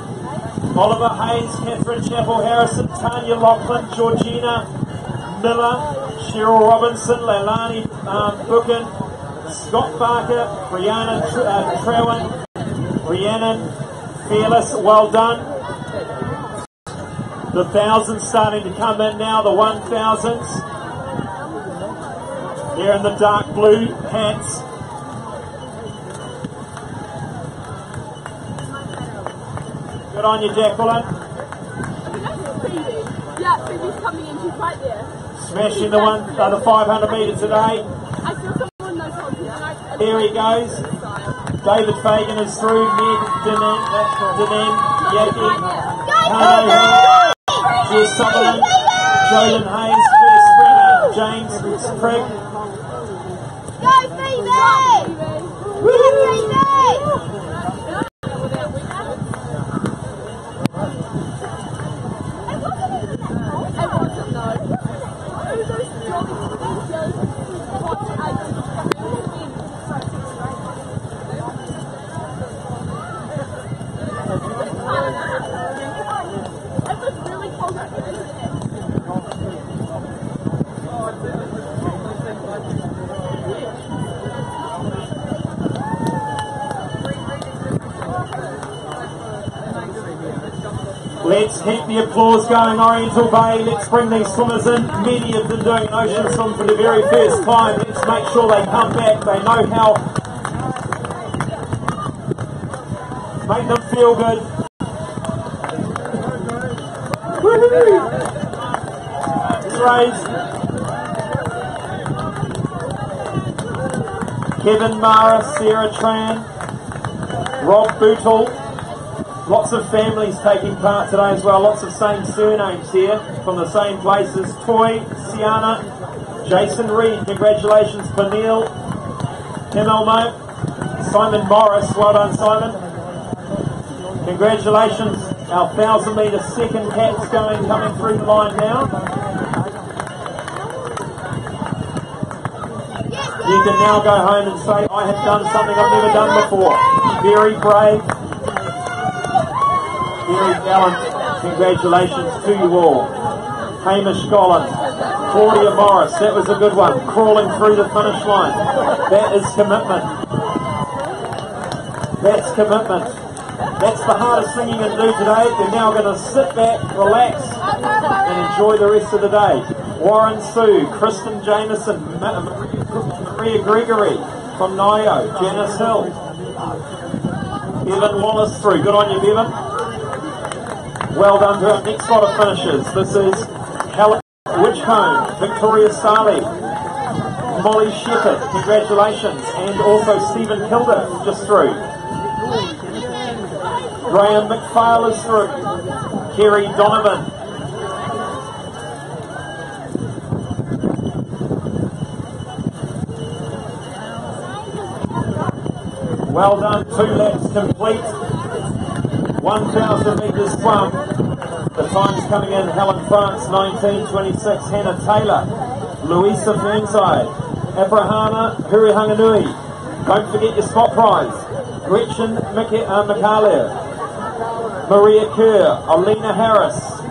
Oliver Hayes, Catherine Chappell-Harrison, Tanya Lachlan, Georgina Miller, Cheryl Robinson, Leilani Buchan, Scott Barker, Brianna Trewen, Rhiannon Fearless, well done. The 1,000s starting to come in now, the 1,000s. Here in the dark blue hats. Good on you, Jacqueline. Yeah, Phoebe's coming in, she's right there. Smashing the 500 metres today. I feel someone knows how to do. Here he goes. David Fagan is through. Ned Dinan, Yaki, Hano, Jess Sutherland, Jolyn Hayes, Claire Springer, James Sprigg. Go, Phoebe! Phoebe! Let's keep the applause going, Oriental Bay. Let's bring these swimmers in. Many of them doing ocean swim for the very first time. Let's make sure they come back. They know how. Make them feel good. Woohoo! Raise. Kevin Mara, Sarah Tran, Rob Bootle. Lots of families taking part today as well. Lots of same surnames here from the same places. Toy, Sienna, Jason Reed. Congratulations, Peniel, Tim Elmo, Simon Morris. Well done, Simon. Congratulations. Our 1,000 metre second cats coming through the line now. You can now go home and say, I have done something I've never done before. Very brave. Very gallant. Congratulations to you all. Hamish Collins, Claudia Morris, that was a good one. Crawling through the finish line. That is commitment. That's commitment. That's the hardest thing you can do today. You're now going to sit back, relax, and enjoy the rest of the day. Warren Sue, Kristen Jameson, Maria Gregory from Nio, Janice Hill, Bevan Wallace through. Good on you, Bevan. Well done to our next lot of finishers. This is Helen Witchcombe, Victoria Starley, Molly Shepherd, congratulations, and also Stephen Kilder just through. Graham McPhail is through. Kerry Donovan. Well done, 2 laps complete. 1,000 metres swum. The times coming in: Helen France 19:26, Hannah Taylor, Louisa Fernside, Abrahama Hurihanganui. Don't forget your spot prize: Gretchen McCarlev, Maria Kerr, Alina Harris.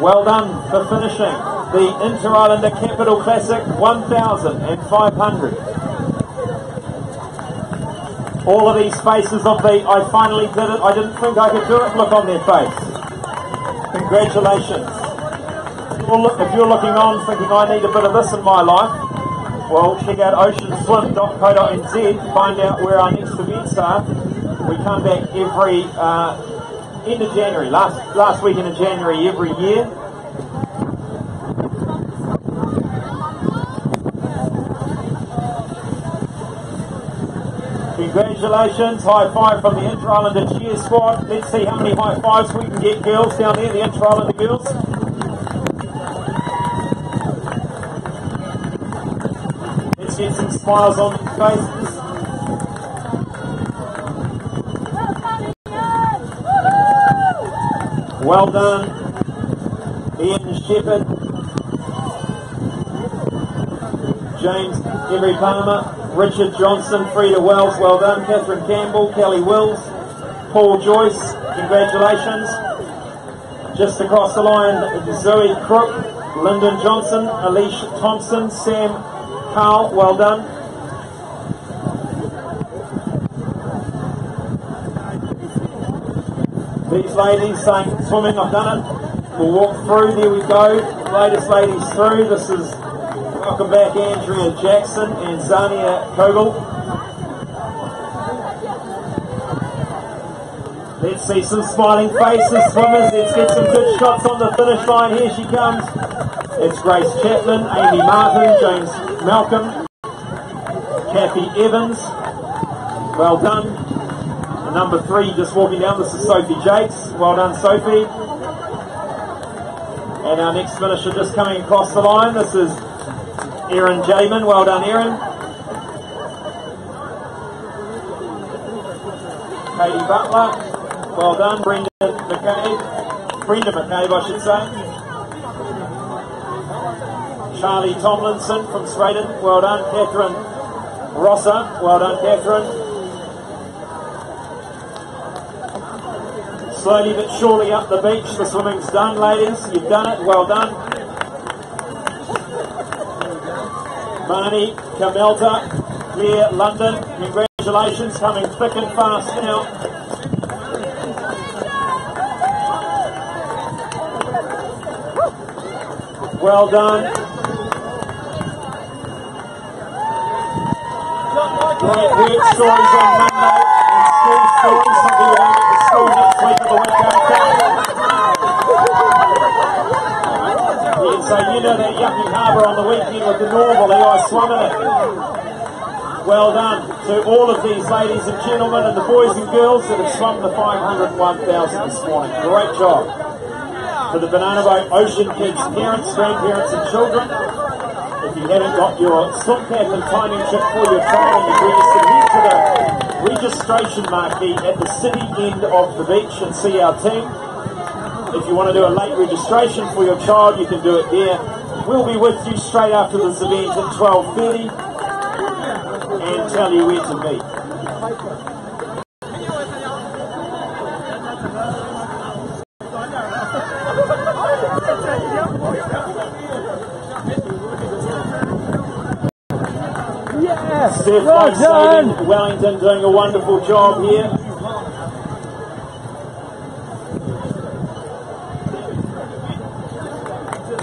Well done for finishing the Inter-Islander Capital Classic 1,500. All of these faces of the I finally did it, I didn't think I could do it, look on their face. Congratulations. If you're looking on thinking I need a bit of this in my life, well, check out oceanswim.co.nz, find out where our next events are. We come back every end of January, last weekend of January every year. Congratulations, high five from the Inter-Islander cheer squad. Let's see how many high fives we can get, girls, down there, the Inter-Islander girls. Let's get some smiles on their faces. Well done, Ian Shepherd, James Emery Palmer, Richard Johnson, Frida Wells, well done, Catherine Campbell, Kelly Wills, Paul Joyce, congratulations. Just across the line, Zoe Crook, Lyndon Johnson, Alicia Thompson, Sam Carl, well done. These ladies saying swimming, I've done it. We'll walk through, there we go. Latest ladies through. This is welcome back Andrea Jackson and Zania Kogel. Let's see some smiling faces, swimmers. Let's get some good shots on the finish line. Here she comes. It's Grace Chapman, Amy Martin, James Malcolm, Kathy Evans. Well done. And number 3 just walking down. This is Sophie Jakes. Well done, Sophie. And our next finisher just coming across the line. This is Erin Jamin, well done Erin. Katie Butler, well done. Brenda McCabe, I should say. Charlie Tomlinson from Sweden, well done. Catherine Rosser, well done Catherine. Slowly but surely up the beach, the swimming's done ladies, you've done it, well done. Marnie, Camelta, Claire, London, congratulations, coming thick and fast now. Well done. Great work stories on Monday and school stories. Some people going to school next week at the weekend. So you know that yucky harbour on the weekend with the normal, the ice swimming it. Well done to all of these ladies and gentlemen and the boys and girls that have swum the 501,000 this morning. Great job. To the Banana Boat Ocean Kids parents, grandparents and children. If you haven't got your swim cap and timing chip for your child and you're registered, head to the registration marquee at the city end of the beach and see our team. If you want to do a late registration for your child, you can do it there. We'll be with you straight after this event at 12:30 and tell you where to meet. Yes, Steph well done. Wellington doing a wonderful job here.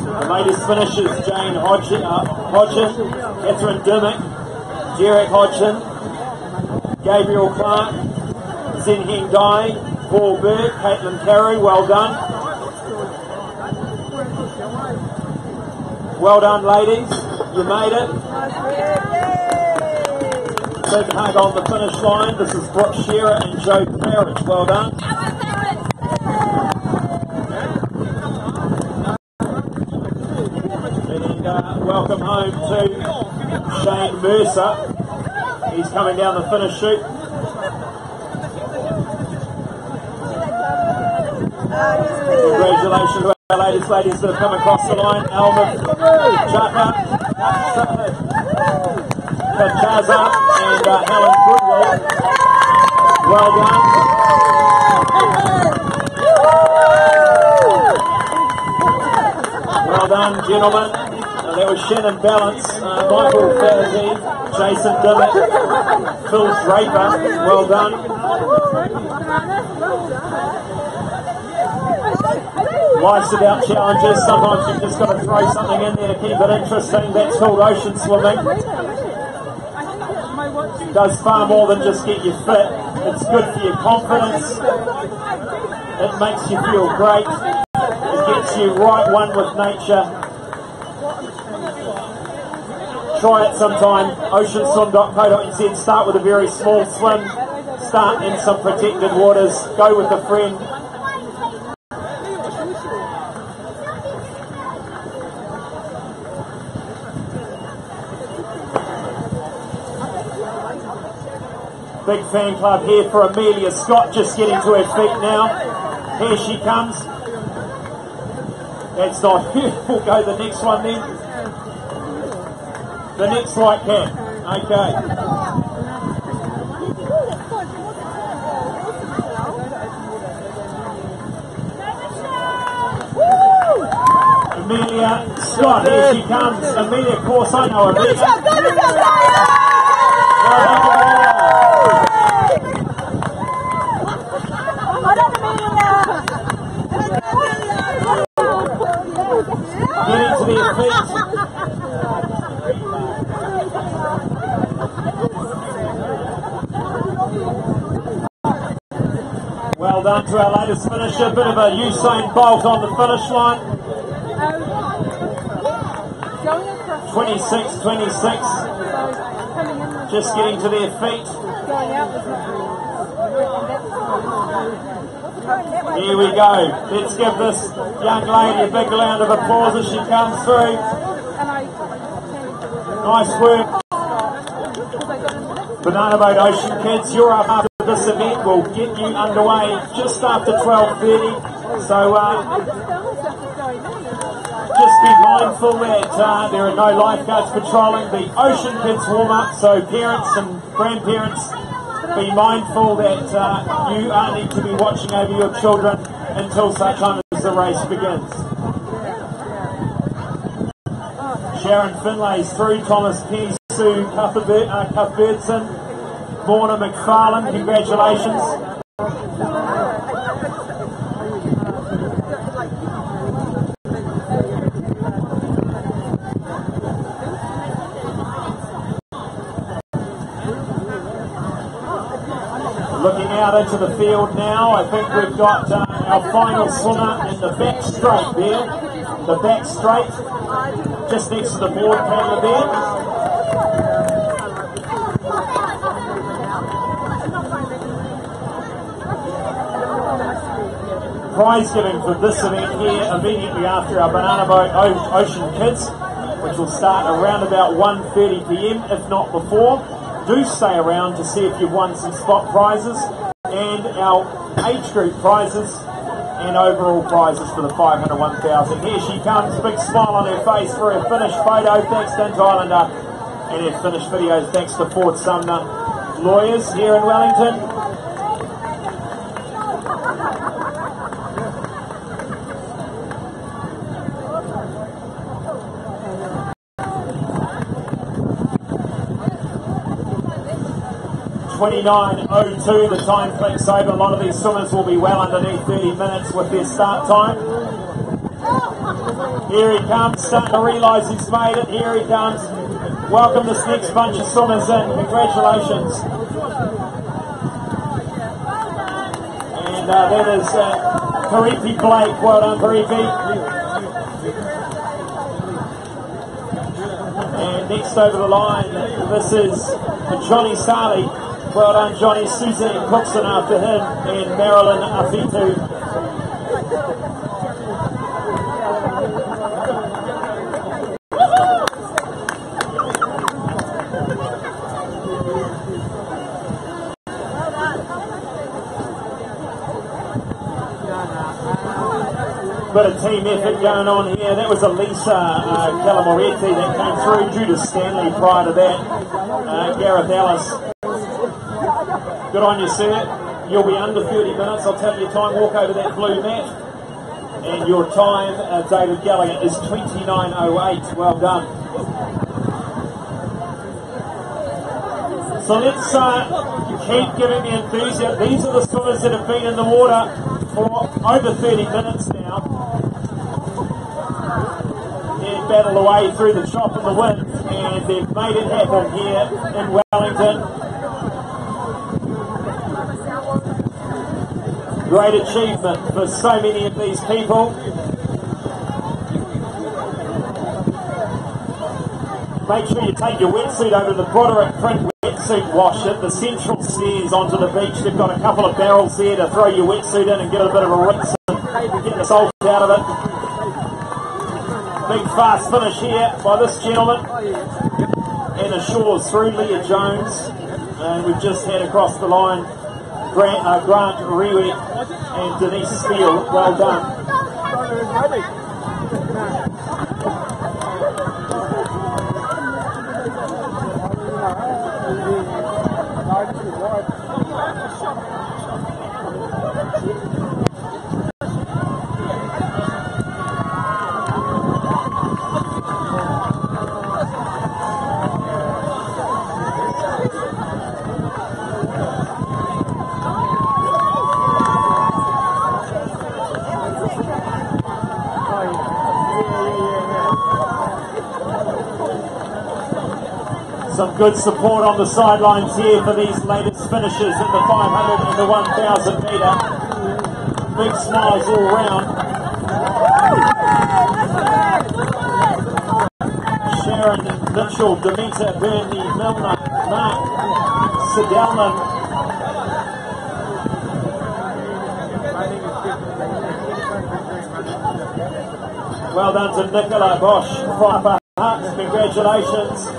The latest finishers, Jane Hodgson, Catherine Dimmick, Derek Hodgson, Gabriel Clark, Zinheng Dai, Paul Berg, Caitlin Carew, well done. Well done ladies, you made it. Big hug on the finish line. This is Brooke Shearer and Joe Claridge, well done. Welcome home to Shane Mercer. He's coming down the finish chute. Congratulations to our ladies that have come across the line. Alma Chaka, Kachaza and Helen Goodwill. Well done. Well done, gentlemen. That was Shannon Balance, Michael Flaherty, Jason Dimmick, Phil Draper, well done. Life's about challenges, sometimes you've just got to throw something in there to keep it interesting. That's called ocean swimming. It does far more than just get you fit. It's good for your confidence. It makes you feel great. It gets you right one with nature. Try it sometime. OceanSwim.co.nz. Start with a very small swim. Start in some protected waters. Go with a friend. Big fan club here for Amelia Scott, just getting to her feet now. Here she comes. That's not her. We'll go the next one then. The next white cap. Okay. Amelia Scott, here she comes. Amelia, of course, I know Amelia. Getting to their feet. Well done to our latest finisher. Bit of a Usain Bolt on the finish line. 26-26. Just getting to their feet. Here we go. Let's give this young lady a big round of applause as she comes through. Nice work. Banana Boat Ocean Kids, you're up after this event. We'll get you underway just after 12:30. So just be mindful that there are no lifeguards patrolling the Ocean Kids warm-up. So parents and grandparents, be mindful that you need to be watching over your children until such time as the race begins. Sharon Finlay's through, Thomas Penny, Sue Cuthbertson, Morna McFarlane, congratulations. Looking out into the field now, I think we've got our final swimmer in the back straight there. The back straight, just next to the board paddler there. Prize giving for this event here immediately after our Banana Boat Ocean Kids, which will start around about 1:30 PM, if not before. Do stay around to see if you've won some spot prizes and our age group prizes and overall prizes for the 500, 1,000. Here she comes, big smile on her face for her finished photo. Thanks to Islander, and her finished video thanks to Fort Sumner Lawyers here in Wellington. .29.02, the time flicks over. A lot of these swimmers will be well underneath 30 minutes with their start time. Here he comes, starting to realise he's made it. Here he comes. Welcome this next bunch of swimmers in. Congratulations. And that is Karipi Blake. Well done, Karipi. And next over the line, this is Johnny Sarley. Well done, Johnny. Suzanne Cookson after him, and Marilyn Afitu. Bit of team effort going on here. That was Elisa Calamoretti that came through. Judith Stanley prior to that. Gareth Ellis. Good on you, sir. You'll be under 30 minutes. I'll tell you your time. Walk over that blue mat. And your time, David Gallagher, is 29.08. Well done. So let's keep giving the enthusiasm. These are the swimmers that have been in the water for over 30 minutes now. They've battled away through the chop and the wind, and they've made it happen here in Wellington. Great achievement for so many of these people. Make sure you take your wetsuit over to the Broderick Print wetsuit wash at the central stairs onto the beach. They've got a couple of barrels there to throw your wetsuit in and get a bit of a rinse and get the salt out of it. Big fast finish here by this gentleman. And ashores through Leah Jones. And we've just had across the line Grant Riwi and Denise Steele. Well done. Some good support on the sidelines here for these latest finishes in the 500 and the 1,000 metre. Big smiles all round. Sharon Mitchell, Demeter, Bernie, Milner, Mark Sidelman. Well done to Nicola Bosch, Piper Hart, congratulations.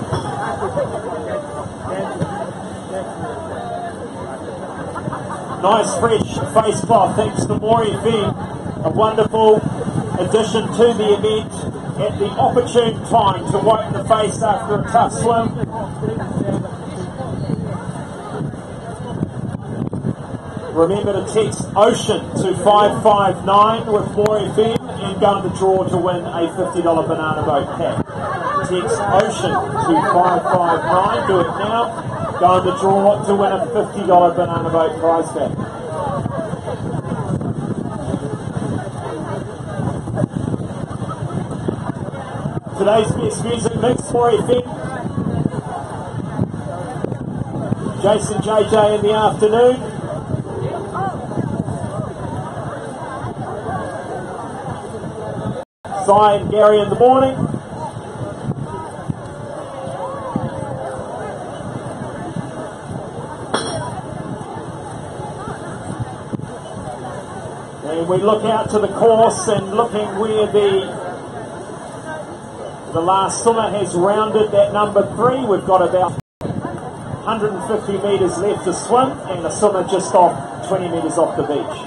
Nice fresh face cloth, thanks to Maury Fee. A wonderful addition to the event at the opportune time to wipe the face after a tough swim. Remember to text Ocean to 559 with Maury Fee and go in the draw to win a $50 banana boat pack. Text Ocean to 559, do it now. Go in the draw to win a $50 banana boat prize pack. Today's best music mix for FM. Jason JJ in the afternoon. Cy and Gary in the morning. And we look out to the course and looking where the last swimmer has rounded that number 3. We've got about 150 metres left to swim and the swimmer just off 20 metres off the beach.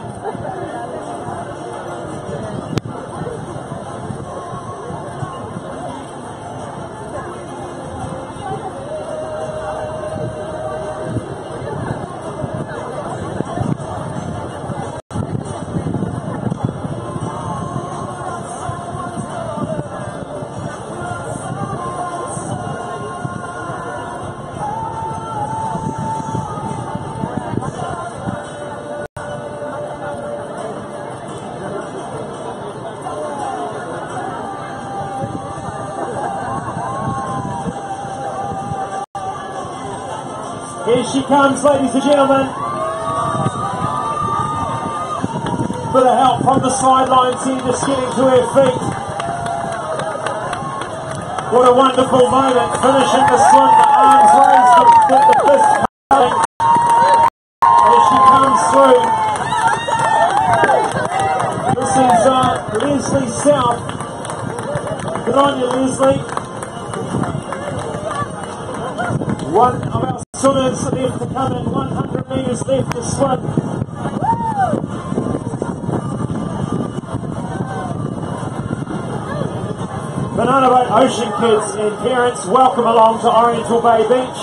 Here she comes, ladies and gentlemen. Bit of help from the sidelines here, just getting to her feet. What a wonderful moment, finishing the swim, the arms raised, the fist coming. As she comes through. This is Leslie South. Good on you, Leslie. One of our swimmers left to come in, 100 metres left to swim. Banana Boat Ocean kids and parents, welcome along to Oriental Bay Beach.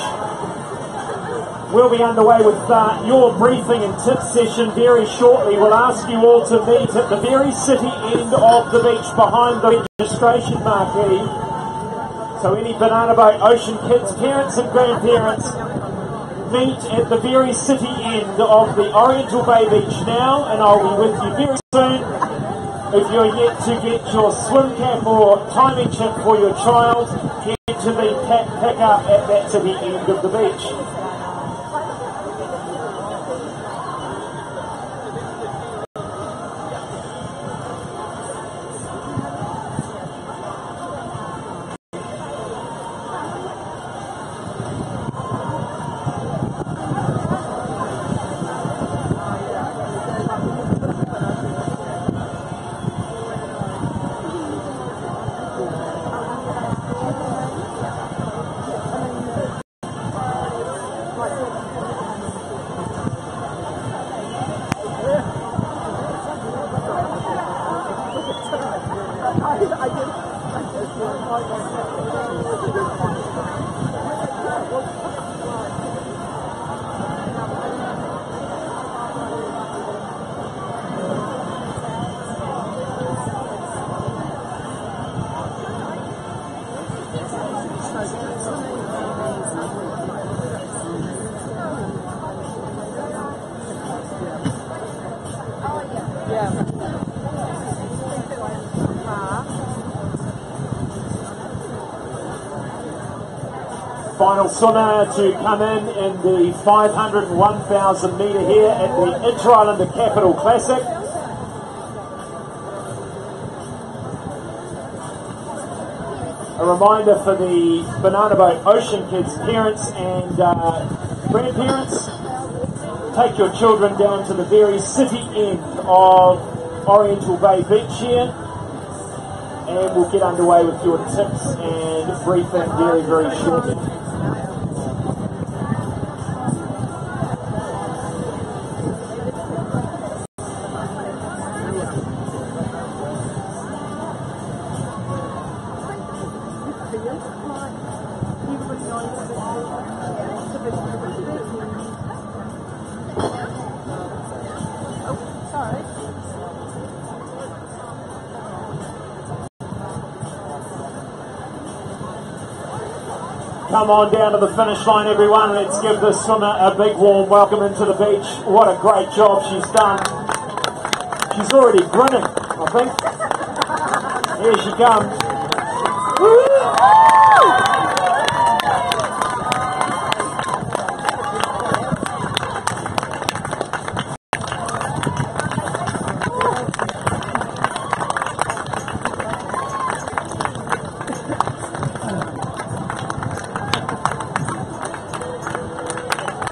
We'll be underway with your briefing and tip session very shortly. We'll ask you all to meet at the very city end of the beach behind the registration marquee. So any Banana Boat Ocean kids, parents and grandparents, meet at the very city end of the Oriental Bay Beach now, and I'll be with you very soon. If you're yet to get your swim cap or timing chip for your child, head to the pack up at that city end of the beach. Final swimmer to come in the 500 and 1,000 metre here at the Inter-Islander Capital Classic. A reminder for the Banana Boat Ocean Kids parents and grandparents, take your children down to the very city end of Oriental Bay Beach here, and we'll get underway with your tips and briefing very, very shortly. Come on down to the finish line, everyone. Let's give this swimmer a big warm welcome into the beach. What a great job she's done. She's already grinning, I think. Here she comes. Woo!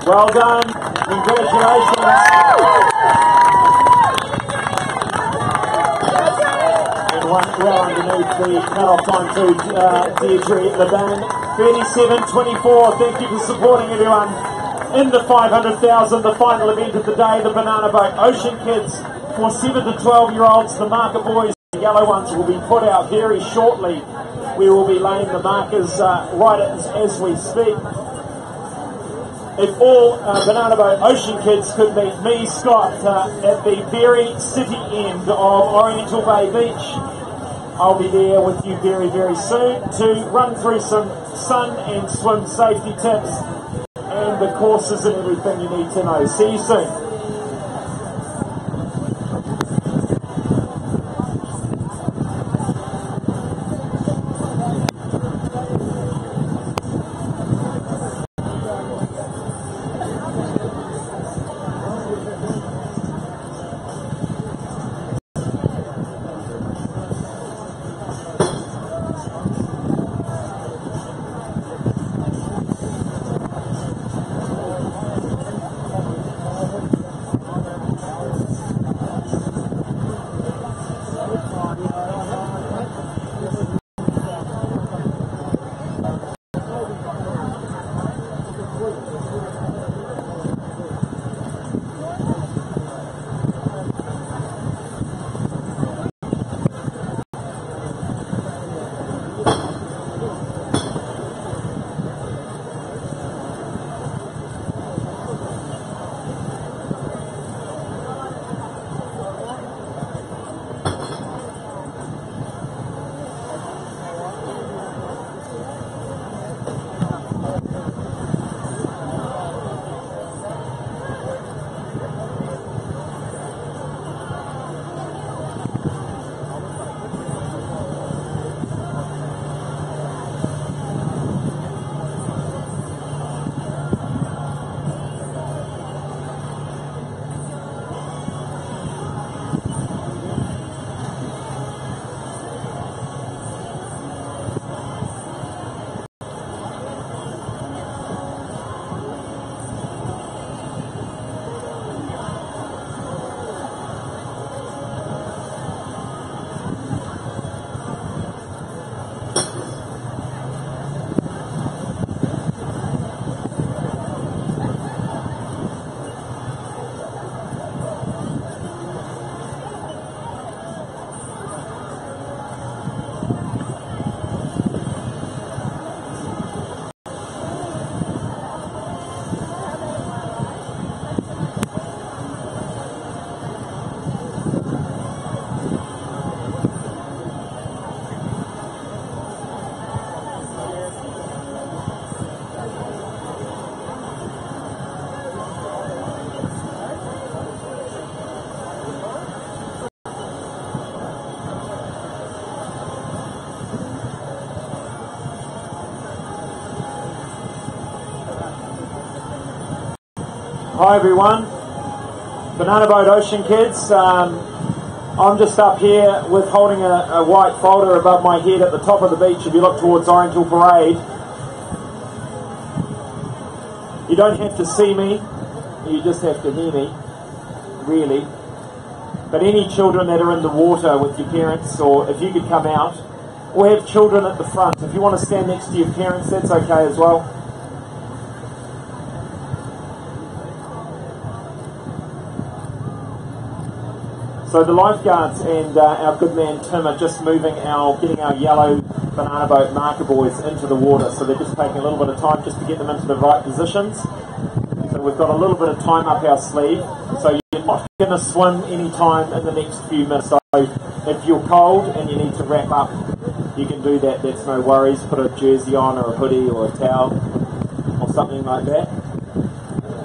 Well done, congratulations. And one well underneath the cut-off time to Deirdre Leban. 37-24, thank you for supporting everyone. In the 500,000, the final event of the day, the Banana Boat Ocean Kids. For 7 to 12-year-olds, the marker boys, the yellow ones, will be put out very shortly. We will be laying the markers right as we speak. If all Banana Boat Ocean Kids could meet me, Scott, at the very city end of Oriental Bay Beach, I'll be there with you very, very soon to run through some sun and swim safety tips and the courses and everything you need to know. See you soon. Hi everyone, Banana Boat Ocean kids. I'm just up here with holding a white folder above my head at the top of the beach. If you look towards Orange Hill Parade, you don't have to see me, you just have to hear me, really. But any children that are in the water with your parents, or if you could come out, or have children at the front, if you want to stand next to your parents, that's okay as well. So the lifeguards and our good man Tim are just getting our yellow banana boat marker buoys into the water. So they're just taking a little bit of time just to get them into the right positions. So we've got a little bit of time up our sleeve. So you're not going to swim any time in the next few minutes. So if you're cold and you need to wrap up, you can do that. That's no worries. Put a jersey on or a hoodie or a towel or something like that.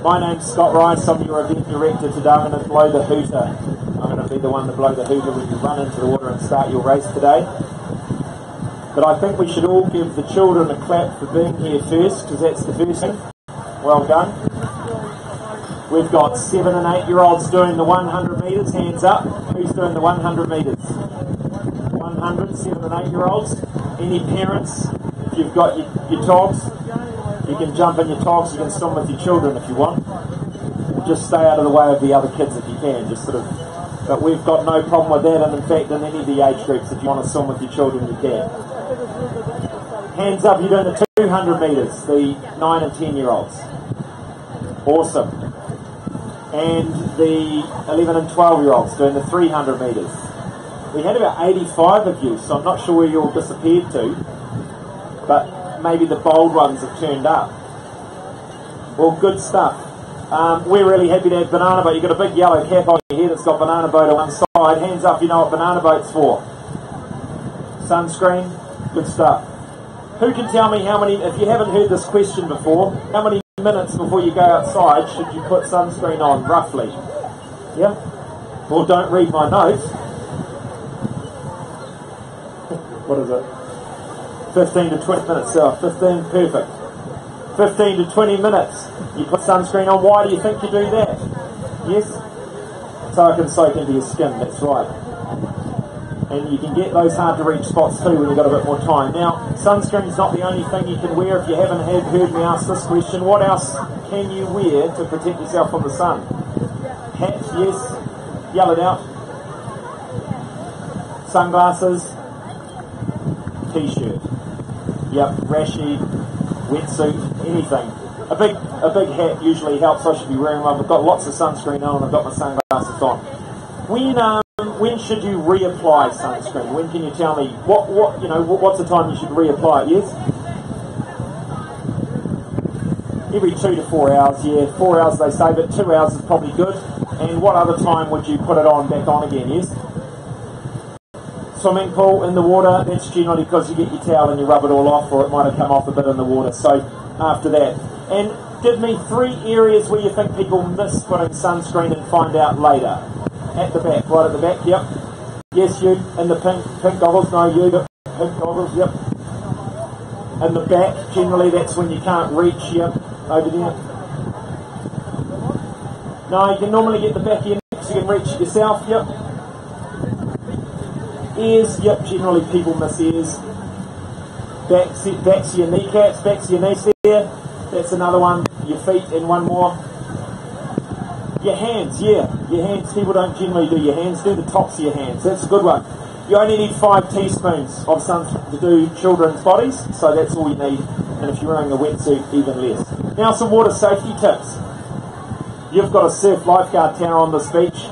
My name's Scott Rice. I'm your event director today. I'm going to blow the hooter. I'm going to be the one to blow the hooter when you run into the water and start your race today. But I think we should all give the children a clap for being here first, because that's the first thing. Well done. We've got 7 and 8 year olds doing the 100 metres. Hands up. Who's doing the 100 metres? 100, 7 and 8 year olds. Any parents, if you've got your togs, you can jump in your togs. You can swim with your children if you want. Just stay out of the way of the other kids if you can. Just sort of. But we've got no problem with that, and in fact in any of the age groups, if you want to swim with your children, you can. Hands up, you're doing the 200 metres, the 9 and 10 year olds. Awesome. And the 11 and 12 year olds doing the 300 metres. We had about 85 of you, so I'm not sure where you all disappeared to, but maybe the bold ones have turned up. Well, good stuff. We're really happy to have Banana Boat. You've got a big yellow cap on your head that's got Banana Boat on one side. Hands up if you know what Banana Boat's for. Sunscreen, good stuff. Who can tell me how many, if you haven't heard this question before, how many minutes before you go outside should you put sunscreen on, roughly? Yeah? Well, don't read my notes. What is it? 15 to 20 minutes, so 15, perfect. 15 to 20 minutes. You put sunscreen on. Why do you think you do that? Yes? So it can soak into your skin, that's right. And you can get those hard to reach spots too when you've got a bit more time. Now, sunscreen's not the only thing you can wear. If you haven't heard me ask this question, what else can you wear to protect yourself from the sun? Hat, yes. Yell it out. Sunglasses. T-shirt. Yep, rashi, wetsuit, anything. A big hat usually helps. I should be wearing one. I've got lots of sunscreen on and I've got my sunglasses on. When should you reapply sunscreen? When can you tell me what's the time you should reapply it? Yes? Every 2 to 4 hours, yeah. 4 hours they say, but 2 hours is probably good. And what other time would you put it on back on again, yes? Swimming pool, in the water, that's generally because you get your towel and you rub it all off, or it might have come off a bit in the water. So after that. And give me 3 areas where you think people miss putting sunscreen and find out later. At the back, right at the back, yep. Yes, you, in the pink goggles, no, you, the pink goggles, yep. In the back, generally that's when you can't reach, yep, over there. No, you can normally get the back of your neck so you can reach yourself, yep. Ears, yep, generally people miss ears. Backs of your kneecaps, backs of your knees there. That's another one. Your feet and one more. Your hands, yeah. Your hands, people don't generally do your hands. Do the tops of your hands. That's a good one. You only need 5 teaspoons of sunscreen to do children's bodies, so that's all you need. And if you're wearing a wetsuit, even less. Now some water safety tips. You've got a surf lifeguard tower on this beach.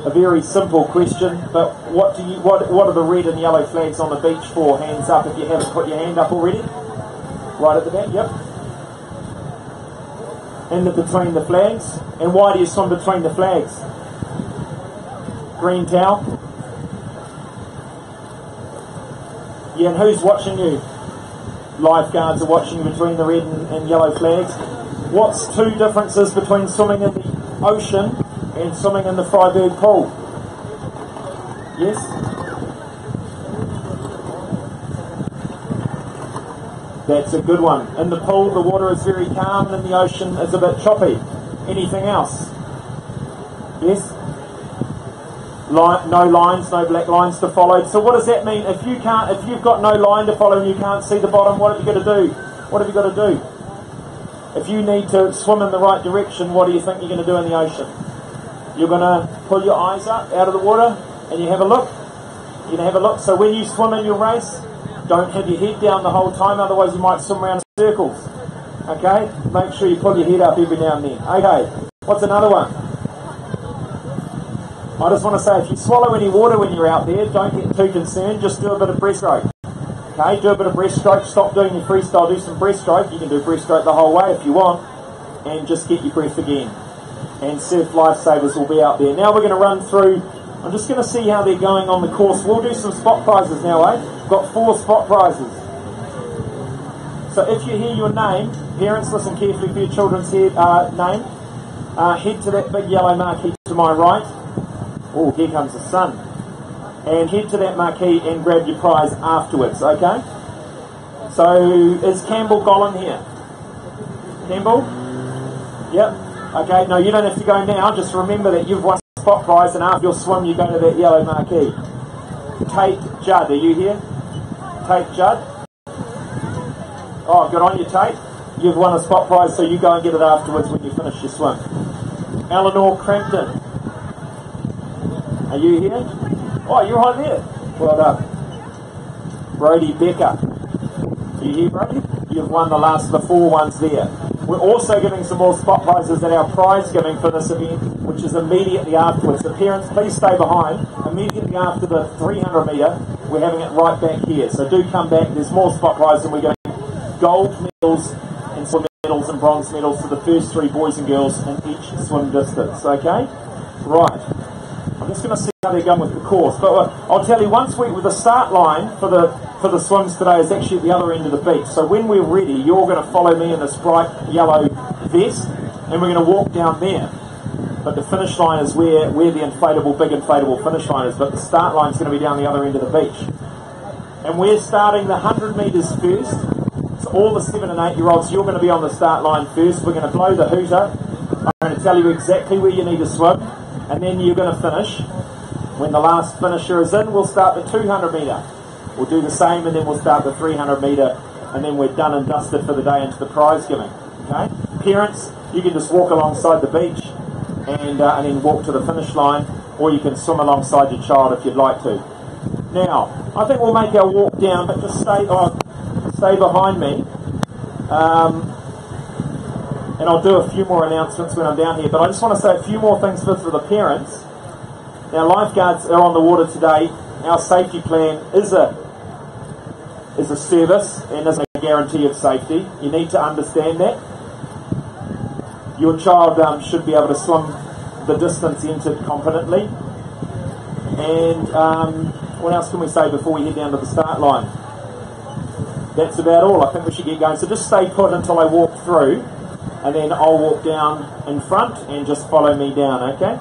A very simple question, but what are the red and yellow flags on the beach for? Hands up if you haven't put your hand up already. Right at the back, yep. In between the flags. And why do you swim between the flags? Green towel. Yeah, and who's watching you? Lifeguards are watching you between the red and yellow flags. What's 2 differences between swimming in the ocean and swimming in the Freiburg pool? Yes? That's a good one. In the pool, the water is very calm, and in the ocean, it's a bit choppy. Anything else? Yes? No lines, no black lines to follow. So what does that mean? If you've got no line to follow and you can't see the bottom, what have you got to do? What have you got to do? If you need to swim in the right direction, what do you think you're going to do in the ocean? You're going to pull your eyes up out of the water and you have a look. You're going to have a look. So when you swim in your race, don't have your head down the whole time, otherwise you might swim around in circles. Okay? Make sure you pull your head up every now and then. Okay, what's another one? I just want to say, if you swallow any water when you're out there, don't get too concerned, just do a bit of breaststroke. Okay, do a bit of breaststroke, stop doing your freestyle, do some breaststroke. You can do breaststroke the whole way if you want, and just get your breath again. And surf lifesavers will be out there. Now we're going to run through, I'm just going to see how they're going on the course. We'll do some spot prizes now, eh? Got 4 spot prizes. So if you hear your name, parents, listen carefully for your children's name. Head to that big yellow marquee to my right. Oh, here comes the sun. And head to that marquee and grab your prize afterwards, okay? So, is Campbell Gollin here? Campbell? Yep. Okay, no, you don't have to go now. Just remember that you've won a spot prize and after your swim you go to that yellow marquee. Tate Judd, are you here? Tate Judd? Oh, good on you, Tate. You've won a spot prize, so you go and get it afterwards when you finish your swim. Eleanor Crampton. Are you here? Oh, you're right there. Well done. Brody Becker. Are you here, Brody? You've won the last of the 4 ones there. We're also giving some more spot prizes at our prize giving for this event, which is immediately afterwards. The parents, please stay behind. Immediately after the 300 metre, we're having it right back here. So do come back. There's more spot prizes, and we're giving gold medals and swim medals and bronze medals to the first 3 boys and girls in each swim distance. Okay? Right. I'm just going to see how they're going with the course, but I'll tell you, with the start line for the swims today is actually at the other end of the beach. So when we're ready, you're going to follow me in this bright yellow vest, and we're going to walk down there. But the finish line is where the big inflatable finish line is. But the start line is going to be down the other end of the beach, and we're starting the 100 metres first. So all the 7 and 8 year olds, you're going to be on the start line first. We're going to blow the hooter. I'm going to tell you exactly where you need to swim. And then you're going to finish. When the last finisher is in, we'll start the 200 metre. We'll do the same, and then we'll start the 300 metre, and then we're done and dusted for the day into the prize giving. Okay? Parents, you can just walk alongside the beach and then walk to the finish line, or you can swim alongside your child if you'd like to. Now, I think we'll make our walk down, but just stay behind me. And I'll do a few more announcements when I'm down here, but I just want to say a few more things for the parents. Now, lifeguards are on the water today. Our safety plan is a service and is a guarantee of safety. You need to understand that. Your child should be able to swim the distance entered competently. And what else can we say before we head down to the start line? That's about all. I think we should get going. So just stay put until I walk through. And then I'll walk down in front and just follow me down, okay?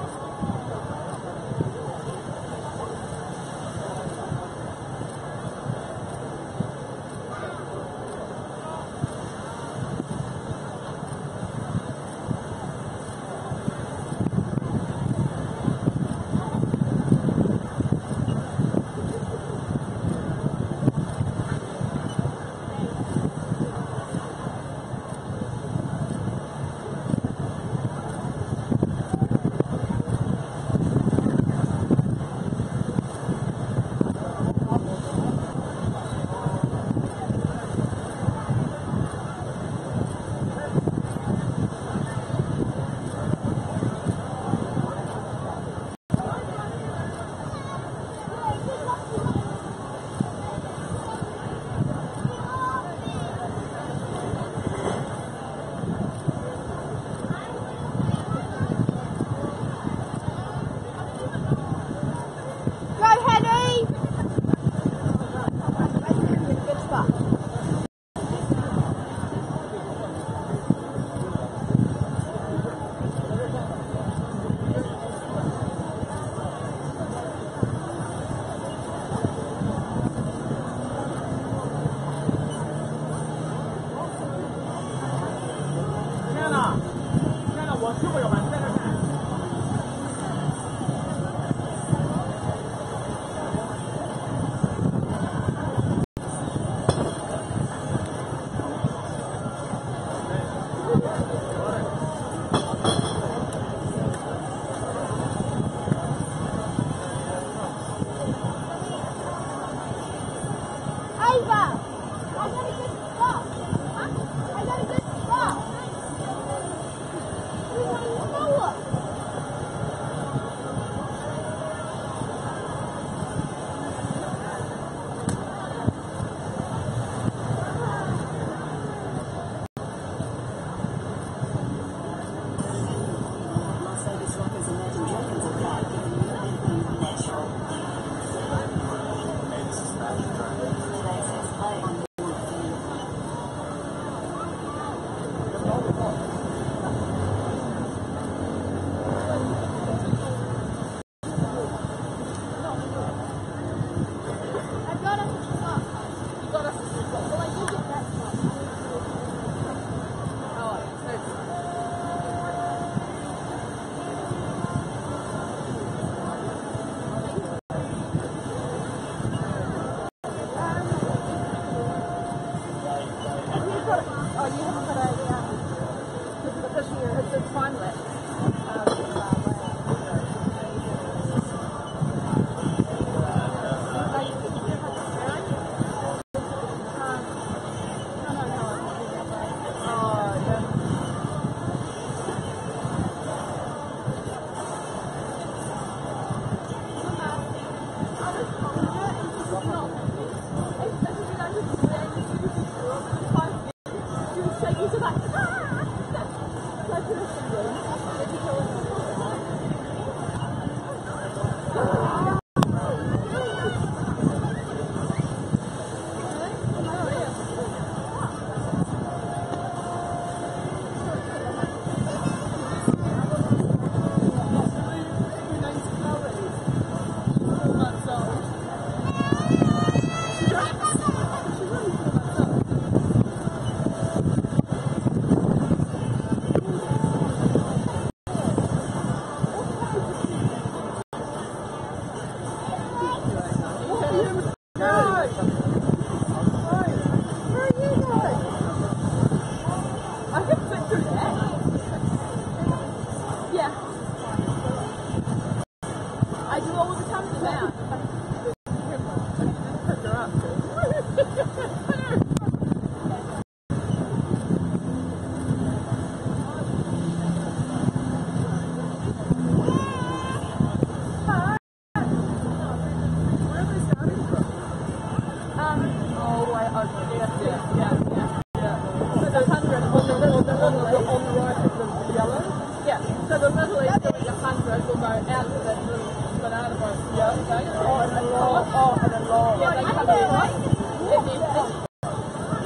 go out to that little banana boat. Yeah, and then lower. Yeah, they come in.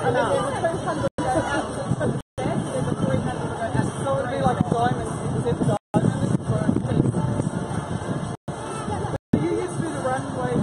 And then the 200 go out to the back, and then the 300 go out. So it would be like a diamond, zip diamond. You used to do the runway.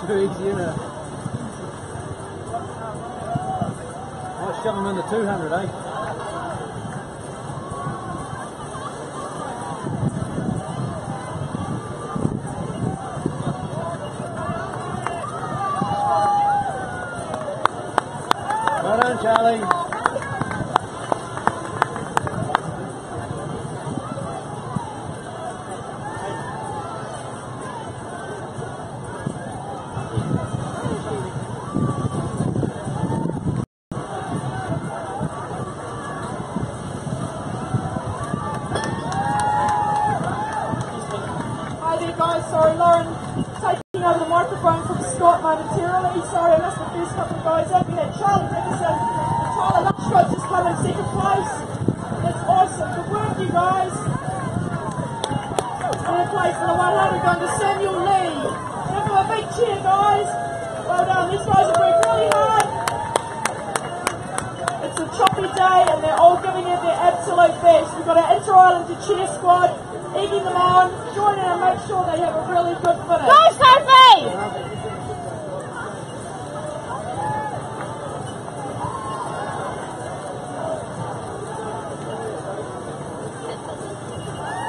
Too easy, isn't it? Might shove them in the 200, eh? Well done, Charlie. Guys, sorry, Lauren taking over the microphone from Scott momentarily. Sorry, I missed the first couple of guys out. We had Charlie Dickerson, Tyler Lushcoat just come in second place. That's awesome. Good work, you guys. Third place for the 100 going to Samuel Lee. Give them a big cheer, guys. Well done. These guys have worked really hard. It's a choppy day and they're all giving it their absolute best. We've got our inter-island to cheer squad, egging them on, join in and make sure they have a really good finish. Go, Sophie!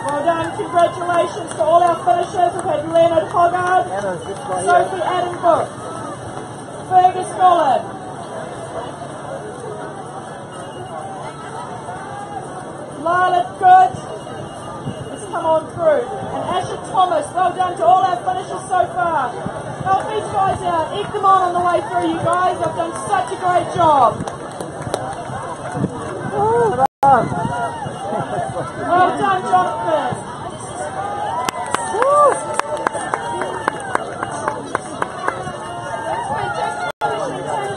Well done, congratulations to all our finishers. We've had Leonard Hoggard, Sophie Addenbrook, Fergus Gollan, Lila Good, come on through. And Asher Thomas, well done to all our finishers so far. Help these guys out, egg them on the way through, you guys. They've done such a great job. Well done, Jonathan.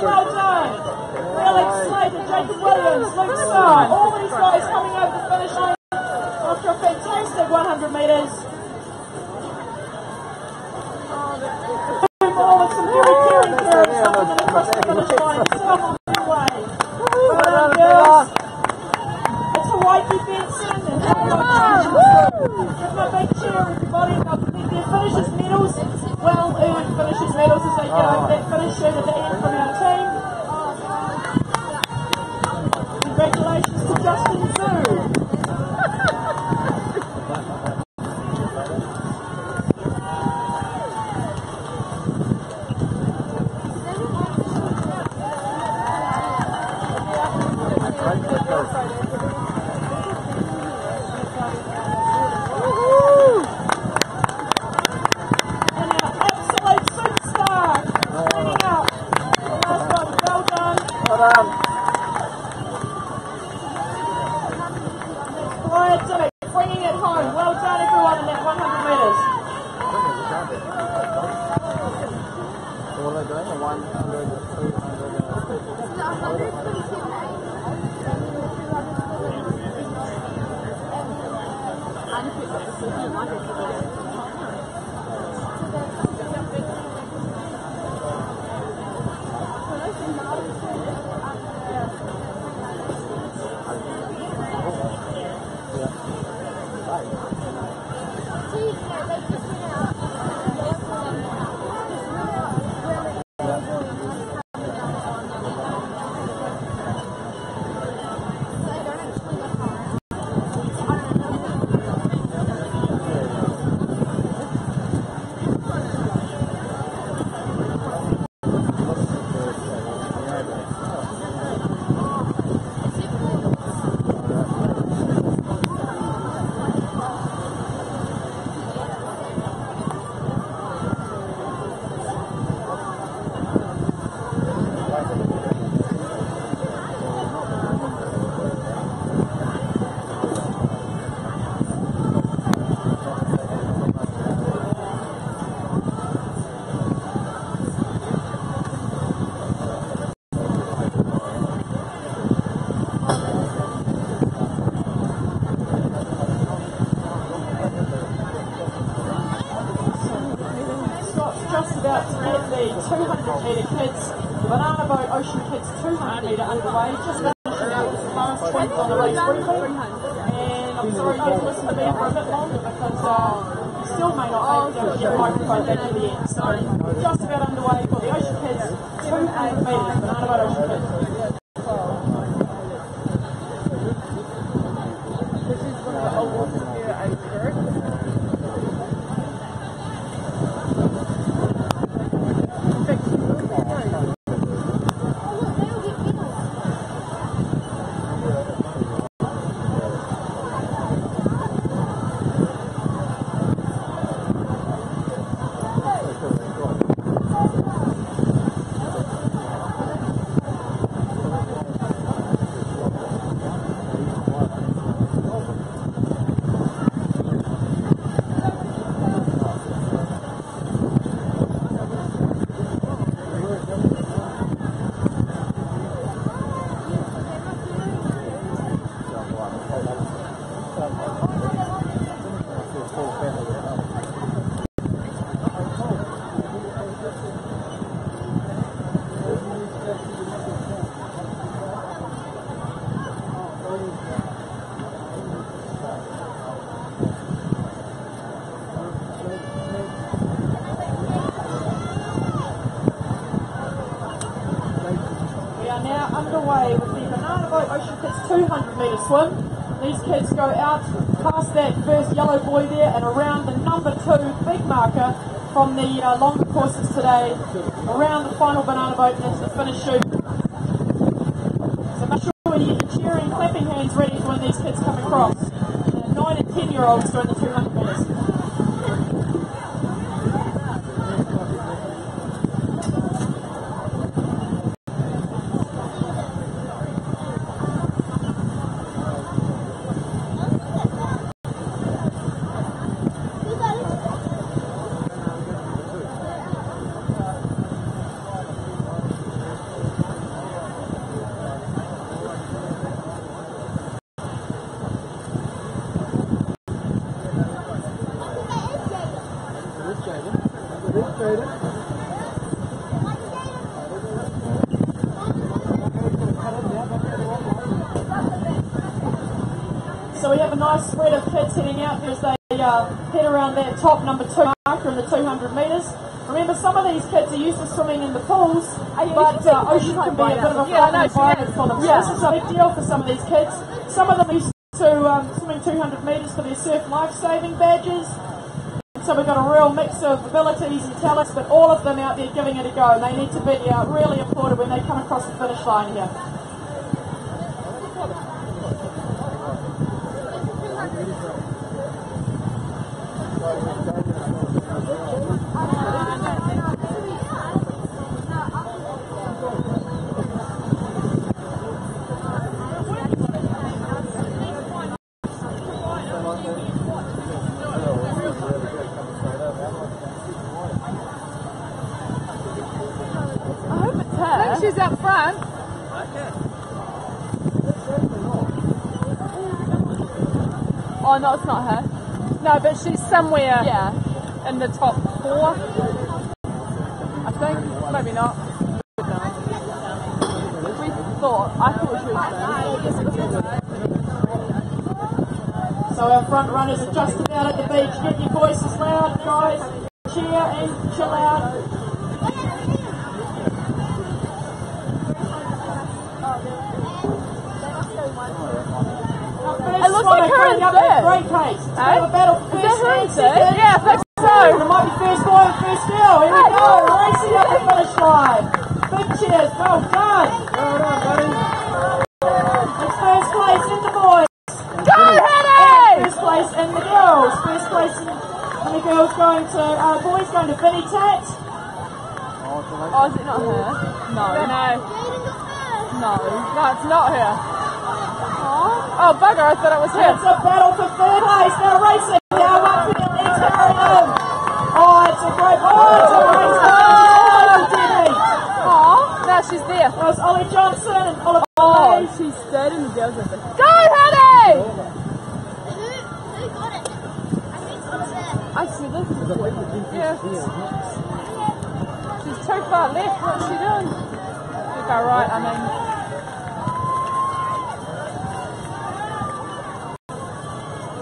Well done. Alex Slater, Jacob Williams, Luke Stein, all these guys coming over the finish line after a fantastic 100 metres. More with some very caring care of someone that across the finish line, still on their way. Well done, girls. It's Hawaii Benson and give them a big cheer, everybody. They'll get their finishers medals, well-earned finishers medals as they get over that finish shirt at the end from our team. Congratulations to Justin Zoo. bringing it home. Well done, everyone, in that 100 metres. So what are they doing? A 100, 200 metre kids, Banana Boat Ocean Kids 200 metre underway, just finishing out this last 20 on the race briefing, and I'm sorry you have listened to me for a bit longer because you still may not be able to get the microphone back to the end, so just about underway for the Ocean Kids 200 metres, Banana Boat Ocean Kids. This is one of the oldest year age group. Underway with the Banana Boat Ocean Kids 200 metre swim. These kids go out past that first yellow buoy there and around the number 2 big marker from the longer courses today, around the final Banana Boat and into the finish chute. So make sure you get your cheering, clapping hands ready for when these kids come across. 9 and 10-year-olds doing the 200 metres. So we have a nice spread of kids heading out as they head around that top number 2 marker in the 200 metres. Remember, some of these kids are used to swimming in the pools, but ocean can be a bit of a fun environment for them. So this is a big deal for some of these kids. Some of them are used to swimming 200 metres for their surf life-saving badges. So we've got a real mix of abilities and talents, but all of them out there giving it a go. And they need to be really applauded when they come across the finish line here. Oh no, it's not her. No, but she's somewhere Yeah. in the top 4. I think. Maybe not. I thought she was there. So our front runners are just about at the beach. Get your voices loud, guys. Cheer and chill out. It looks like her and Sid. Great pace. Eh? A battle for Is that first her and and Sid? second. Yeah, I think so. It might be first boy and first girl. Here we go. Racing up the finish line. Big cheers. Well done. Well done, buddy. It's first place in the boys. Go, Hattie! First place in the girls. First place in the girls going to, boys going to Vinnie Tat. Oh, is it not her? No. No. No. No, it's not her. Oh, bugger, I thought it was her. It's a battle for third place. They're racing. Now one for the Ontario. Oh, it's a great, it's a race. Oh, no, she's there. That was Ollie Johnson and Oliver Oh, Hayes. she's third in the girls, I think. Go, Hattie! I see this. Yeah. She's too far left. What's she doing? You go right, I mean.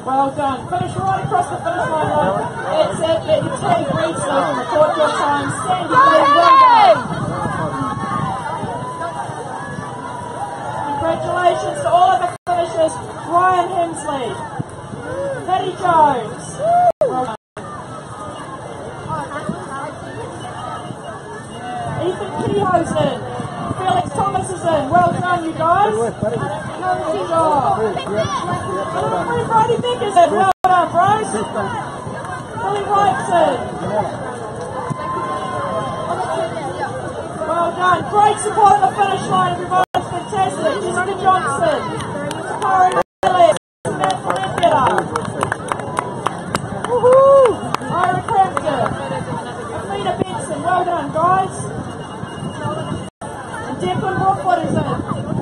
Well done. Finish right across the finish line. That's it. Let you take Reese and record your time. Sandy, well done. Congratulations to all of the finishers. Ryan Hensley, Patty Jones. Well done. Ethan Kehoe's in. Felix Thomas is in. Well done, you guys. Good job. Brody Becker's in. Well done, bros. Billy Wright's in. Well done. Great support at the finish line, everybody. It's fantastic. Jessica Johnson. Takari Ellis. Matt Ledbetter. Woohoo! Ira Crampton. Amina Benson. Well done, guys. And Declan Rockwood is in.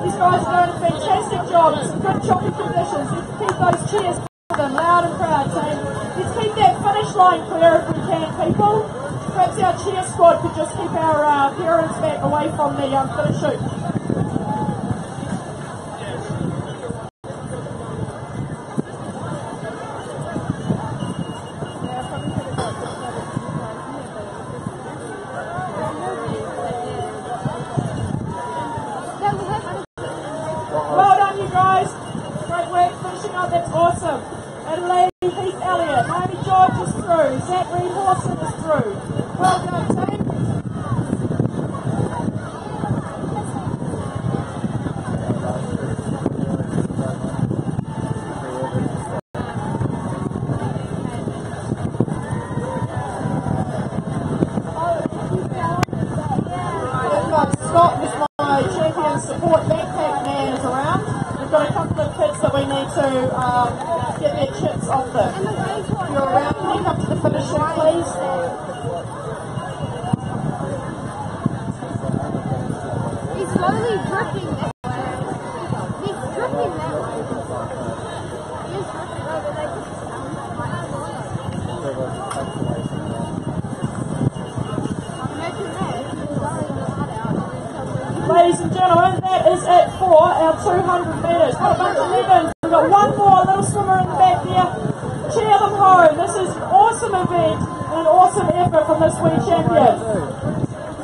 These guys are doing a fantastic job. Some good choppy conditions. Let's keep those cheers for them loud and proud, team. Let's keep that finish line clear if we can, people. Perhaps our cheer squad could just keep our parents back away from the finish shoot. Well done, you guys. Great work finishing up. That's awesome. Adelaide Heath Elliott, Naomi George is through. Zach Reed Horson is through. Well done, team. Scott, who's my champion support backpack man, is around. We've got a couple of kids that we need to get their chips off them. If you're around, can you come to the finish line, please? He's slowly drifting that way. He's drifting that way. He's drifting over there. Ladies and gentlemen, that is it for our 200 metres. What a bunch of legends. We've got one more little swimmer in the back there. Cheer them home. This is an awesome event and an awesome effort from this week champion.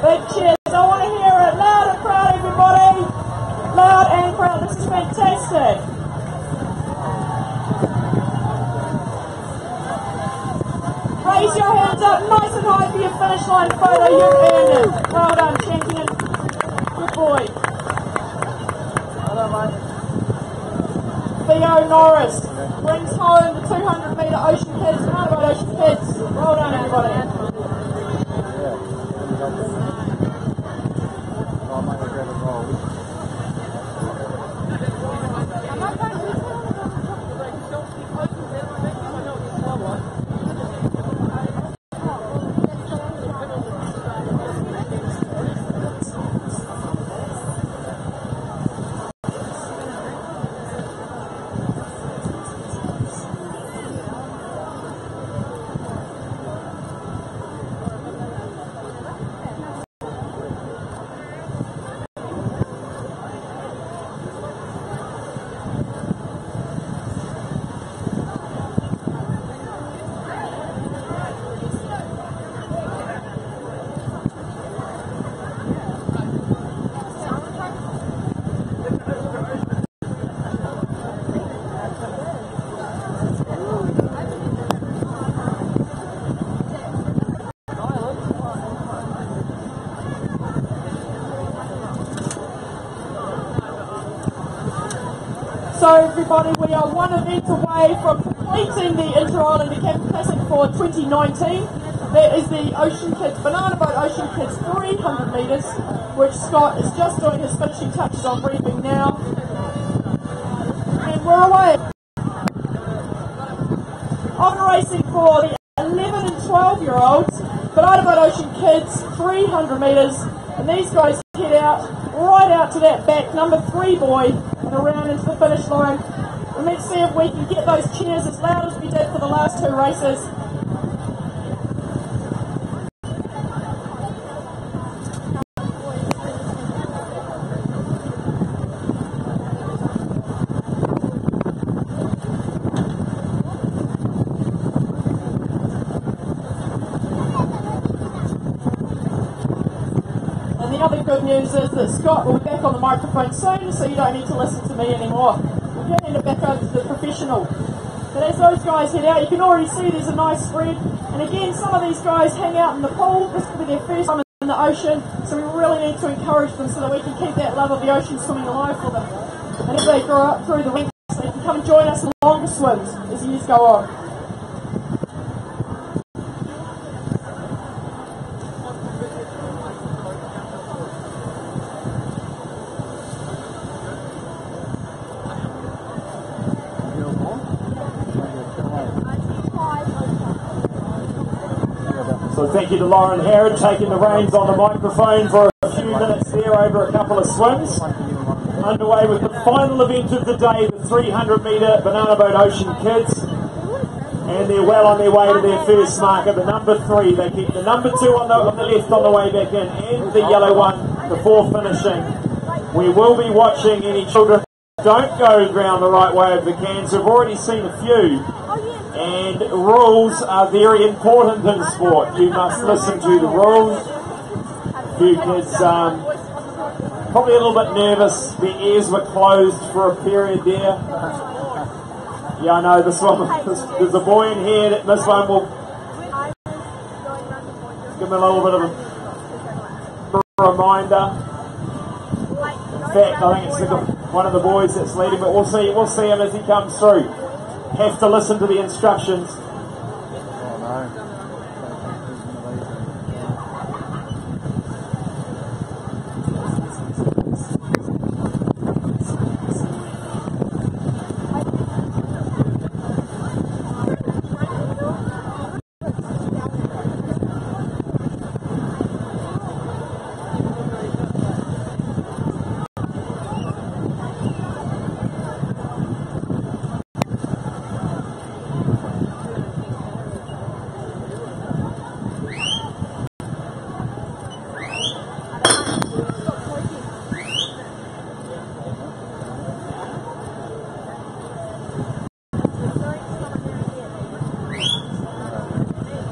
Big cheers. I want to hear it loud and proud, everybody. Loud and proud. This is fantastic. Raise your hands up nice and high for your finish line photo. You've earned it. Well done, champion. Good boy. Well done, mate. Theo Norris brings home the 200 metre Ocean Kids. Round about Ocean Kids. Well done, everybody. Oh, mate, we're grabbing rolls. So everybody, we are one event away from completing the Inter-Island Decathlon Classic for 2019. That is the Ocean Kids, Banana Boat Ocean Kids 300 metres, which Scott is just doing his finishing touches on briefing now. And we're away. On racing for the 11 and 12-year-olds, Banana Boat Ocean Kids 300 metres, and these guys head out, right out to that back, number 3 boy, and around into the finish line. And let's see if we can get those cheers as loud as we did for the last 2 races. And the other good news is that Scott will be back on the microphone soon, so you don't need to listen to me anymore. We're getting it back over to the professional. But as those guys head out, you can already see there's a nice spread. And again, some of these guys hang out in the pool. This could be their first time in the ocean, so we really need to encourage them so that we can keep that love of the ocean swimming alive for them. And if they grow up through the ranks, they can come and join us in longer swims as the years go on. So thank you to Lauren Harrod taking the reins on the microphone for a few minutes there over a couple of swims. Underway with the final event of the day, the 300 metre Banana Boat Ocean Kids. And they're well on their way to their first marker, the number 3. They keep the number 2 on the left on the way back in, and the yellow one before finishing. We will be watching any children who don't go round the right way of the cans. We've already seen a few. And rules are very important in sport. You must listen to the rules. A few kids probably a little bit nervous. Their ears were closed for a period there. Yeah, I know this one. There's a boy in here. This one will give him a little bit of a reminder. In fact, I think it's one of the boys that's leading, but we'll see him as he comes through. Have to listen to the instructions. Oh no.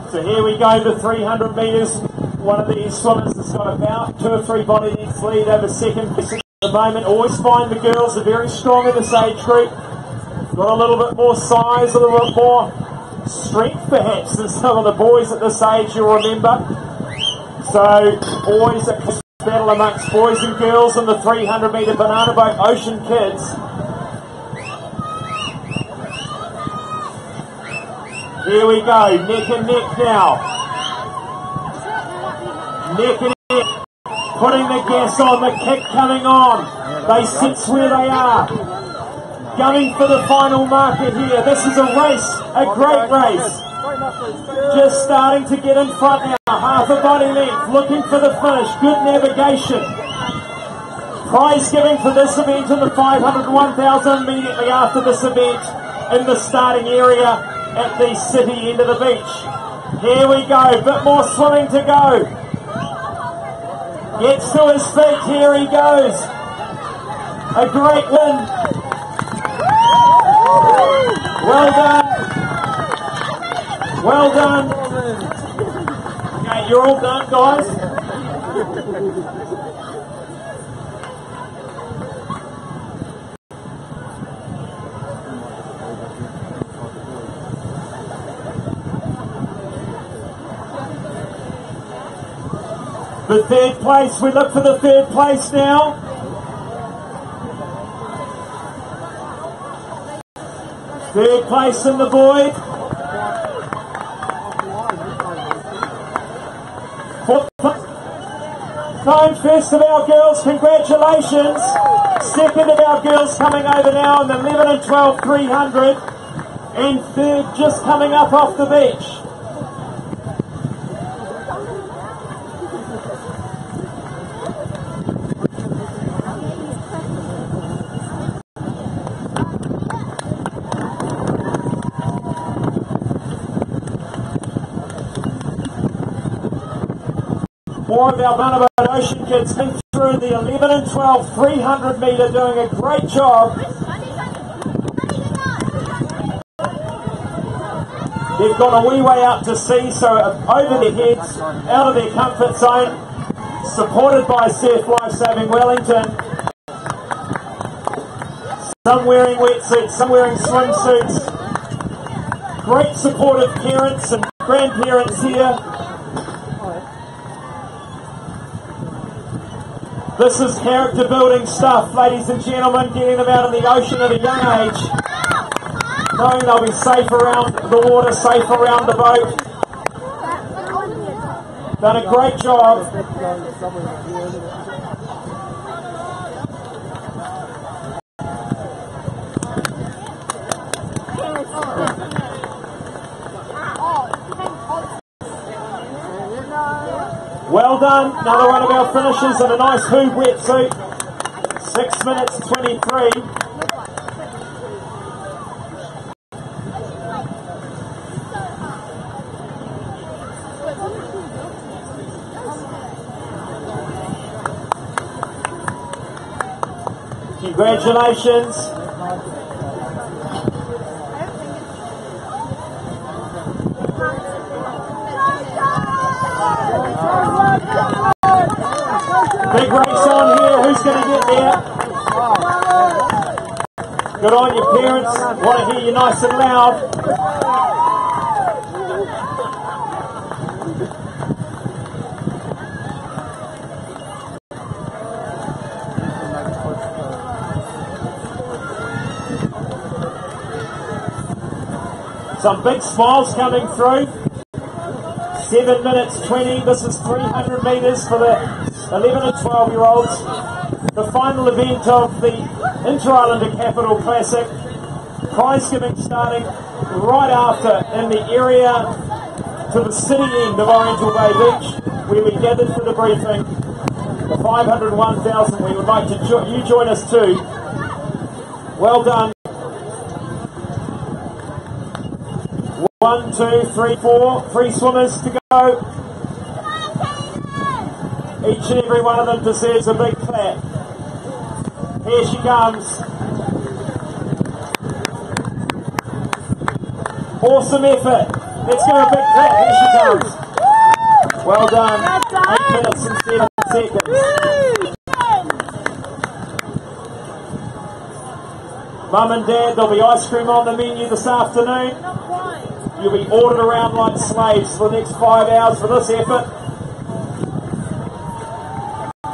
So here we go to 300 metres. One of these swimmers has got about 2 or 3 body lengths lead over second place at the moment. Always find the girls are very strong in this age group. Got a little bit more size, a little bit more strength perhaps than some of the boys at this age, you'll remember. So always a battle amongst boys and girls in the 300 metre Banana Boat Ocean Kids. Here we go, neck and neck now. Neck and neck, putting the gas on, the kick coming on. They sense where they are. Going for the final marker here. This is a race, a great race. Just starting to get in front now, half a body length, looking for the finish. Good navigation. Prize giving for this event in the 500 and 1,000 immediately after this event in the starting area at the city end of the beach. Here we go, bit more swimming to go. Gets to his feet, here he goes. A great win. Well done. Well done. Okay, you're all done, guys. The 3rd place, we look for the 3rd place now. Third place in the void. Fourth place. Time first of our girls, congratulations. Second of our girls coming over now in the 11 and 12 300. And third just coming up off the beach. More of our NZOcean kids came through the 11 and 12 300 metre, doing a great job. They've gone a wee way out to sea, so over their heads, out of their comfort zone, supported by Surf Lifesaving Wellington. Some wearing wetsuits, some wearing swimsuits. Great supportive parents and grandparents here. This is character building stuff, ladies and gentlemen, getting them out in the ocean at a young age. Knowing they'll be safe around the water, safe around the boat. Done a great job. Well done. Another one of our finishers in a nice hoop wetsuit. 6 minutes 23. Congratulations. Big race on here. Who's going to get there? Good on you, parents. Want to hear you nice and loud. Some big smiles coming through. 7 minutes 20. This is 300 metres for the 11 and 12 year olds. The final event of the Inter-Islander Capital Classic. Prize giving starting right after in the area to the city end of Oriental Bay Beach, where we gathered for the briefing. The 501,000. We would like to you join us too. Well done. 1, 2, 3, 4. 3 swimmers to go. Each and every one of them deserves a big clap. Here she comes. Awesome effort. Let's give her a big clap. Here she comes. Well done. 8 minutes and 7 seconds. Mum and Dad, there'll be ice cream on the menu this afternoon. You'll be ordered around like slaves for the next 5 hours for this effort.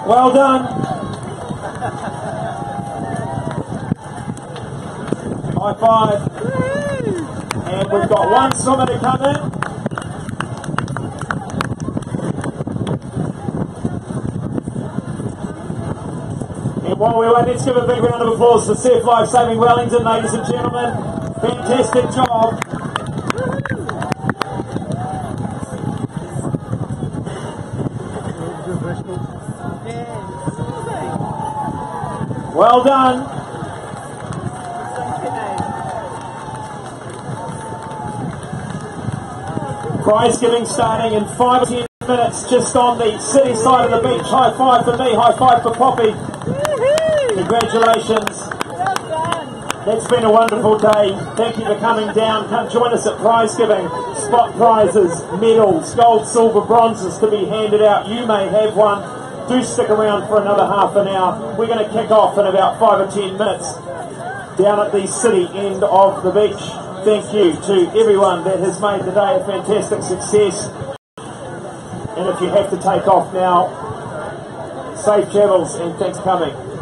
Well done. High five. And we've got one swimmer to come in. And while we wait, let's give a big round of applause for Surf Lifesaving Wellington, ladies and gentlemen. Fantastic job. Well done. Prize giving starting in 5 or 10 minutes just on the city side of the beach. High five for me, high five for Poppy. Congratulations. That's been a wonderful day. Thank you for coming down. Come join us at prize giving. Spot prizes, medals, gold, silver, bronzes to be handed out. You may have one. Do stick around for another half an hour. We're going to kick off in about 5 or 10 minutes down at the city end of the beach. Thank you to everyone that has made the day a fantastic success. And if you have to take off now, safe travels and thanks for coming.